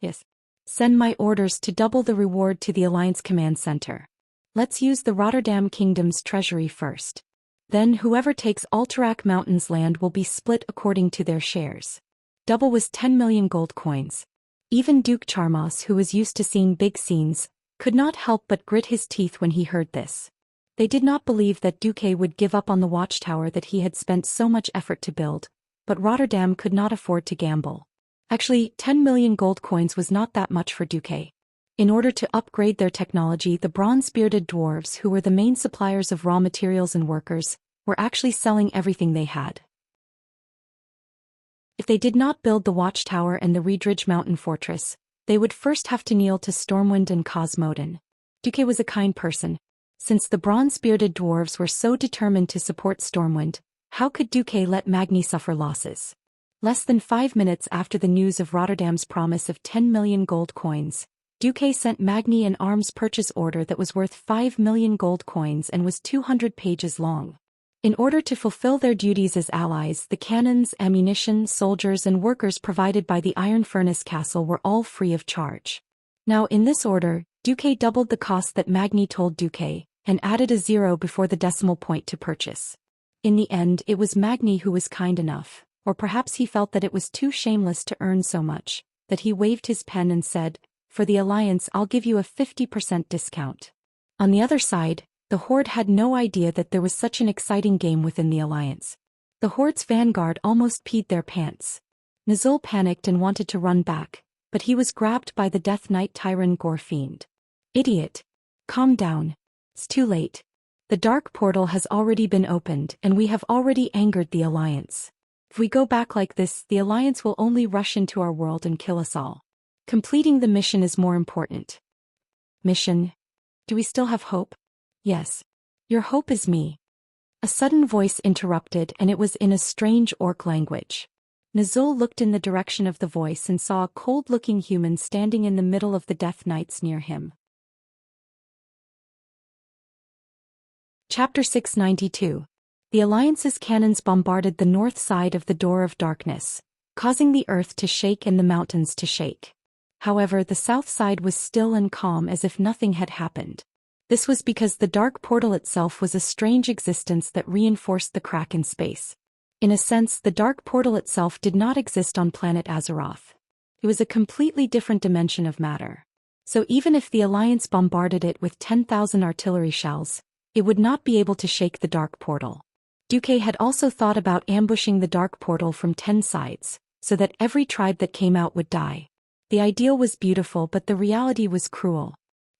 Yes. Send my orders to double the reward to the Alliance Command Center. Let's use the Rotterdam Kingdom's treasury first. Then whoever takes Alterac Mountains land will be split according to their shares." Double was 10 million gold coins. Even Duke Charmas, who was used to seeing big scenes, could not help but grit his teeth when he heard this. They did not believe that Duque would give up on the watchtower that he had spent so much effort to build, but Rotterdam could not afford to gamble. Actually, 10 million gold coins was not that much for Duque. In order to upgrade their technology, the bronze-bearded dwarves, who were the main suppliers of raw materials and workers, were actually selling everything they had. If they did not build the watchtower and the Riedridge mountain fortress, they would first have to kneel to Stormwind and Cosmodin. Duque was a kind person. Since the bronze-bearded dwarves were so determined to support Stormwind, how could Duque let Magni suffer losses? Less than 5 minutes after the news of Rotterdam's promise of 10 million gold coins, Duque sent Magni an arms purchase order that was worth 5 million gold coins and was 200 pages long. In order to fulfill their duties as allies, the cannons, ammunition, soldiers and workers provided by the Iron Furnace Castle were all free of charge. Now in this order, Duque doubled the cost that Magni told Duque, and added a 0 before the decimal point to purchase. In the end, it was Magni who was kind enough. Or perhaps he felt that it was too shameless to earn so much, that he waved his pen and said, "For the Alliance I'll give you a 50% discount." On the other side, the Horde had no idea that there was such an exciting game within the Alliance. The Horde's vanguard almost peed their pants. Nazul panicked and wanted to run back, but he was grabbed by the Death Knight Tyron Gorfiend. "Idiot! Calm down. It's too late. The Dark Portal has already been opened and we have already angered the Alliance. If we go back like this, the Alliance will only rush into our world and kill us all. Completing the mission is more important." "Mission? Do we still have hope?" "Yes. Your hope is me." A sudden voice interrupted, and it was in a strange orc language. Nazul looked in the direction of the voice and saw a cold-looking human standing in the middle of the Death Knights near him. Chapter 692. The Alliance's cannons bombarded the north side of the Door of Darkness, causing the earth to shake and the mountains to shake. However, the south side was still and calm as if nothing had happened. This was because the Dark Portal itself was a strange existence that reinforced the crack in space. In a sense, the Dark Portal itself did not exist on planet Azeroth. It was a completely different dimension of matter. So even if the Alliance bombarded it with 10,000 artillery shells, it would not be able to shake the Dark Portal. Duque had also thought about ambushing the Dark Portal from 10 sides, so that every tribe that came out would die. The ideal was beautiful, but the reality was cruel.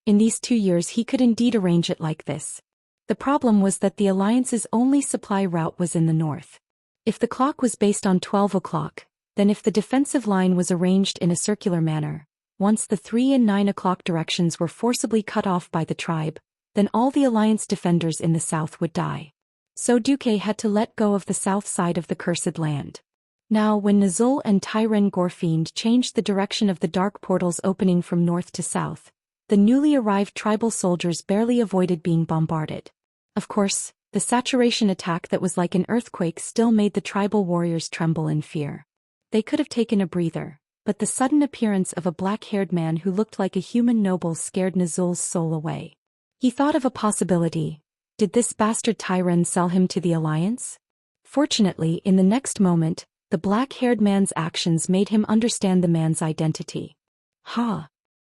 In these 2 years he could indeed arrange it like this. The problem was that the alliance's only supply route was in the north. If the clock was based on 12 o'clock, then if the defensive line was arranged in a circular manner, once the 3 and 9 o'clock directions were forcibly cut off by the tribe, then all the alliance defenders in the south would die. So Duque had to let go of the south side of the cursed land. Now when Nazul and Tyren Gorfiend changed the direction of the dark portals opening from north to south, the newly arrived tribal soldiers barely avoided being bombarded. Of course, the saturation attack that was like an earthquake still made the tribal warriors tremble in fear. They could have taken a breather, but the sudden appearance of a black-haired man who looked like a human noble scared Nazul's soul away. He thought of a possibility. Did this bastard Tyren sell him to the alliance? Fortunately, in the next moment, the black-haired man's actions made him understand the man's identity. Ha!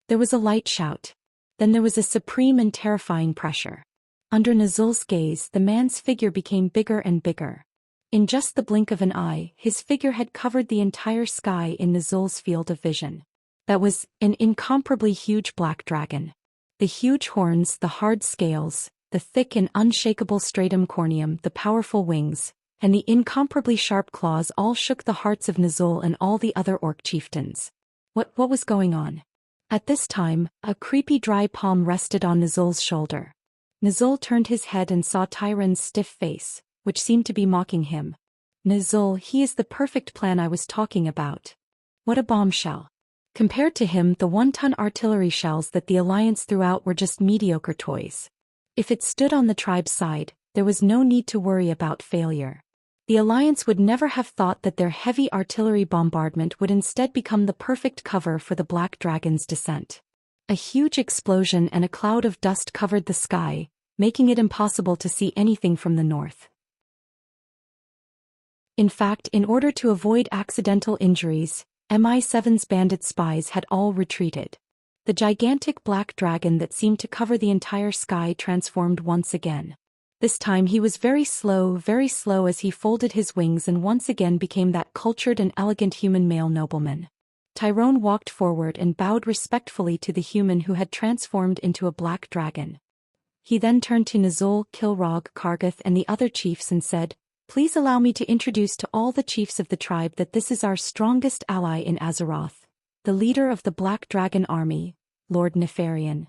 There was a light shout. Then there was a supreme and terrifying pressure. Under Nazul's gaze, the man's figure became bigger and bigger. In just the blink of an eye, his figure had covered the entire sky in Nazul's field of vision. That was an incomparably huge black dragon. The huge horns, the hard scales, the thick and unshakable stratum corneum, the powerful wings, and the incomparably sharp claws all shook the hearts of Nazul and all the other orc chieftains. What was going on? At this time, a creepy dry palm rested on Nazul's shoulder. Nazul turned his head and saw Tyren's stiff face, which seemed to be mocking him. Nazul, he is the perfect plan I was talking about. What a bombshell. Compared to him, the 1-ton artillery shells that the Alliance threw out were just mediocre toys. If it stood on the tribe's side, there was no need to worry about failure. The Alliance would never have thought that their heavy artillery bombardment would instead become the perfect cover for the Black Dragon's descent. A huge explosion and a cloud of dust covered the sky, making it impossible to see anything from the north. In fact, in order to avoid accidental injuries, MI7's bandit spies had all retreated. The gigantic black dragon that seemed to cover the entire sky transformed once again. This time he was very slow as he folded his wings and once again became that cultured and elegant human male nobleman. Tyrone walked forward and bowed respectfully to the human who had transformed into a black dragon. He then turned to Nazul, Kilrog, Kargath and the other chiefs and said, "Please allow me to introduce to all the chiefs of the tribe that this is our strongest ally in Azeroth, the leader of the Black Dragon Army, Lord Nefarian."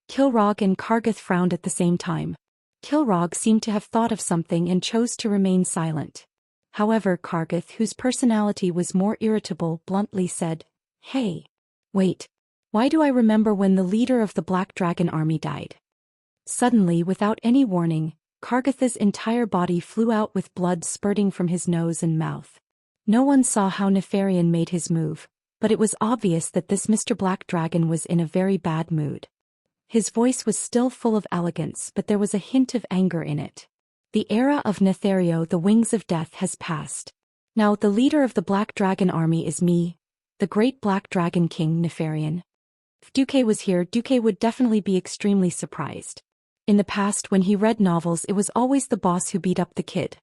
Kilrog and Kargath frowned at the same time. Kilrog seemed to have thought of something and chose to remain silent. However, Kargath, whose personality was more irritable, bluntly said, "Hey. Wait. Why do I remember when the leader of the Black Dragon Army died?" Suddenly, without any warning, Kargath's entire body flew out with blood spurting from his nose and mouth. No one saw how Nefarian made his move, but it was obvious that this Mr. Black Dragon was in a very bad mood. His voice was still full of elegance, but there was a hint of anger in it. "The era of Nethario, the Wings of Death, has passed. Now the leader of the Black Dragon Army is me, the great Black Dragon King Nefarian." If Duque was here, Duque would definitely be extremely surprised. In the past, when he read novels, it was always the boss who beat up the kid.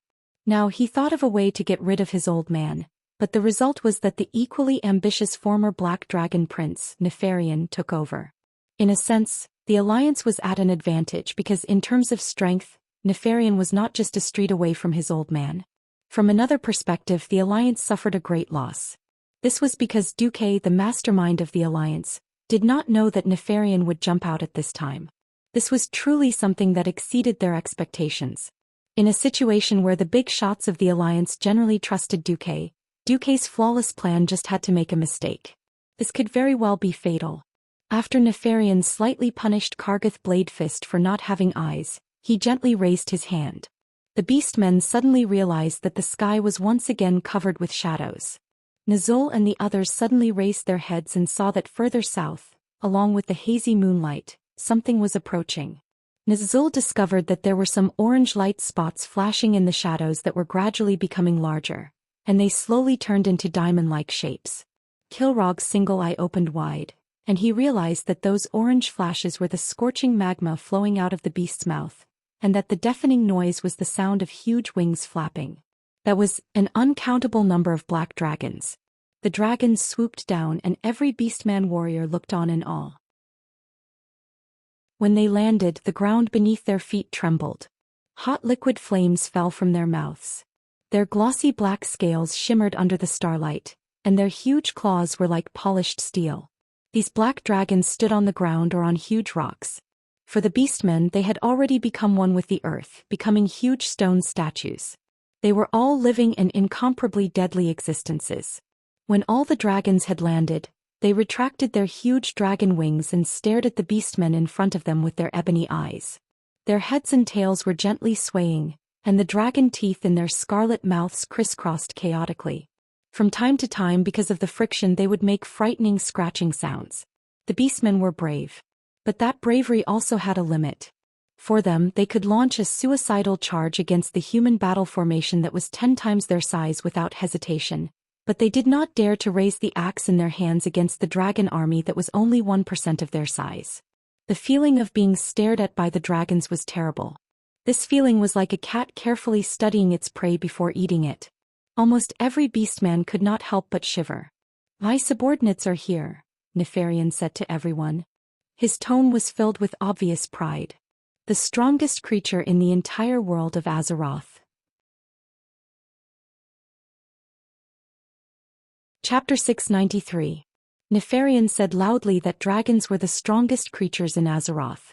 Now he thought of a way to get rid of his old man, but the result was that the equally ambitious former Black Dragon Prince, Nefarian, took over. In a sense, the Alliance was at an advantage because in terms of strength, Nefarian was not just a street away from his old man. From another perspective, the Alliance suffered a great loss. This was because Duque, the mastermind of the Alliance, did not know that Nefarian would jump out at this time. This was truly something that exceeded their expectations. In a situation where the big shots of the Alliance generally trusted Duque, Duque's flawless plan just had to make a mistake. This could very well be fatal. After Nefarian slightly punished Kargath Bladefist for not having eyes, he gently raised his hand. The beastmen suddenly realized that the sky was once again covered with shadows. Nazul and the others suddenly raised their heads and saw that further south, along with the hazy moonlight, something was approaching. Nazul discovered that there were some orange light spots flashing in the shadows that were gradually becoming larger, and they slowly turned into diamond-like shapes. Kilrog's single eye opened wide, and he realized that those orange flashes were the scorching magma flowing out of the beast's mouth, and that the deafening noise was the sound of huge wings flapping. That was an uncountable number of black dragons. The dragons swooped down and every beastman warrior looked on in awe. When they landed, the ground beneath their feet trembled. Hot liquid flames fell from their mouths. Their glossy black scales shimmered under the starlight, and their huge claws were like polished steel. These black dragons stood on the ground or on huge rocks. For the beastmen, they had already become one with the earth, becoming huge stone statues. They were all living and incomparably deadly existences. When all the dragons had landed, they retracted their huge dragon wings and stared at the beastmen in front of them with their ebony eyes. Their heads and tails were gently swaying, and the dragon teeth in their scarlet mouths crisscrossed chaotically. From time to time, because of the friction, they would make frightening scratching sounds. The beastmen were brave. But that bravery also had a limit. For them, they could launch a suicidal charge against the human battle formation that was 10 times their size without hesitation. But they did not dare to raise the axe in their hands against the dragon army that was only 1% of their size. The feeling of being stared at by the dragons was terrible. This feeling was like a cat carefully studying its prey before eating it. Almost every beastman could not help but shiver. "My subordinates are here," Nefarian said to everyone. His tone was filled with obvious pride. The strongest creature in the entire world of Azeroth. Chapter 693. Nefarian said loudly that dragons were the strongest creatures in Azeroth.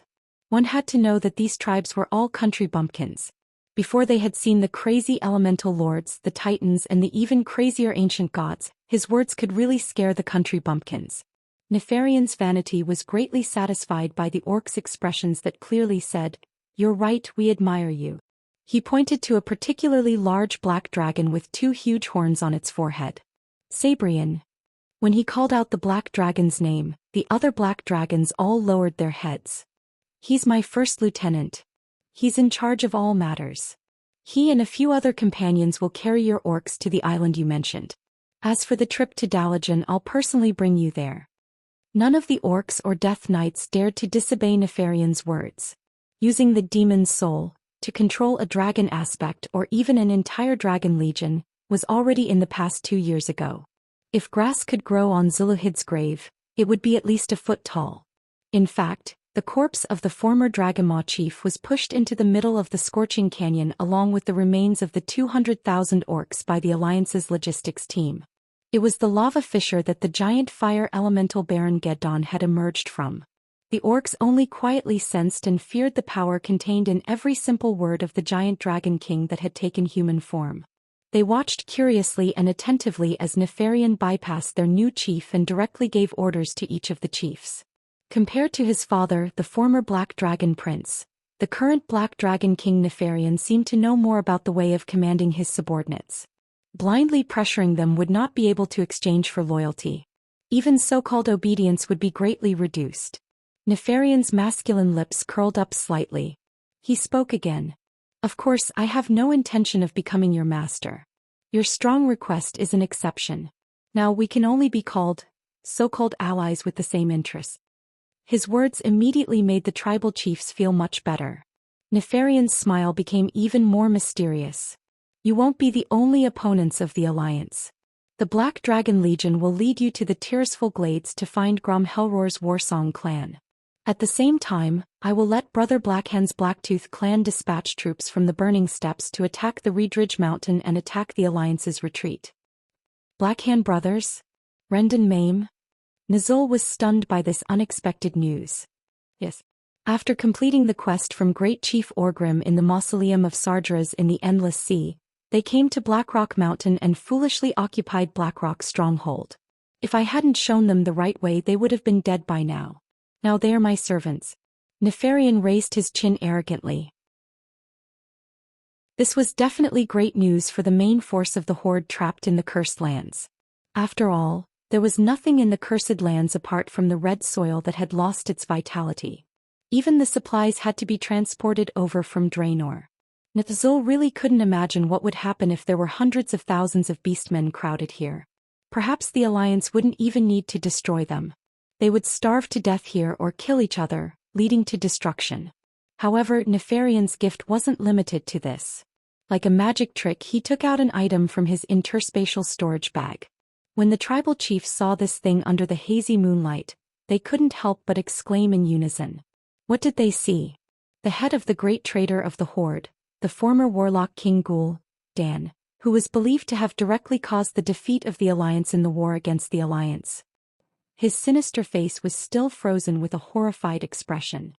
One had to know that these tribes were all country bumpkins. Before they had seen the crazy elemental lords, the titans, and the even crazier ancient gods, his words could really scare the country bumpkins. Nefarian's vanity was greatly satisfied by the orcs' expressions that clearly said, "You're right, we admire you." He pointed to a particularly large black dragon with 2 huge horns on its forehead. Sabrian. When he called out the black dragon's name, the other black dragons all lowered their heads. "He's my first lieutenant. He's in charge of all matters. He and a few other companions will carry your orcs to the island you mentioned. As for the trip to Dalajan, I'll personally bring you there." None of the orcs or death knights dared to disobey Nefarian's words. Using the demon's soul to control a dragon aspect or even an entire dragon legion was already in the past 2 years ago. If grass could grow on Zuluhid's grave, it would be at least a foot tall. In fact, the corpse of the former Dragonmaw chief was pushed into the middle of the scorching canyon along with the remains of the 200,000 orcs by the Alliance's logistics team. It was the lava fissure that the giant fire elemental Baron Geddon had emerged from. The orcs only quietly sensed and feared the power contained in every simple word of the giant dragon king that had taken human form. They watched curiously and attentively as Nefarian bypassed their new chief and directly gave orders to each of the chiefs. Compared to his father, the former Black Dragon Prince, the current Black Dragon King Nefarian seemed to know more about the way of commanding his subordinates. Blindly pressuring them would not be able to exchange for loyalty. Even so-called obedience would be greatly reduced. Nefarian's masculine lips curled up slightly. He spoke again. "Of course, I have no intention of becoming your master. Your strong request is an exception. Now we can only be called so-called allies with the same interests." His words immediately made the tribal chiefs feel much better. Nefarian's smile became even more mysterious. "You won't be the only opponents of the Alliance. The Black Dragon Legion will lead you to the Tirisful Glades to find Grom Helroar's Warsong clan. At the same time, I will let Brother Blackhand's Blacktooth clan dispatch troops from the Burning Steppes to attack the Reedridge Mountain and attack the Alliance's retreat." Blackhand brothers? Rendon Mame? Nizul was stunned by this unexpected news. Yes. After completing the quest from Great Chief Orgrim in the Mausoleum of Sardras in the Endless Sea, they came to Blackrock Mountain and foolishly occupied Blackrock's stronghold. If I hadn't shown them the right way, they would have been dead by now. Now they are my servants. Nefarian raised his chin arrogantly. This was definitely great news for the main force of the Horde trapped in the Cursed Lands. After all, there was nothing in the Cursed Lands apart from the red soil that had lost its vitality. Even the supplies had to be transported over from Draenor. Nithzul really couldn't imagine what would happen if there were hundreds of thousands of beastmen crowded here. Perhaps the Alliance wouldn't even need to destroy them. They would starve to death here or kill each other, leading to destruction. However, Nefarian's gift wasn't limited to this. Like a magic trick, he took out an item from his interspatial storage bag. When the tribal chiefs saw this thing under the hazy moonlight, they couldn't help but exclaim in unison. What did they see? The head of the great traitor of the horde, the former warlock King Zhou Xian, who was believed to have directly caused the defeat of the Alliance in the war against the Alliance. His sinister face was still frozen with a horrified expression.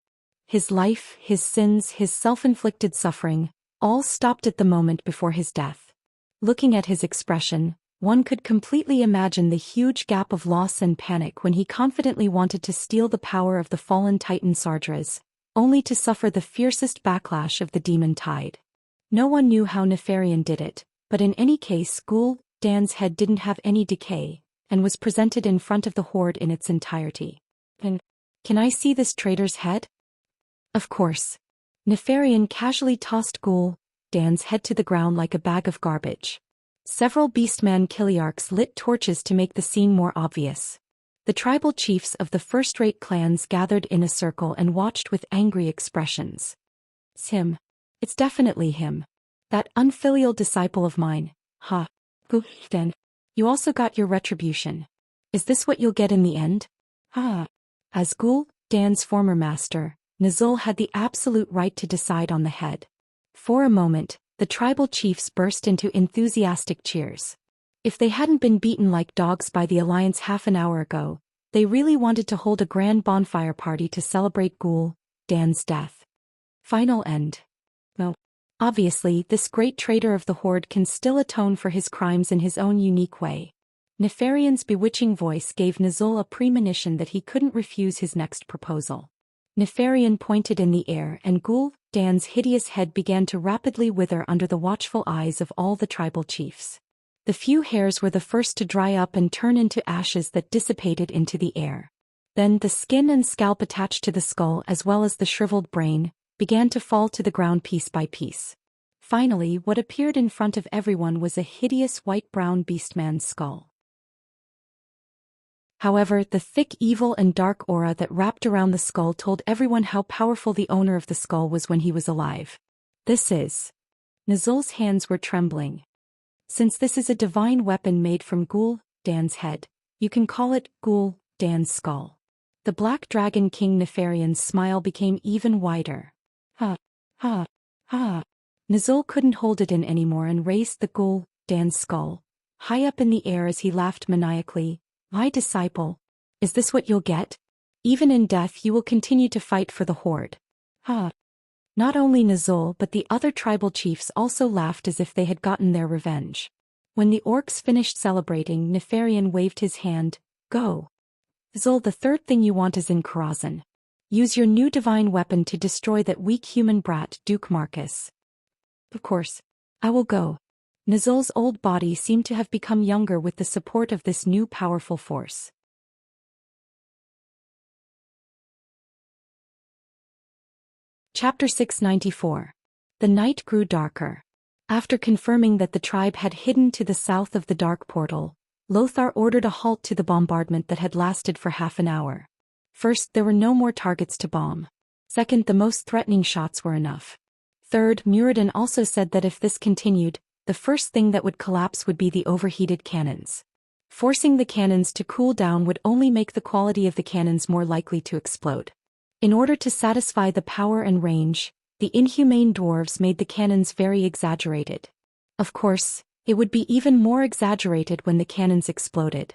His life, his sins, his self-inflicted suffering, all stopped at the moment before his death. Looking at his expression, one could completely imagine the huge gap of loss and panic when he confidently wanted to steal the power of the fallen titan Sardras, only to suffer the fiercest backlash of the demon tide. No one knew how Nefarian did it, but in any case Zhou Xian's head didn't have any decay, and was presented in front of the horde in its entirety. And, can I see this traitor's head? Of course. Nefarian casually tossed Zhou Xian's head to the ground like a bag of garbage. Several beastman kiliarchs lit torches to make the scene more obvious. The tribal chiefs of the first-rate clans gathered in a circle and watched with angry expressions. It's him. It's definitely him. That unfilial disciple of mine. Ha. Zhou Xian. You also got your retribution. Is this what you'll get in the end? Ha. As Zhou Xian's former master, Nizul had the absolute right to decide on the head. For a moment, the tribal chiefs burst into enthusiastic cheers. If they hadn't been beaten like dogs by the Alliance half an hour ago, they really wanted to hold a grand bonfire party to celebrate Zhou Xian's death. Final end. No. Obviously, this great traitor of the horde can still atone for his crimes in his own unique way. Nefarian's bewitching voice gave Nizul a premonition that he couldn't refuse his next proposal. Nefarian pointed in the air and Zhou Xian's hideous head began to rapidly wither under the watchful eyes of all the tribal chiefs. The few hairs were the first to dry up and turn into ashes that dissipated into the air. Then the skin and scalp attached to the skull as well as the shriveled brain began to fall to the ground piece by piece. Finally, what appeared in front of everyone was a hideous white-brown beastman's skull. However, the thick evil and dark aura that wrapped around the skull told everyone how powerful the owner of the skull was when he was alive. This is... Nizul's hands were trembling. Since this is a divine weapon made from Zhou Xian's head, you can call it Zhou Xian's skull. The Black Dragon King Nefarian's smile became even wider. Ha, ha, ha. Nizul couldn't hold it in anymore and raised the Zhou Xian's skull high up in the air as he laughed maniacally. My disciple, is this what you'll get? Even in death you will continue to fight for the horde. Ha. Not only Nizul but the other tribal chiefs also laughed as if they had gotten their revenge. When the orcs finished celebrating, Nefarian waved his hand. Go. Nizul, the third thing you want is in Karazhan. Use your new divine weapon to destroy that weak human brat, Duke Marcus. Of course. I will go. Nizul's old body seemed to have become younger with the support of this new powerful force. Chapter 694. The night grew darker. After confirming that the tribe had hidden to the south of the dark portal, Lothar ordered a halt to the bombardment that had lasted for half an hour. First, there were no more targets to bomb. Second, the most threatening shots were enough. Third, Muradin also said that if this continued, the first thing that would collapse would be the overheated cannons. Forcing the cannons to cool down would only make the quality of the cannons more likely to explode. In order to satisfy the power and range, the inhumane dwarves made the cannons very exaggerated. Of course, it would be even more exaggerated when the cannons exploded.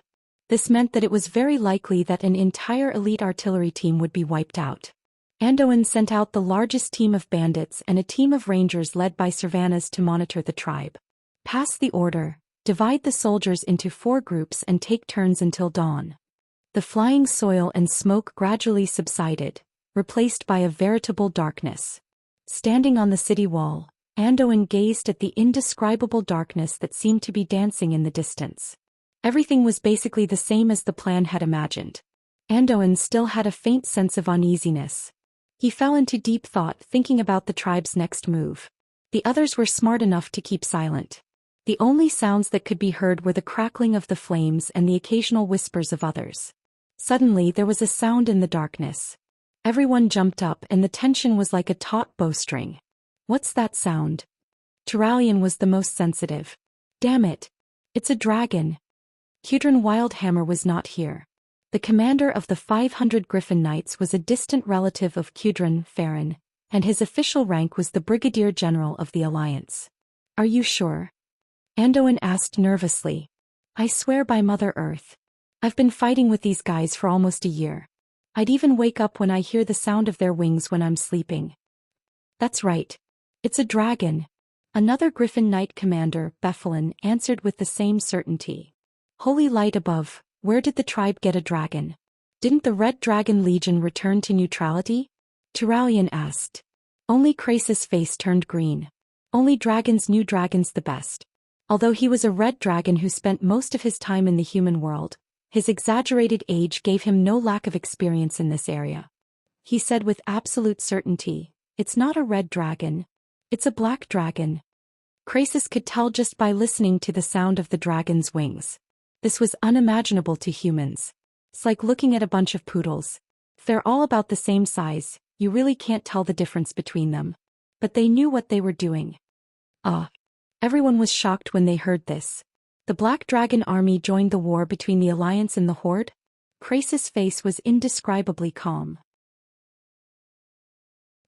This meant that it was very likely that an entire elite artillery team would be wiped out. Andoin sent out the largest team of bandits and a team of rangers led by Servanas to monitor the tribe. Pass the order, divide the soldiers into 4 groups and take turns until dawn. The flying soil and smoke gradually subsided, replaced by a veritable darkness. Standing on the city wall, Andoin gazed at the indescribable darkness that seemed to be dancing in the distance. Everything was basically the same as the plan had imagined. Andoin still had a faint sense of uneasiness. He fell into deep thought thinking about the tribe's next move. The others were smart enough to keep silent. The only sounds that could be heard were the crackling of the flames and the occasional whispers of others. Suddenly there was a sound in the darkness. Everyone jumped up and the tension was like a taut bowstring. What's that sound? Turalian was the most sensitive. Damn it! It's a dragon. Qudran Wildhammer was not here. The commander of the 500 Griffin Knights was a distant relative of Qudran, Farron, and his official rank was the Brigadier General of the Alliance. Are you sure? Anduin asked nervously. I swear by Mother Earth. I've been fighting with these guys for almost a year. I'd even wake up when I hear the sound of their wings when I'm sleeping. That's right. It's a dragon. Another Griffin Knight commander, Bephalon, answered with the same certainty. Holy light above, where did the tribe get a dragon? Didn't the Red Dragon Legion return to neutrality? Turalian asked. Only Krasis' face turned green. Only dragons knew dragons the best. Although he was a red dragon who spent most of his time in the human world, his exaggerated age gave him no lack of experience in this area. He said with absolute certainty, it's not a red dragon. It's a black dragon. Krasis could tell just by listening to the sound of the dragon's wings. This was unimaginable to humans. It's like looking at a bunch of poodles. If they're all about the same size, you really can't tell the difference between them. But they knew what they were doing. Everyone was shocked when they heard this. The Black Dragon army joined the war between the Alliance and the Horde? Krasis' face was indescribably calm.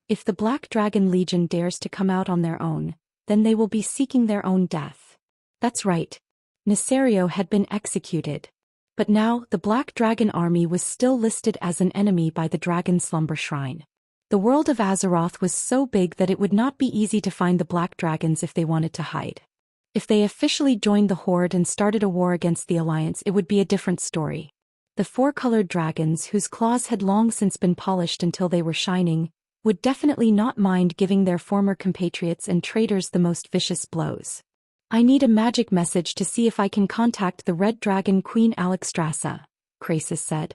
If the Black Dragon Legion dares to come out on their own, then they will be seeking their own death. That's right. Nesario had been executed. But now, the Black Dragon army was still listed as an enemy by the Dragon Slumber Shrine. The world of Azeroth was so big that it would not be easy to find the Black Dragons if they wanted to hide. If they officially joined the Horde and started a war against the Alliance, it would be a different story. The four-colored dragons, whose claws had long since been polished until they were shining, would definitely not mind giving their former compatriots and traitors the most vicious blows. I need a magic message to see if I can contact the Red Dragon Queen Alexstrasza, Krasis said.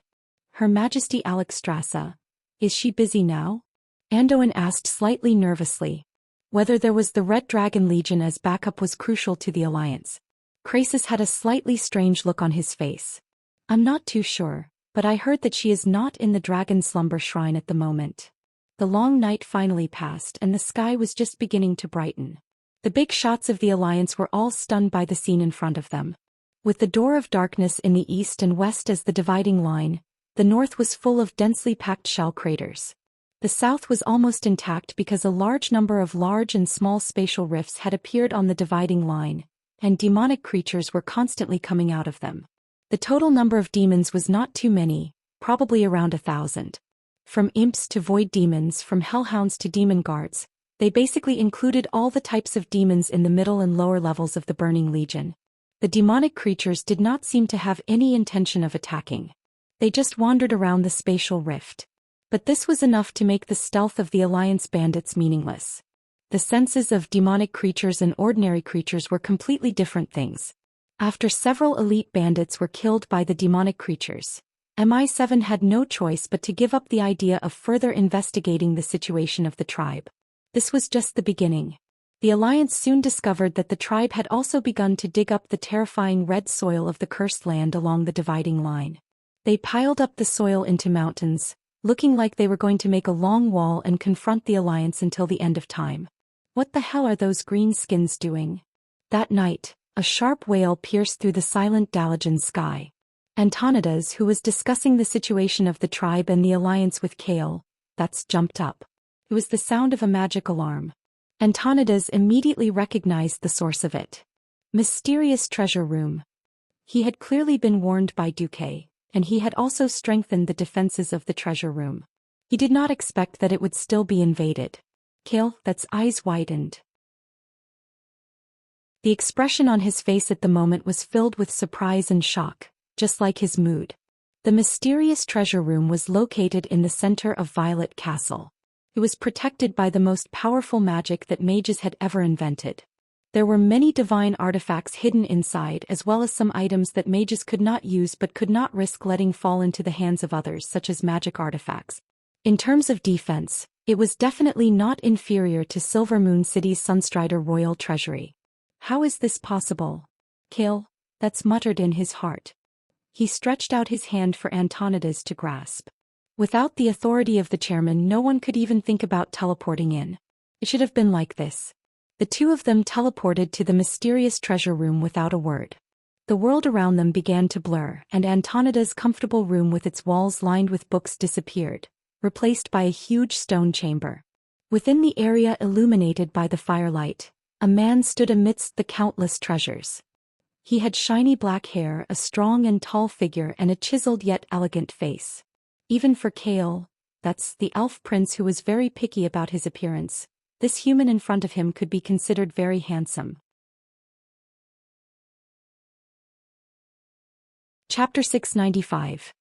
Her Majesty Alexstrasza. Is she busy now? Anduin asked slightly nervously. Whether there was the Red Dragon Legion as backup was crucial to the Alliance. Krasis had a slightly strange look on his face. I'm not too sure, but I heard that she is not in the Dragon Slumber Shrine at the moment. The long night finally passed and the sky was just beginning to brighten. The big shots of the Alliance were all stunned by the scene in front of them. With the Door of Darkness in the east and west as the dividing line, the north was full of densely packed shell craters. The south was almost intact because a large number of large and small spatial rifts had appeared on the dividing line, and demonic creatures were constantly coming out of them. The total number of demons was not too many, probably around 1,000. From imps to void demons, from hellhounds to demon guards, they basically included all the types of demons in the middle and lower levels of the Burning Legion. The demonic creatures did not seem to have any intention of attacking. They just wandered around the spatial rift. But this was enough to make the stealth of the Alliance bandits meaningless. The senses of demonic creatures and ordinary creatures were completely different things. After several elite bandits were killed by the demonic creatures, MI7 had no choice but to give up the idea of further investigating the situation of the tribe. This was just the beginning. The Alliance soon discovered that the tribe had also begun to dig up the terrifying red soil of the cursed land along the dividing line. They piled up the soil into mountains, looking like they were going to make a long wall and confront the Alliance until the end of time. What the hell are those green skins doing? That night, a sharp wail pierced through the silent Dalajan sky. Antonidas, who was discussing the situation of the tribe and the Alliance with Kale, jumped up. It was the sound of a magic alarm. Antonidas immediately recognized the source of it. Mysterious treasure room. He had clearly been warned by Duque, and he had also strengthened the defenses of the treasure room. He did not expect that it would still be invaded. Kale's eyes widened. The expression on his face at the moment was filled with surprise and shock, just like his mood. The mysterious treasure room was located in the center of Violet Castle. It was protected by the most powerful magic that mages had ever invented. There were many divine artifacts hidden inside, as well as some items that mages could not use but could not risk letting fall into the hands of others, such as magic artifacts. In terms of defense, it was definitely not inferior to Silvermoon City's Sunstrider Royal Treasury. How is this possible? Kale, muttered in his heart. He stretched out his hand for Antonidas to grasp. Without the authority of the chairman, no one could even think about teleporting in. It should have been like this. The two of them teleported to the mysterious treasure room without a word. The world around them began to blur, and Antonida's comfortable room with its walls lined with books disappeared, replaced by a huge stone chamber. Within the area illuminated by the firelight, a man stood amidst the countless treasures. He had shiny black hair, a strong and tall figure, and a chiseled yet elegant face. Even for Kale, that's the elf prince who was very picky about his appearance, this human in front of him could be considered very handsome. Chapter 695.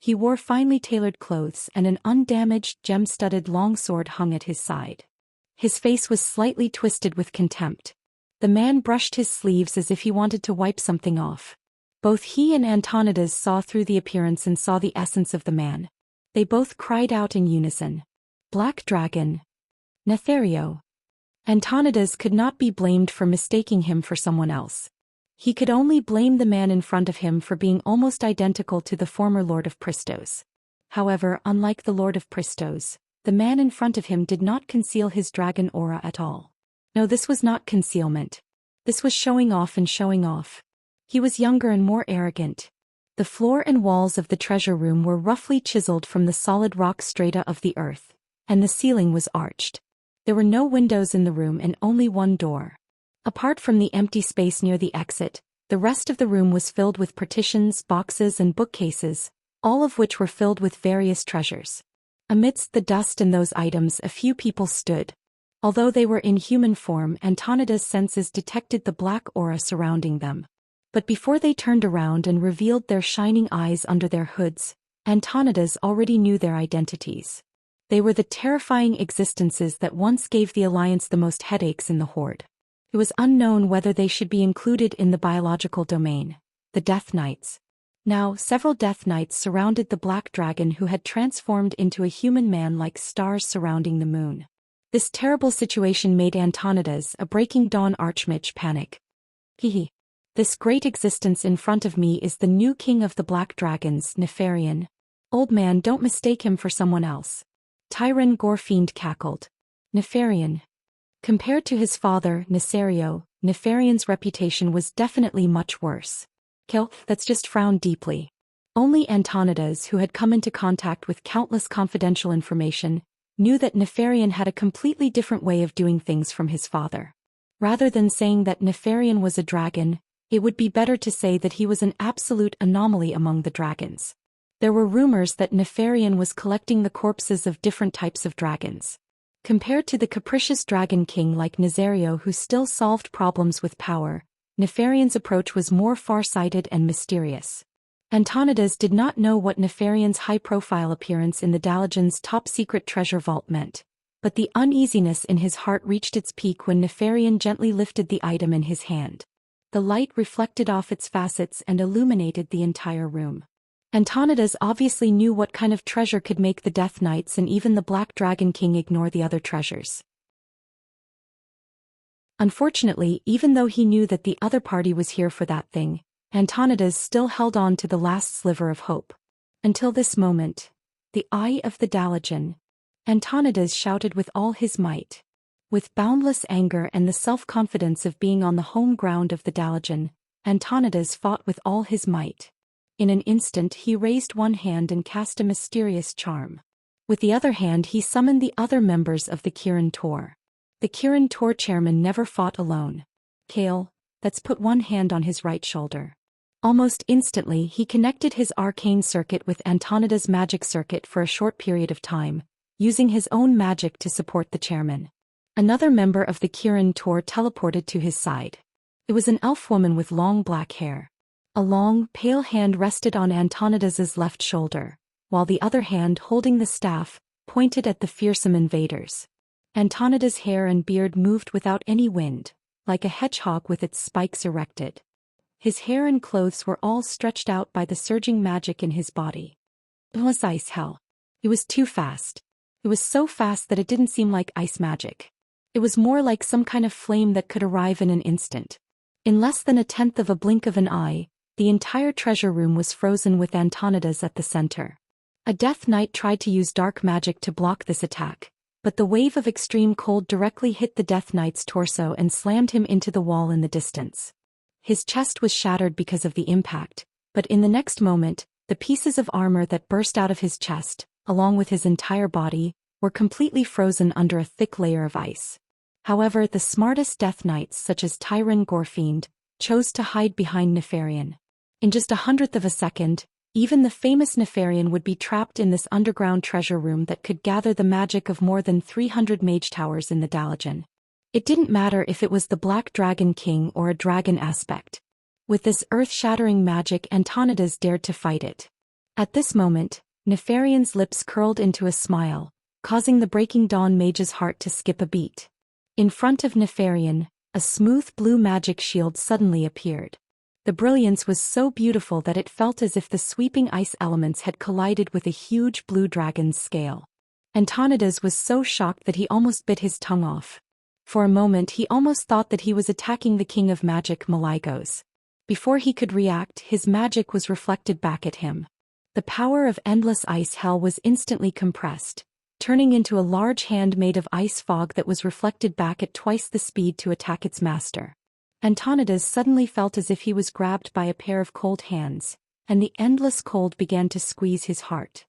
He wore finely tailored clothes, and an undamaged, gem-studded longsword hung at his side. His face was slightly twisted with contempt. The man brushed his sleeves as if he wanted to wipe something off. Both he and Antonidas saw through the appearance and saw the essence of the man. They both cried out in unison. Black Dragon. Nethario. Antonidas could not be blamed for mistaking him for someone else. He could only blame the man in front of him for being almost identical to the former Lord of Pristos. However, unlike the Lord of Pristos, the man in front of him did not conceal his dragon aura at all. No, this was not concealment. This was showing off and showing off. He was younger and more arrogant. The floor and walls of the treasure room were roughly chiseled from the solid rock strata of the earth, and the ceiling was arched. There were no windows in the room and only one door. Apart from the empty space near the exit, the rest of the room was filled with partitions, boxes, and bookcases, all of which were filled with various treasures. Amidst the dust and those items, a few people stood. Although they were in human form, Antonida's senses detected the black aura surrounding them. But before they turned around and revealed their shining eyes under their hoods, Antonidas already knew their identities. They were the terrifying existences that once gave the Alliance the most headaches in the Horde. It was unknown whether they should be included in the biological domain, the Death Knights. Now, several Death Knights surrounded the Black Dragon, who had transformed into a human man like stars surrounding the moon. This terrible situation made Antonidas, a Breaking Dawn Archmage, panic. Hehe. This great existence in front of me is the new king of the Black Dragons, Nefarian. Old man, don't mistake him for someone else. Tyron Gorefiend cackled. Nefarian. Compared to his father, Nesario, Nefarian's reputation was definitely much worse. Kill, that's just frowned deeply. Only Antonidas, who had come into contact with countless confidential information, knew that Nefarian had a completely different way of doing things from his father. Rather than saying that Nefarian was a dragon, it would be better to say that he was an absolute anomaly among the dragons. There were rumors that Nefarian was collecting the corpses of different types of dragons. Compared to the capricious dragon king like Nesario, who still solved problems with power, Nefarian's approach was more far-sighted and mysterious. Antonidas did not know what Nefarian's high-profile appearance in the Dalajan's top-secret treasure vault meant, but the uneasiness in his heart reached its peak when Nefarian gently lifted the item in his hand. The light reflected off its facets and illuminated the entire room. Antonidas obviously knew what kind of treasure could make the Death Knights and even the Black Dragon King ignore the other treasures. Unfortunately, even though he knew that the other party was here for that thing, Antonidas still held on to the last sliver of hope. Until this moment, the Eye of the Dalajan. Antonidas shouted with all his might. With boundless anger and the self-confidence of being on the home ground of the Dalajan, Antonidas fought with all his might. In an instant he raised one hand and cast a mysterious charm. With the other hand he summoned the other members of the Kirin Tor. The Kirin Tor chairman never fought alone. Kale, let's put one hand on his right shoulder. Almost instantly he connected his arcane circuit with Antonida's magic circuit for a short period of time, using his own magic to support the chairman. Another member of the Kirin Tor teleported to his side. It was an elf woman with long black hair. A long, pale hand rested on Antonidas's left shoulder, while the other hand, holding the staff, pointed at the fearsome invaders. Antonida's hair and beard moved without any wind, like a hedgehog with its spikes erected. His hair and clothes were all stretched out by the surging magic in his body. It was ice hell. It was too fast. It was so fast that it didn't seem like ice magic. It was more like some kind of flame that could arrive in an instant. In less than a tenth of a blink of an eye, the entire treasure room was frozen with Antonidas at the center. A Death Knight tried to use dark magic to block this attack, but the wave of extreme cold directly hit the Death Knight's torso and slammed him into the wall in the distance. His chest was shattered because of the impact, but in the next moment, the pieces of armor that burst out of his chest, along with his entire body, were completely frozen under a thick layer of ice. However, the smartest Death Knights such as Tyron Gorfiend chose to hide behind Nefarian. In just 1/100th of a second, even the famous Nefarian would be trapped in this underground treasure room that could gather the magic of more than 300 mage towers in the Dalajan. It didn't matter if it was the Black Dragon King or a dragon aspect. With this earth-shattering magic, Antonidas dared to fight it. At this moment, Nefarian's lips curled into a smile, causing the Breaking Dawn mage's heart to skip a beat. In front of Nefarian, a smooth blue magic shield suddenly appeared. The brilliance was so beautiful that it felt as if the sweeping ice elements had collided with a huge blue dragon's scale. Antonidas was so shocked that he almost bit his tongue off. For a moment he almost thought that he was attacking the king of magic, Maligos. Before he could react, his magic was reflected back at him. The power of endless ice hell was instantly compressed, turning into a large hand made of ice fog that was reflected back at twice the speed to attack its master. Antonidas suddenly felt as if he was grabbed by a pair of cold hands, and the endless cold began to squeeze his heart.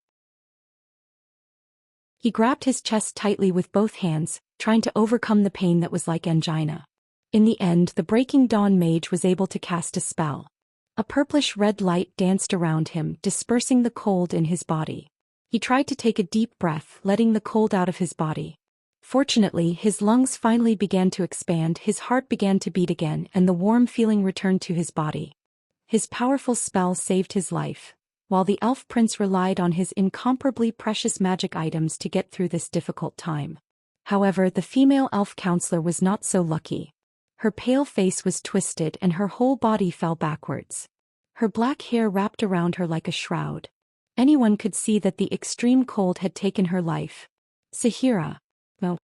He grabbed his chest tightly with both hands, trying to overcome the pain that was like angina. In the end, the Breaking Dawn mage was able to cast a spell. A purplish-red light danced around him, dispersing the cold in his body. He tried to take a deep breath, letting the cold out of his body. Fortunately, his lungs finally began to expand, his heart began to beat again, and the warm feeling returned to his body. His powerful spell saved his life, while the elf prince relied on his incomparably precious magic items to get through this difficult time. However, the female elf counselor was not so lucky. Her pale face was twisted and her whole body fell backwards. Her black hair wrapped around her like a shroud. Anyone could see that the extreme cold had taken her life. Sahira. No.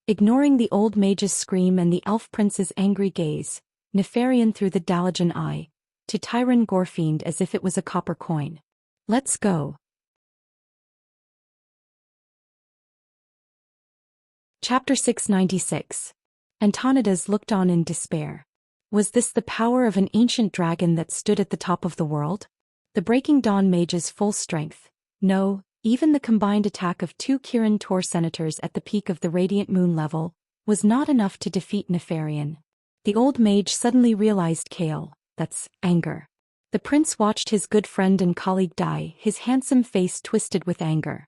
Ignoring the old mage's scream and the elf prince's angry gaze, Nefarian threw the Dalajan eye to Tyron Gorfiend as if it was a copper coin. Let's go. Chapter 696. Antonidas looked on in despair. Was this the power of an ancient dragon that stood at the top of the world? The Breaking Dawn mage's full strength? No, even the combined attack of 2 Kirin Tor senators at the peak of the Radiant Moon level was not enough to defeat Nefarian. The old mage suddenly realized Kale, that's anger. The prince watched his good friend and colleague die, his handsome face twisted with anger.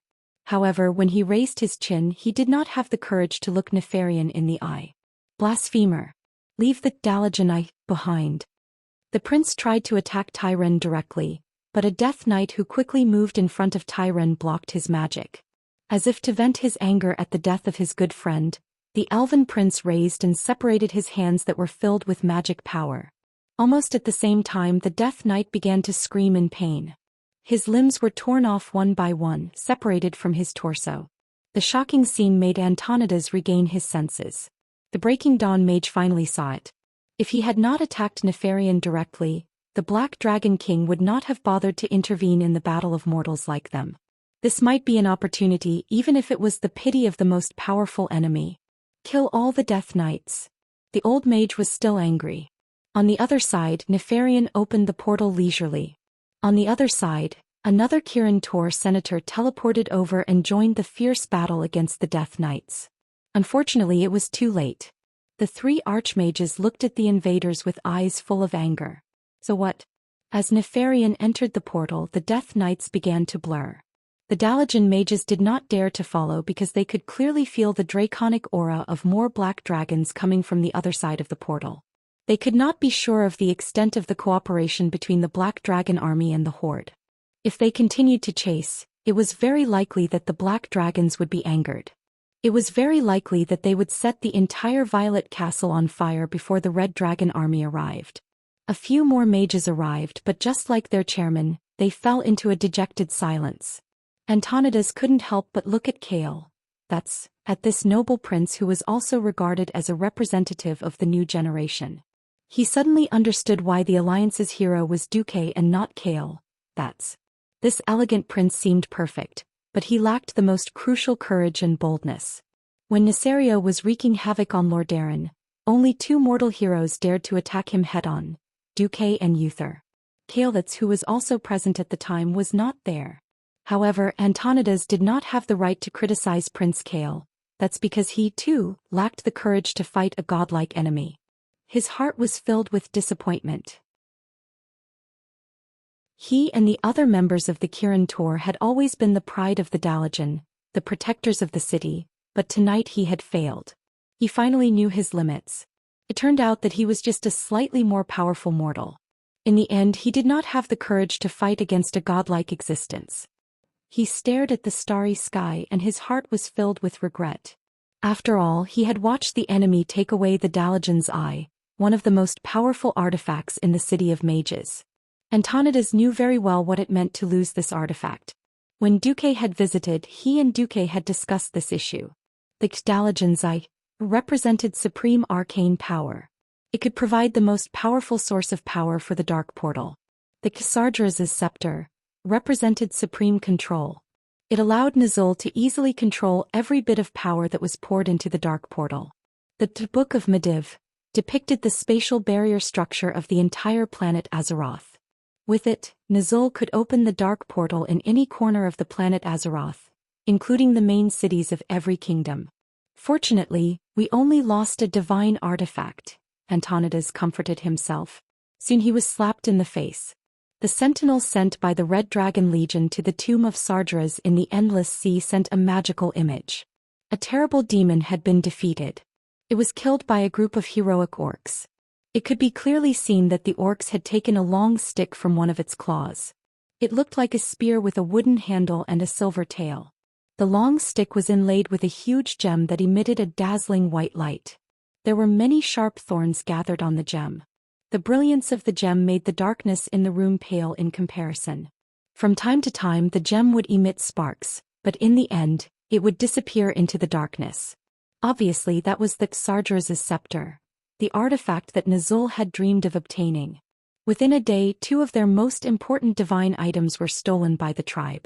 However, when he raised his chin, he did not have the courage to look Nefarian in the eye. Blasphemer! Leave the Dalajan eye behind. The prince tried to attack Tyron directly, but a Death Knight who quickly moved in front of Tyron blocked his magic. As if to vent his anger at the death of his good friend, the elven prince raised and separated his hands that were filled with magic power. Almost at the same time, the Death Knight began to scream in pain. His limbs were torn off one by one, separated from his torso. The shocking scene made Antonidas regain his senses. The Breaking Dawn mage finally saw it. If he had not attacked Nefarian directly, the Black Dragon King would not have bothered to intervene in the battle of mortals like them. This might be an opportunity, even if it was the pity of the most powerful enemy. Kill all the Death Knights. The old mage was still angry. On the other side, Nefarian opened the portal leisurely. On the other side, another Kirin Tor senator teleported over and joined the fierce battle against the Death Knights. Unfortunately, it was too late. The 3 archmages looked at the invaders with eyes full of anger. So what? As Nefarian entered the portal, the Death Knights began to blur. The Dalajan mages did not dare to follow because they could clearly feel the draconic aura of more black dragons coming from the other side of the portal. They could not be sure of the extent of the cooperation between the Black Dragon army and the Horde. If they continued to chase, it was very likely that the Black Dragons would be angered. It was very likely that they would set the entire Violet Castle on fire before the Red Dragon army arrived. A few more mages arrived, but just like their chairman, they fell into a dejected silence. Antonidas couldn't help but look at Kale. At this noble prince who was also regarded as a representative of the new generation. He suddenly understood why the Alliance's hero was Duque and not Kale. This elegant prince seemed perfect, but he lacked the most crucial courage and boldness. When Nesario was wreaking havoc on Lordaeron, only 2 mortal heroes dared to attack him head-on, Duque and Uther. Kalitz, who was also present at the time, was not there. However, Antonidas did not have the right to criticize Prince Kale. That's because he, too, lacked the courage to fight a godlike enemy. His heart was filled with disappointment. He and the other members of the Kirin Tor had always been the pride of the Dalajan, the protectors of the city, but tonight he had failed. He finally knew his limits. It turned out that he was just a slightly more powerful mortal. In the end, he did not have the courage to fight against a godlike existence. He stared at the starry sky and his heart was filled with regret. After all, he had watched the enemy take away the Dalajan's eye, one of the most powerful artifacts in the city of mages. Antonidas knew very well what it meant to lose this artifact. When Duque had visited, he and Duque had discussed this issue. The Dalajan's eye represented supreme arcane power. It could provide the most powerful source of power for the Dark Portal. The Ksardra's scepter represented supreme control. It allowed Nizul to easily control every bit of power that was poured into the Dark Portal. The Book of Mediv depicted the spatial barrier structure of the entire planet Azeroth. With it, Nizul could open the Dark Portal in any corner of the planet Azeroth, including the main cities of every kingdom. Fortunately, we only lost a divine artifact, Antonidas comforted himself. Soon he was slapped in the face. The sentinel sent by the Red Dragon Legion to the tomb of Sardras in the Endless Sea sent a magical image. A terrible demon had been defeated. It was killed by a group of heroic orcs. It could be clearly seen that the orcs had taken a long stick from one of its claws. It looked like a spear with a wooden handle and a silver tail. The long stick was inlaid with a huge gem that emitted a dazzling white light. There were many sharp thorns gathered on the gem. The brilliance of the gem made the darkness in the room pale in comparison. From time to time the gem would emit sparks, but in the end, it would disappear into the darkness. Obviously that was the Ksardra's scepter, the artifact that Nizul had dreamed of obtaining. Within a day, 2 of their most important divine items were stolen by the tribe.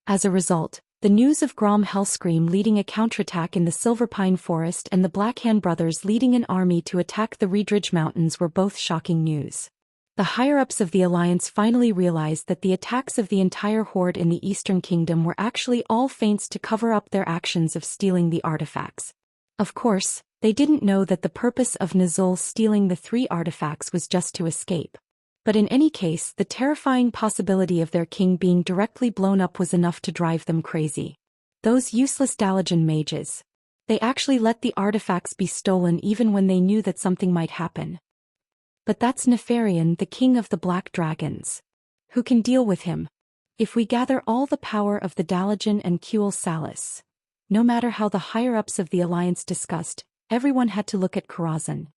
As a result, the news of Grom Hellscream leading a counterattack in the Silverpine Forest and the Blackhand brothers leading an army to attack the Reedridge Mountains were both shocking news. The higher-ups of the Alliance finally realized that the attacks of the entire horde in the Eastern Kingdom were actually all feints to cover up their actions of stealing the artifacts. Of course, they didn't know that the purpose of Nizul stealing the 3 artifacts was just to escape. But in any case, the terrifying possibility of their king being directly blown up was enough to drive them crazy. Those useless Dalajan mages. They actually let the artifacts be stolen even when they knew that something might happen. But that's Nefarian, the king of the Black Dragons. Who can deal with him? If we gather all the power of the Dalajan and Kuel Salis, no matter how the higher-ups of the Alliance discussed, everyone had to look at Karazhan.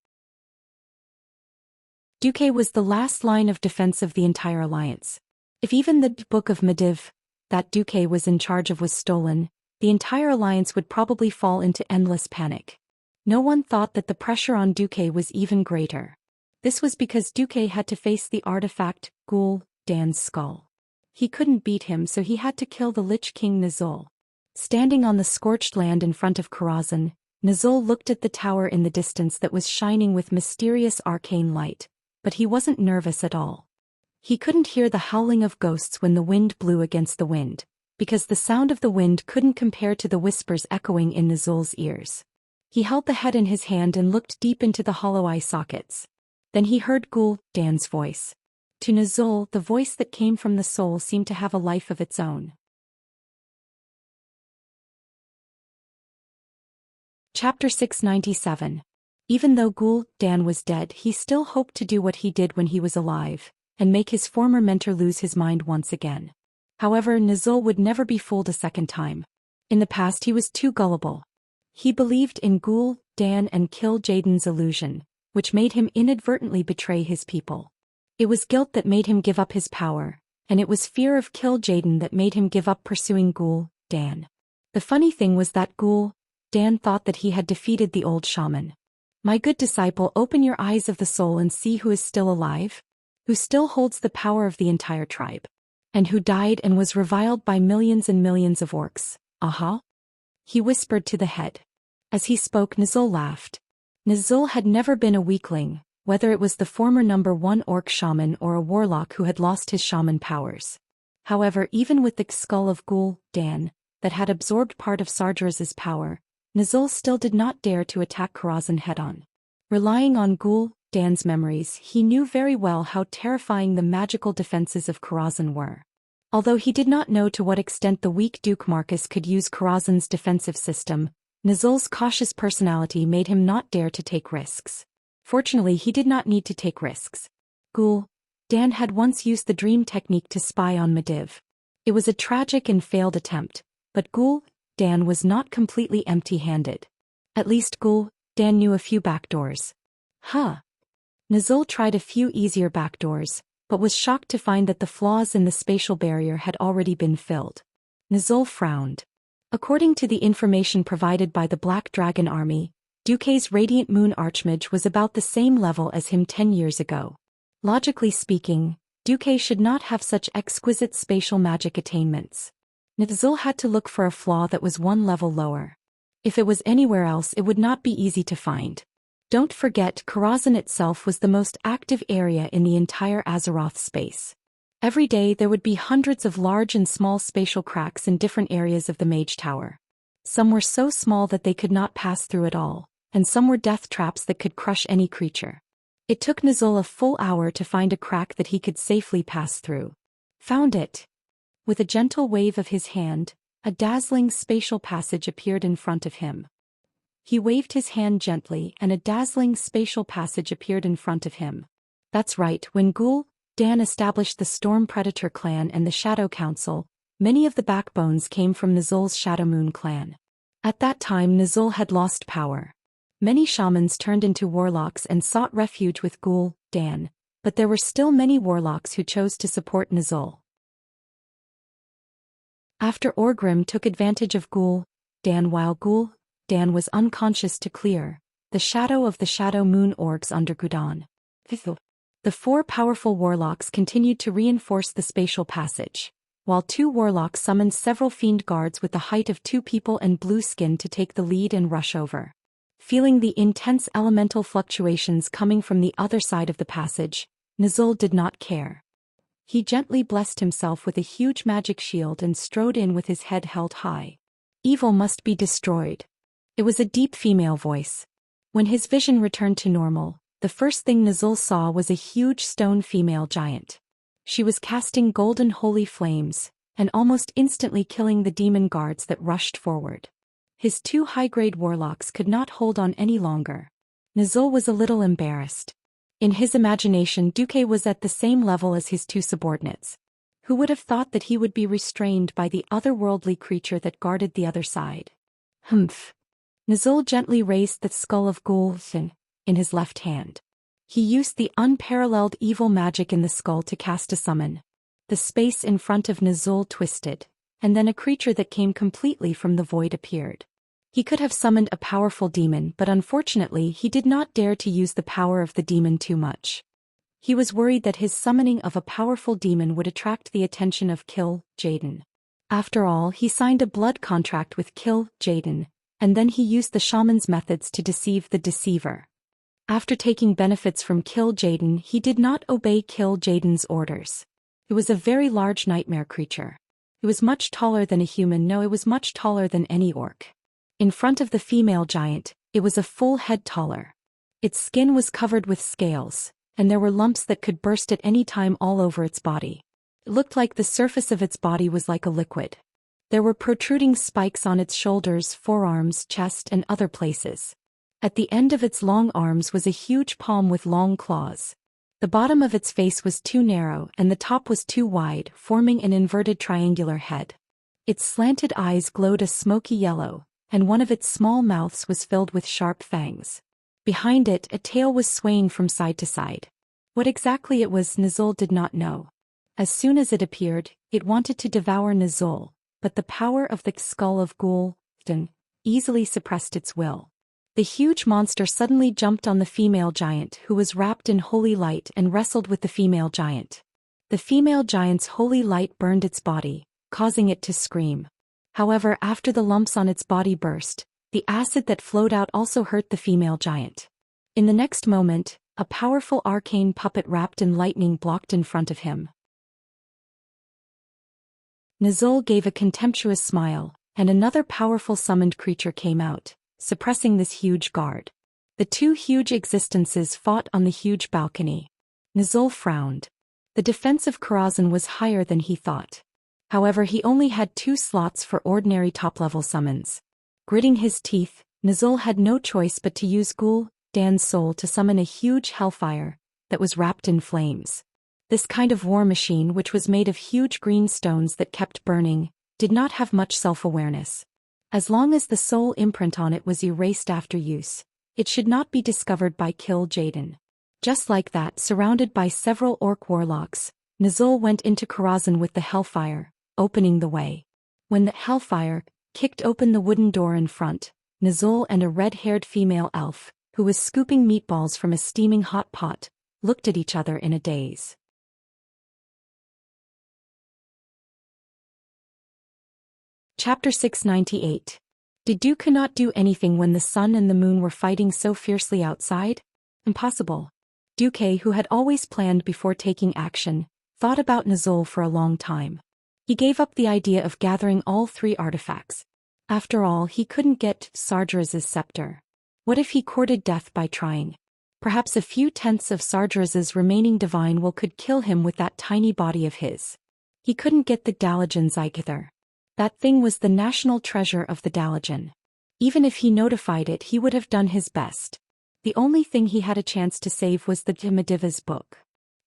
Duque was the last line of defense of the entire alliance. If even the Book of Mediv, that Duque was in charge of, was stolen, the entire alliance would probably fall into endless panic. No one thought that the pressure on Duque was even greater. This was because Duque had to face the artifact, Ghoul Dan's skull. He couldn't beat him, so he had to kill the Lich King Nizul. Standing on the scorched land in front of Karazhan, Nizul looked at the tower in the distance that was shining with mysterious arcane light. But he wasn't nervous at all. He couldn't hear the howling of ghosts when the wind blew against the wind, because the sound of the wind couldn't compare to the whispers echoing in Nizul's ears. He held the head in his hand and looked deep into the hollow eye sockets. Then he heard Ghoul Dan's voice. To Nizul, the voice that came from the soul seemed to have a life of its own. Chapter 697. Even though Ghoul Dan was dead, he still hoped to do what he did when he was alive, and make his former mentor lose his mind once again. However, Nizul would never be fooled a second time. In the past he was too gullible. He believed in Ghoul Dan and Kill Jaden's illusion, which made him inadvertently betray his people. It was guilt that made him give up his power, and it was fear of Kill Jaden that made him give up pursuing Ghoul Dan. The funny thing was that Ghoul Dan thought that he had defeated the old shaman. My good disciple, open your eyes of the soul and see who is still alive, who still holds the power of the entire tribe, and who died and was reviled by millions and millions of orcs. Aha! He whispered to the head. As he spoke, Nizul laughed. Nizul had never been a weakling, whether it was the former #1 orc shaman or a warlock who had lost his shaman powers. However, even with the skull of Zhou Xian that had absorbed part of Sargeraz's power, Nizul still did not dare to attack Karazhan head-on. Relying on Zhou Xian's memories, he knew very well how terrifying the magical defenses of Karazhan were. Although he did not know to what extent the weak Duke Marcus could use Karazhan's defensive system, Nizul's cautious personality made him not dare to take risks. Fortunately, he did not need to take risks. Zhou Xian had once used the dream technique to spy on Mediv. It was a tragic and failed attempt, but Zhou Xian was not completely empty-handed. At least Zhou Xian knew a few backdoors. Nizul tried a few easier backdoors, but was shocked to find that the flaws in the spatial barrier had already been filled. Nizul frowned. According to the information provided by the Black Dragon Army, Duque's Radiant Moon Archmage was about the same level as him 10 years ago. Logically speaking, Duque should not have such exquisite spatial magic attainments. Nizul had to look for a flaw that was one level lower. If it was anywhere else, it would not be easy to find. Don't forget, Karazhan itself was the most active area in the entire Azeroth space. Every day there would be hundreds of large and small spatial cracks in different areas of the Mage Tower. Some were so small that they could not pass through at all, and some were death traps that could crush any creature. It took Nizul a full hour to find a crack that he could safely pass through. Found it. With a gentle wave of his hand, a dazzling spatial passage appeared in front of him. He waved his hand gently and a dazzling spatial passage appeared in front of him. That's right, when Zhou Xian established the Storm Predator clan and the Shadow Council, many of the backbones came from Nizul's Shadow Moon clan. At that time Nizul had lost power. Many shamans turned into warlocks and sought refuge with Zhou Xian, but there were still many warlocks who chose to support Nizul. After Orgrim took advantage of Zhou Xian while Zhou Xian was unconscious to clear the shadow of the Shadow Moon orcs under Gudon. The 4 powerful warlocks continued to reinforce the spatial passage, while 2 warlocks summoned several fiend guards with the height of 2 people and blue skin to take the lead and rush over. Feeling the intense elemental fluctuations coming from the other side of the passage, Nizul did not care. He gently blessed himself with a huge magic shield and strode in with his head held high. Evil must be destroyed. It was a deep female voice. When his vision returned to normal, the first thing Nizul saw was a huge stone female giant. She was casting golden holy flames, and almost instantly killing the demon guards that rushed forward. His 2 high-grade warlocks could not hold on any longer. Nizul was a little embarrassed. In his imagination, Duque was at the same level as his 2 subordinates. Who would have thought that he would be restrained by the otherworldly creature that guarded the other side? Nizul gently raised the skull of Zhou Xian in his left hand. He used the unparalleled evil magic in the skull to cast a summon. The space in front of Nizul twisted, and then a creature that came completely from the void appeared. He could have summoned a powerful demon, but unfortunately he did not dare to use the power of the demon too much. He was worried that his summoning of a powerful demon would attract the attention of Kill Jaden. After all, he signed a blood contract with Kill Jaden, and then he used the shaman's methods to deceive the deceiver. After taking benefits from Kill Jaden, he did not obey Kill Jaden's orders. It was a very large nightmare creature. It was much taller than a human. No, it was much taller than any orc. In front of the female giant, it was a full head taller. Its skin was covered with scales, and there were lumps that could burst at any time all over its body. It looked like the surface of its body was like a liquid. There were protruding spikes on its shoulders, forearms, chest, and other places. At the end of its long arms was a huge palm with long claws. The bottom of its face was too narrow and the top was too wide, forming an inverted triangular head. Its slanted eyes glowed a smoky yellow, and one of its small mouths was filled with sharp fangs. Behind it, a tail was swaying from side to side. What exactly it was, Nizul did not know. As soon as it appeared, it wanted to devour Nizul, but the power of the skull of Zhou Xian easily suppressed its will. The huge monster suddenly jumped on the female giant, who was wrapped in holy light, and wrestled with the female giant. The female giant's holy light burned its body, causing it to scream. However, after the lumps on its body burst, the acid that flowed out also hurt the female giant. In the next moment, A powerful arcane puppet wrapped in lightning blocked in front of him. Nizul gave a contemptuous smile, and another powerful summoned creature came out, suppressing this huge guard. The two huge existences fought on the huge balcony. Nizul frowned. The defense of Karazhan was higher than he thought. However, he only had 2 slots for ordinary top-level summons. Gritting his teeth, Nizul had no choice but to use Gul Dan's soul to summon a huge hellfire that was wrapped in flames. This kind of war machine, which was made of huge green stones that kept burning, did not have much self-awareness. As long as the soul imprint on it was erased after use, it should not be discovered by Kill Jaden. Just like that, surrounded by several orc warlocks, Nizul went into Karazhan with the hellfire, opening the way. When the hellfire kicked open the wooden door in front, Nizul and a red-haired female elf, who was scooping meatballs from a steaming hot pot, looked at each other in a daze. Chapter 698. Did Duke not do anything when the sun and the moon were fighting so fiercely outside? Impossible. Duke, who had always planned before taking action, thought about Nizul for a long time. He gave up the idea of gathering all 3 artifacts. After all, he couldn't get Sargeras's scepter. What if he courted death by trying? Perhaps a few tenths of Sargeras's remaining divine will could kill him with that tiny body of his. He couldn't get the Dalajan's either. That thing was the national treasure of the Dalajan. Even if he notified it, he would have done his best. The only thing he had a chance to save was the Timadiva's book.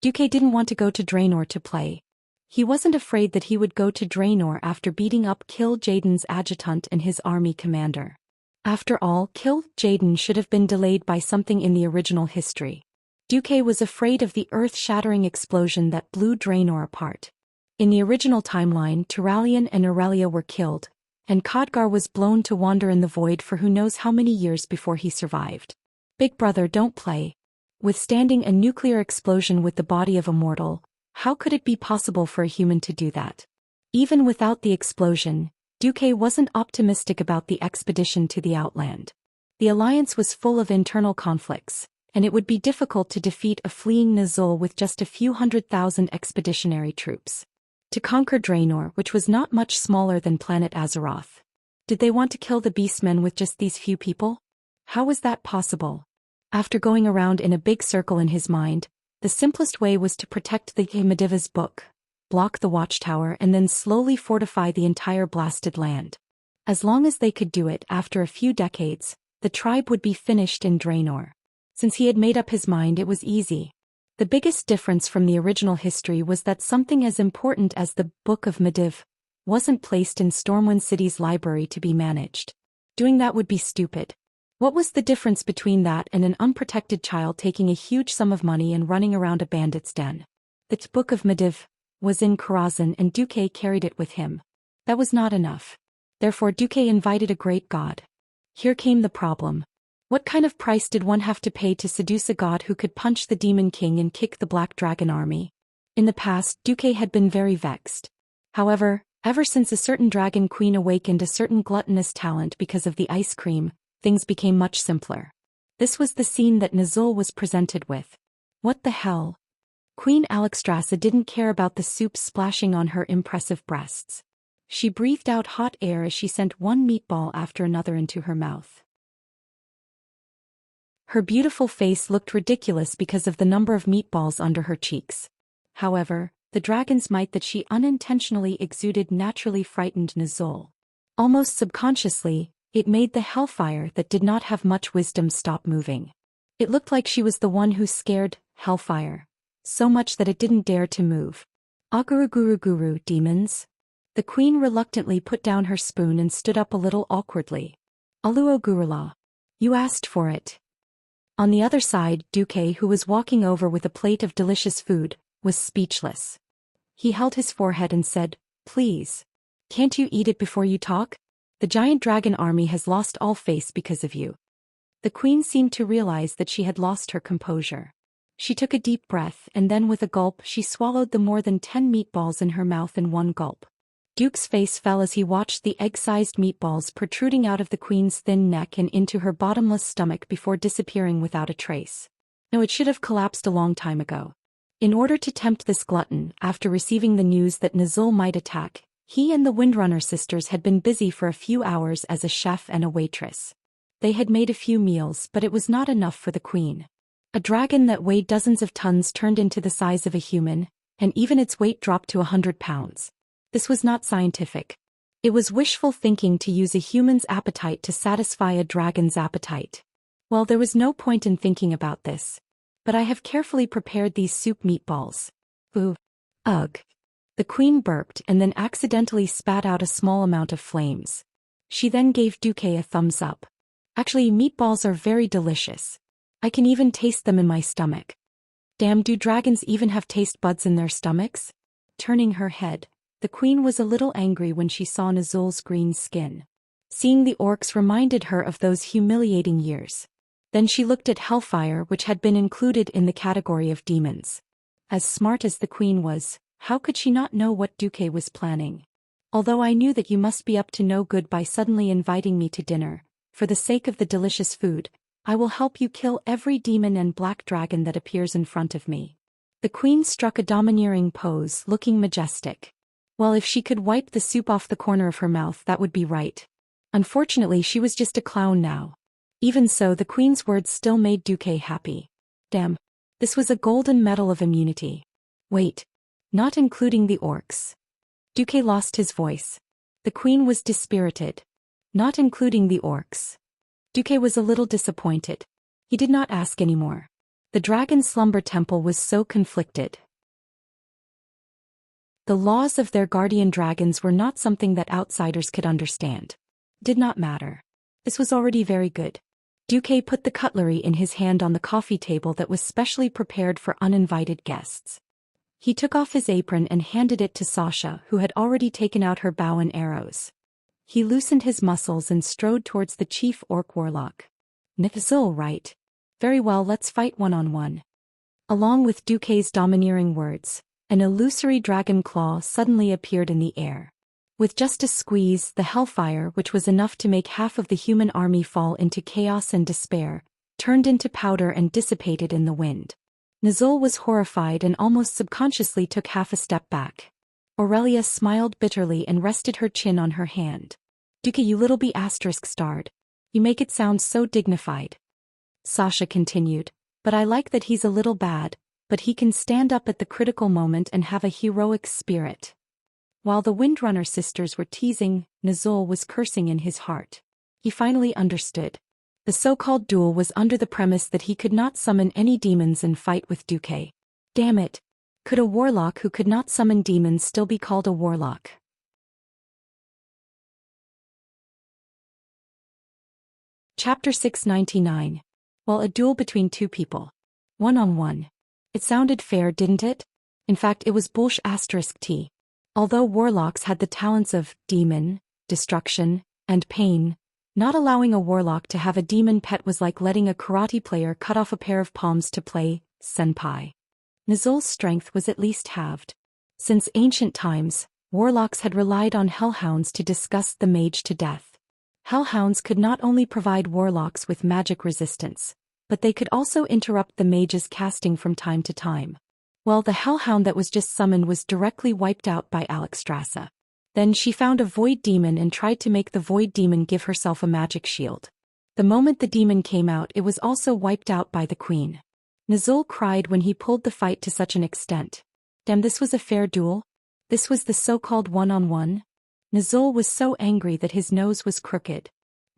Duke didn't want to go to Draenor to play. He wasn't afraid that he would go to Draenor after beating up Kill Jaden's adjutant and his army commander. After all, Kill Jaden should have been delayed by something in the original history. Duke was afraid of the earth-shattering explosion that blew Draenor apart. In the original timeline, Turalian and Aurelia were killed, and Khadgar was blown to wander in the void for who knows how many years before he survived. Big brother, don't play. Withstanding a nuclear explosion with the body of a mortal, how could it be possible for a human to do that? Even without the explosion, Duke wasn't optimistic about the expedition to the Outland. The alliance was full of internal conflicts, and it would be difficult to defeat a fleeing Nizul with just a few 100,000 expeditionary troops. To conquer Draenor, which was not much smaller than planet Azeroth. Did they want to kill the beastmen with just these few people? How was that possible? After going around in a big circle in his mind, the simplest way was to protect the Timadiva's book, block the watchtower, and then slowly fortify the entire blasted land. As long as they could do it, after a few decades, the tribe would be finished in Draenor. Since he had made up his mind, it was easy. The biggest difference from the original history was that something as important as the Book of Madiv wasn't placed in Stormwind City's library to be managed. Doing that would be stupid. What was the difference between that and an unprotected child taking a huge sum of money and running around a bandit's den? The Book of Madiv was in Karazhan and Duque carried it with him. That was not enough. Therefore Duque invited a great god. Here came the problem. What kind of price did one have to pay to seduce a god who could punch the Demon King and kick the Black Dragon army? In the past, Duque had been very vexed. However, ever since a certain dragon queen awakened a certain gluttonous talent because of the ice cream, things became much simpler. This was the scene that Nizul was presented with. What the hell? Queen Alexstrasza didn't care about the soup splashing on her impressive breasts. She breathed out hot air as she sent one meatball after another into her mouth. Her beautiful face looked ridiculous because of the number of meatballs under her cheeks. However, the dragon's might that she unintentionally exuded naturally frightened Nizul. Almost subconsciously, it made the hellfire that did not have much wisdom stop moving. It looked like she was the one who scared hellfire so much that it didn't dare to move. Aguru guru guru, demons. The queen reluctantly put down her spoon and stood up a little awkwardly. Aluo gurula. You asked for it. On the other side, Duque, who was walking over with a plate of delicious food, was speechless. He held his forehead and said, "Please. Can't you eat it before you talk? The giant dragon army has lost all face because of you." The queen seemed to realize that she had lost her composure. She took a deep breath and then with a gulp she swallowed the more than 10 meatballs in her mouth in one gulp. Duke's face fell as he watched the egg-sized meatballs protruding out of the queen's thin neck and into her bottomless stomach before disappearing without a trace. No, it should have collapsed a long time ago. In order to tempt this glutton, after receiving the news that Nazul might attack, he and the Windrunner sisters had been busy for a few hours as a chef and a waitress. They had made a few meals, but it was not enough for the queen. A dragon that weighed dozens of tons turned into the size of a human, and even its weight dropped to 100 pounds. This was not scientific. It was wishful thinking to use a human's appetite to satisfy a dragon's appetite. Well, there was no point in thinking about this. But I have carefully prepared these soup meatballs. Ooh. Ugh. The queen burped and then accidentally spat out a small amount of flames. She then gave Duque a thumbs up. Actually, meatballs are very delicious. I can even taste them in my stomach. Damn, do dragons even have taste buds in their stomachs? Turning her head, the queen was a little angry when she saw Nazul's green skin. Seeing the orcs reminded her of those humiliating years. Then she looked at Hellfire, which had been included in the category of demons. As smart as the queen was, how could she not know what Duque was planning? Although I knew that you must be up to no good by suddenly inviting me to dinner, for the sake of the delicious food, I will help you kill every demon and black dragon that appears in front of me. The queen struck a domineering pose, looking majestic. Well, if she could wipe the soup off the corner of her mouth, that would be right. Unfortunately, she was just a clown now. Even so, the queen's words still made Duque happy. Damn. This was a golden medal of immunity. Wait. Not including the orcs. Duque lost his voice. The queen was dispirited. Not including the orcs. Duque was a little disappointed. He did not ask anymore. The dragon slumber temple was so conflicted. The laws of their guardian dragons were not something that outsiders could understand. Did not matter. This was already very good. Duque put the cutlery in his hand on the coffee table that was specially prepared for uninvited guests. He took off his apron and handed it to Sasha, who had already taken out her bow and arrows. He loosened his muscles and strode towards the chief orc warlock. Nazul, right? Very well, let's fight one-on-one. Along with Duque's domineering words, an illusory dragon claw suddenly appeared in the air. With just a squeeze, the hellfire, which was enough to make half of the human army fall into chaos and despair, turned into powder and dissipated in the wind. Nazul was horrified and almost subconsciously took half a step back. Aurelia smiled bitterly and rested her chin on her hand. Duque, you little be *starred. You make it sound so dignified. Sasha continued, but I like that he's a little bad, but he can stand up at the critical moment and have a heroic spirit. While the Windrunner sisters were teasing, Nazul was cursing in his heart. He finally understood. The so-called duel was under the premise that he could not summon any demons and fight with Duque. Damn it! Could a warlock who could not summon demons still be called a warlock? Chapter 699. Well, a duel between two people. One-on-one. It sounded fair, didn't it? In fact, it was **T. Although warlocks had the talents of demon, destruction, and pain, not allowing a warlock to have a demon pet was like letting a karate player cut off a pair of palms to play senpai. Nazul's strength was at least halved. Since ancient times, warlocks had relied on hellhounds to disgust the mage to death. Hellhounds could not only provide warlocks with magic resistance, but they could also interrupt the mage's casting from time to time. Well, the hellhound that was just summoned was directly wiped out by Xianxia. Then she found a void demon and tried to make the void demon give herself a magic shield. The moment the demon came out, it was also wiped out by the queen. Nazul cried when he pulled the fight to such an extent. Damn, this was a fair duel? This was the so-called one-on-one? Nazul was so angry that his nose was crooked.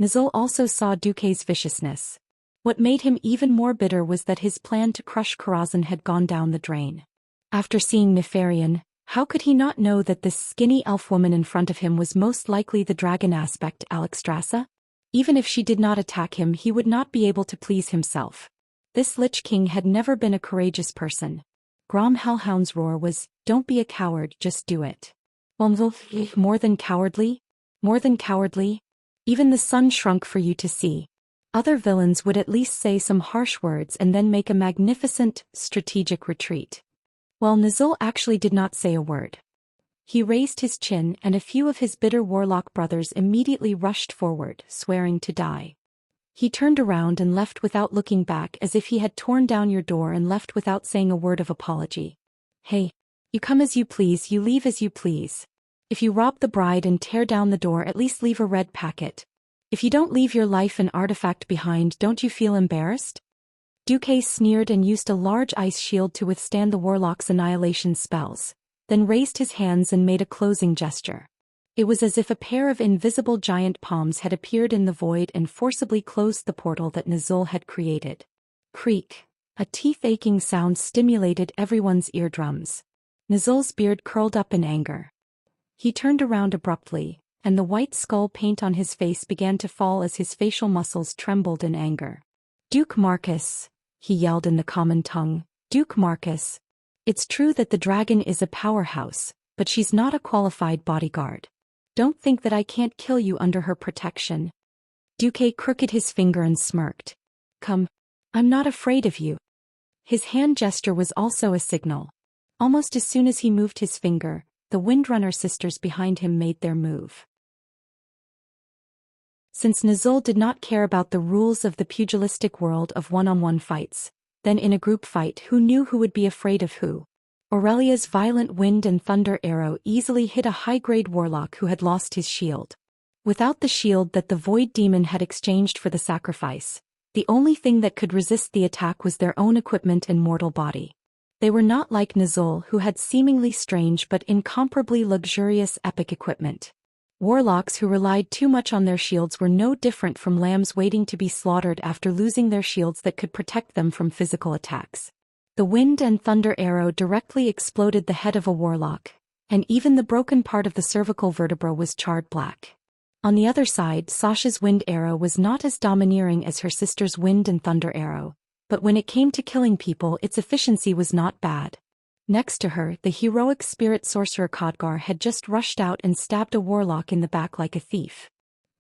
Nazul also saw Duque's viciousness. What made him even more bitter was that his plan to crush Karazhan had gone down the drain. After seeing Nefarian, how could he not know that this skinny elf woman in front of him was most likely the dragon aspect Xianxia? Even if she did not attack him, he would not be able to please himself. This Lich King had never been a courageous person. Grom Hellhound's roar was, "Don't be a coward, just do it." Well, more than cowardly? More than cowardly? Even the sun shrunk for you to see. Other villains would at least say some harsh words and then make a magnificent, strategic retreat. Well, Nazul actually did not say a word. He raised his chin and a few of his bitter warlock brothers immediately rushed forward, swearing to die. He turned around and left without looking back, as if he had torn down your door and left without saying a word of apology. Hey. You come as you please, you leave as you please. If you rob the bride and tear down the door, at least leave a red packet. If you don't leave your life an artifact behind, don't you feel embarrassed? Duque sneered and used a large ice shield to withstand the warlock's annihilation spells, then raised his hands and made a closing gesture. It was as if a pair of invisible giant palms had appeared in the void and forcibly closed the portal that Nizul had created. Creak. A teeth-aching sound stimulated everyone's eardrums. Nizul's beard curled up in anger. He turned around abruptly, and the white skull paint on his face began to fall as his facial muscles trembled in anger. Duke Marcus, he yelled in the common tongue. Duke Marcus. It's true that the dragon is a powerhouse, but she's not a qualified bodyguard. Don't think that I can't kill you under her protection. Duque crooked his finger and smirked. Come. I'm not afraid of you. His hand gesture was also a signal. Almost as soon as he moved his finger, the Windrunner sisters behind him made their move. Since Nizul did not care about the rules of the pugilistic world of one-on-one fights, then in a group fight who knew who would be afraid of who? Aurelia's violent wind and thunder arrow easily hit a high-grade warlock who had lost his shield. Without the shield that the void demon had exchanged for the sacrifice, the only thing that could resist the attack was their own equipment and mortal body. They were not like Nizul, who had seemingly strange but incomparably luxurious epic equipment. Warlocks who relied too much on their shields were no different from lambs waiting to be slaughtered after losing their shields that could protect them from physical attacks. The wind and thunder arrow directly exploded the head of a warlock, and even the broken part of the cervical vertebra was charred black. On the other side, Sasha's wind arrow was not as domineering as her sister's wind and thunder arrow, but when it came to killing people, its efficiency was not bad. Next to her, the heroic spirit sorcerer Khadgar had just rushed out and stabbed a warlock in the back like a thief.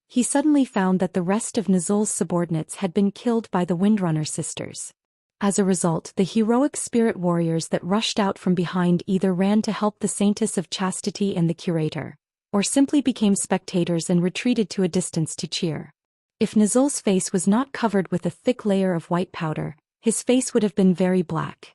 He suddenly found that the rest of Nizul's subordinates had been killed by the Windrunner sisters. As a result, the heroic spirit warriors that rushed out from behind either ran to help the Saintess of Chastity and the Curator, or simply became spectators and retreated to a distance to cheer. If Nizul's face was not covered with a thick layer of white powder, his face would have been very black.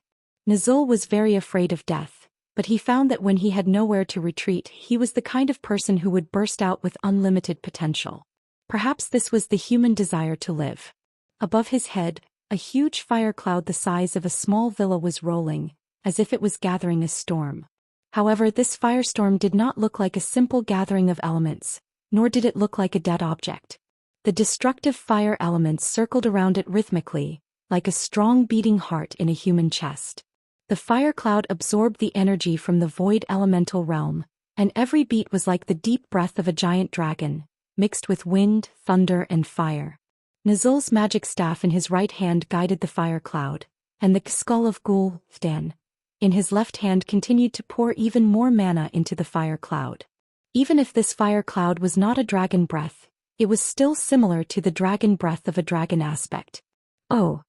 Nizul was very afraid of death, but he found that when he had nowhere to retreat, he was the kind of person who would burst out with unlimited potential. Perhaps this was the human desire to live. Above his head, a huge fire cloud the size of a small villa was rolling, as if it was gathering a storm. However, this firestorm did not look like a simple gathering of elements, nor did it look like a dead object. The destructive fire elements circled around it rhythmically, like a strong beating heart in a human chest. The fire cloud absorbed the energy from the void elemental realm, and every beat was like the deep breath of a giant dragon, mixed with wind, thunder, and fire. Nizul's magic staff in his right hand guided the fire cloud, and the skull of Gul'dan in his left hand continued to pour even more mana into the fire cloud. Even if this fire cloud was not a dragon breath, it was still similar to the dragon breath of a dragon aspect. Oh.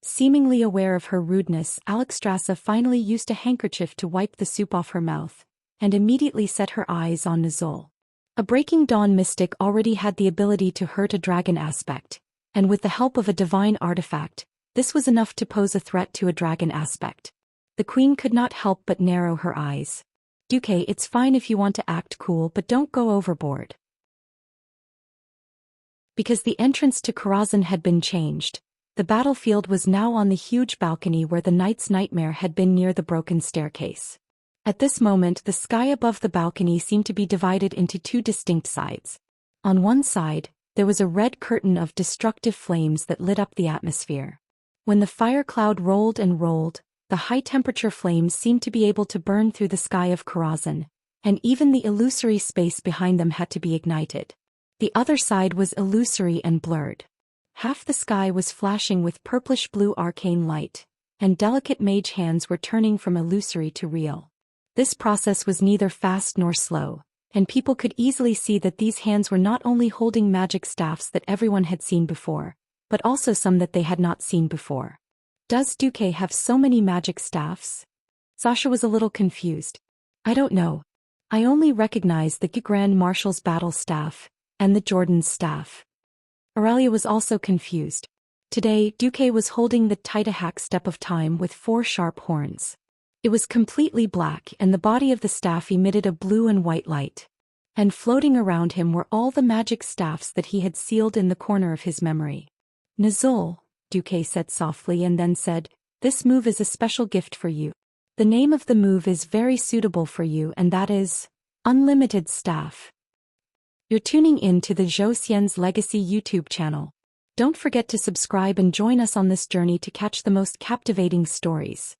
Seemingly aware of her rudeness, Alexstrasza finally used a handkerchief to wipe the soup off her mouth, and immediately set her eyes on Nizul. A Breaking Dawn mystic already had the ability to hurt a dragon aspect, and with the help of a divine artifact, this was enough to pose a threat to a dragon aspect. The queen could not help but narrow her eyes. Duque, it's fine if you want to act cool, but don't go overboard. Because the entrance to Karazhan had been changed, the battlefield was now on the huge balcony where the knight's nightmare had been near the broken staircase. At this moment, the sky above the balcony seemed to be divided into two distinct sides. On one side, there was a red curtain of destructive flames that lit up the atmosphere. When the fire cloud rolled and rolled, the high-temperature flames seemed to be able to burn through the sky of Karazhan, and even the illusory space behind them had to be ignited. The other side was illusory and blurred. Half the sky was flashing with purplish-blue arcane light, and delicate mage hands were turning from illusory to real. This process was neither fast nor slow, and people could easily see that these hands were not only holding magic staffs that everyone had seen before, but also some that they had not seen before. Does Duque have so many magic staffs? Sasha was a little confused. I don't know. I only recognize the Grand Marshal's battle staff, and the Jordan's staff. Aurelia was also confused. Today, Duque was holding the Titahak step of time with 4 sharp horns. It was completely black and the body of the staff emitted a blue and white light. And floating around him were all the magic staffs that he had sealed in the corner of his memory. Nizul, Duque said softly and then said, "This move is a special gift for you. The name of the move is very suitable for you and that is Unlimited Staff." You're tuning in to the Zhou Xian's Legacy YouTube channel. Don't forget to subscribe and join us on this journey to catch the most captivating stories.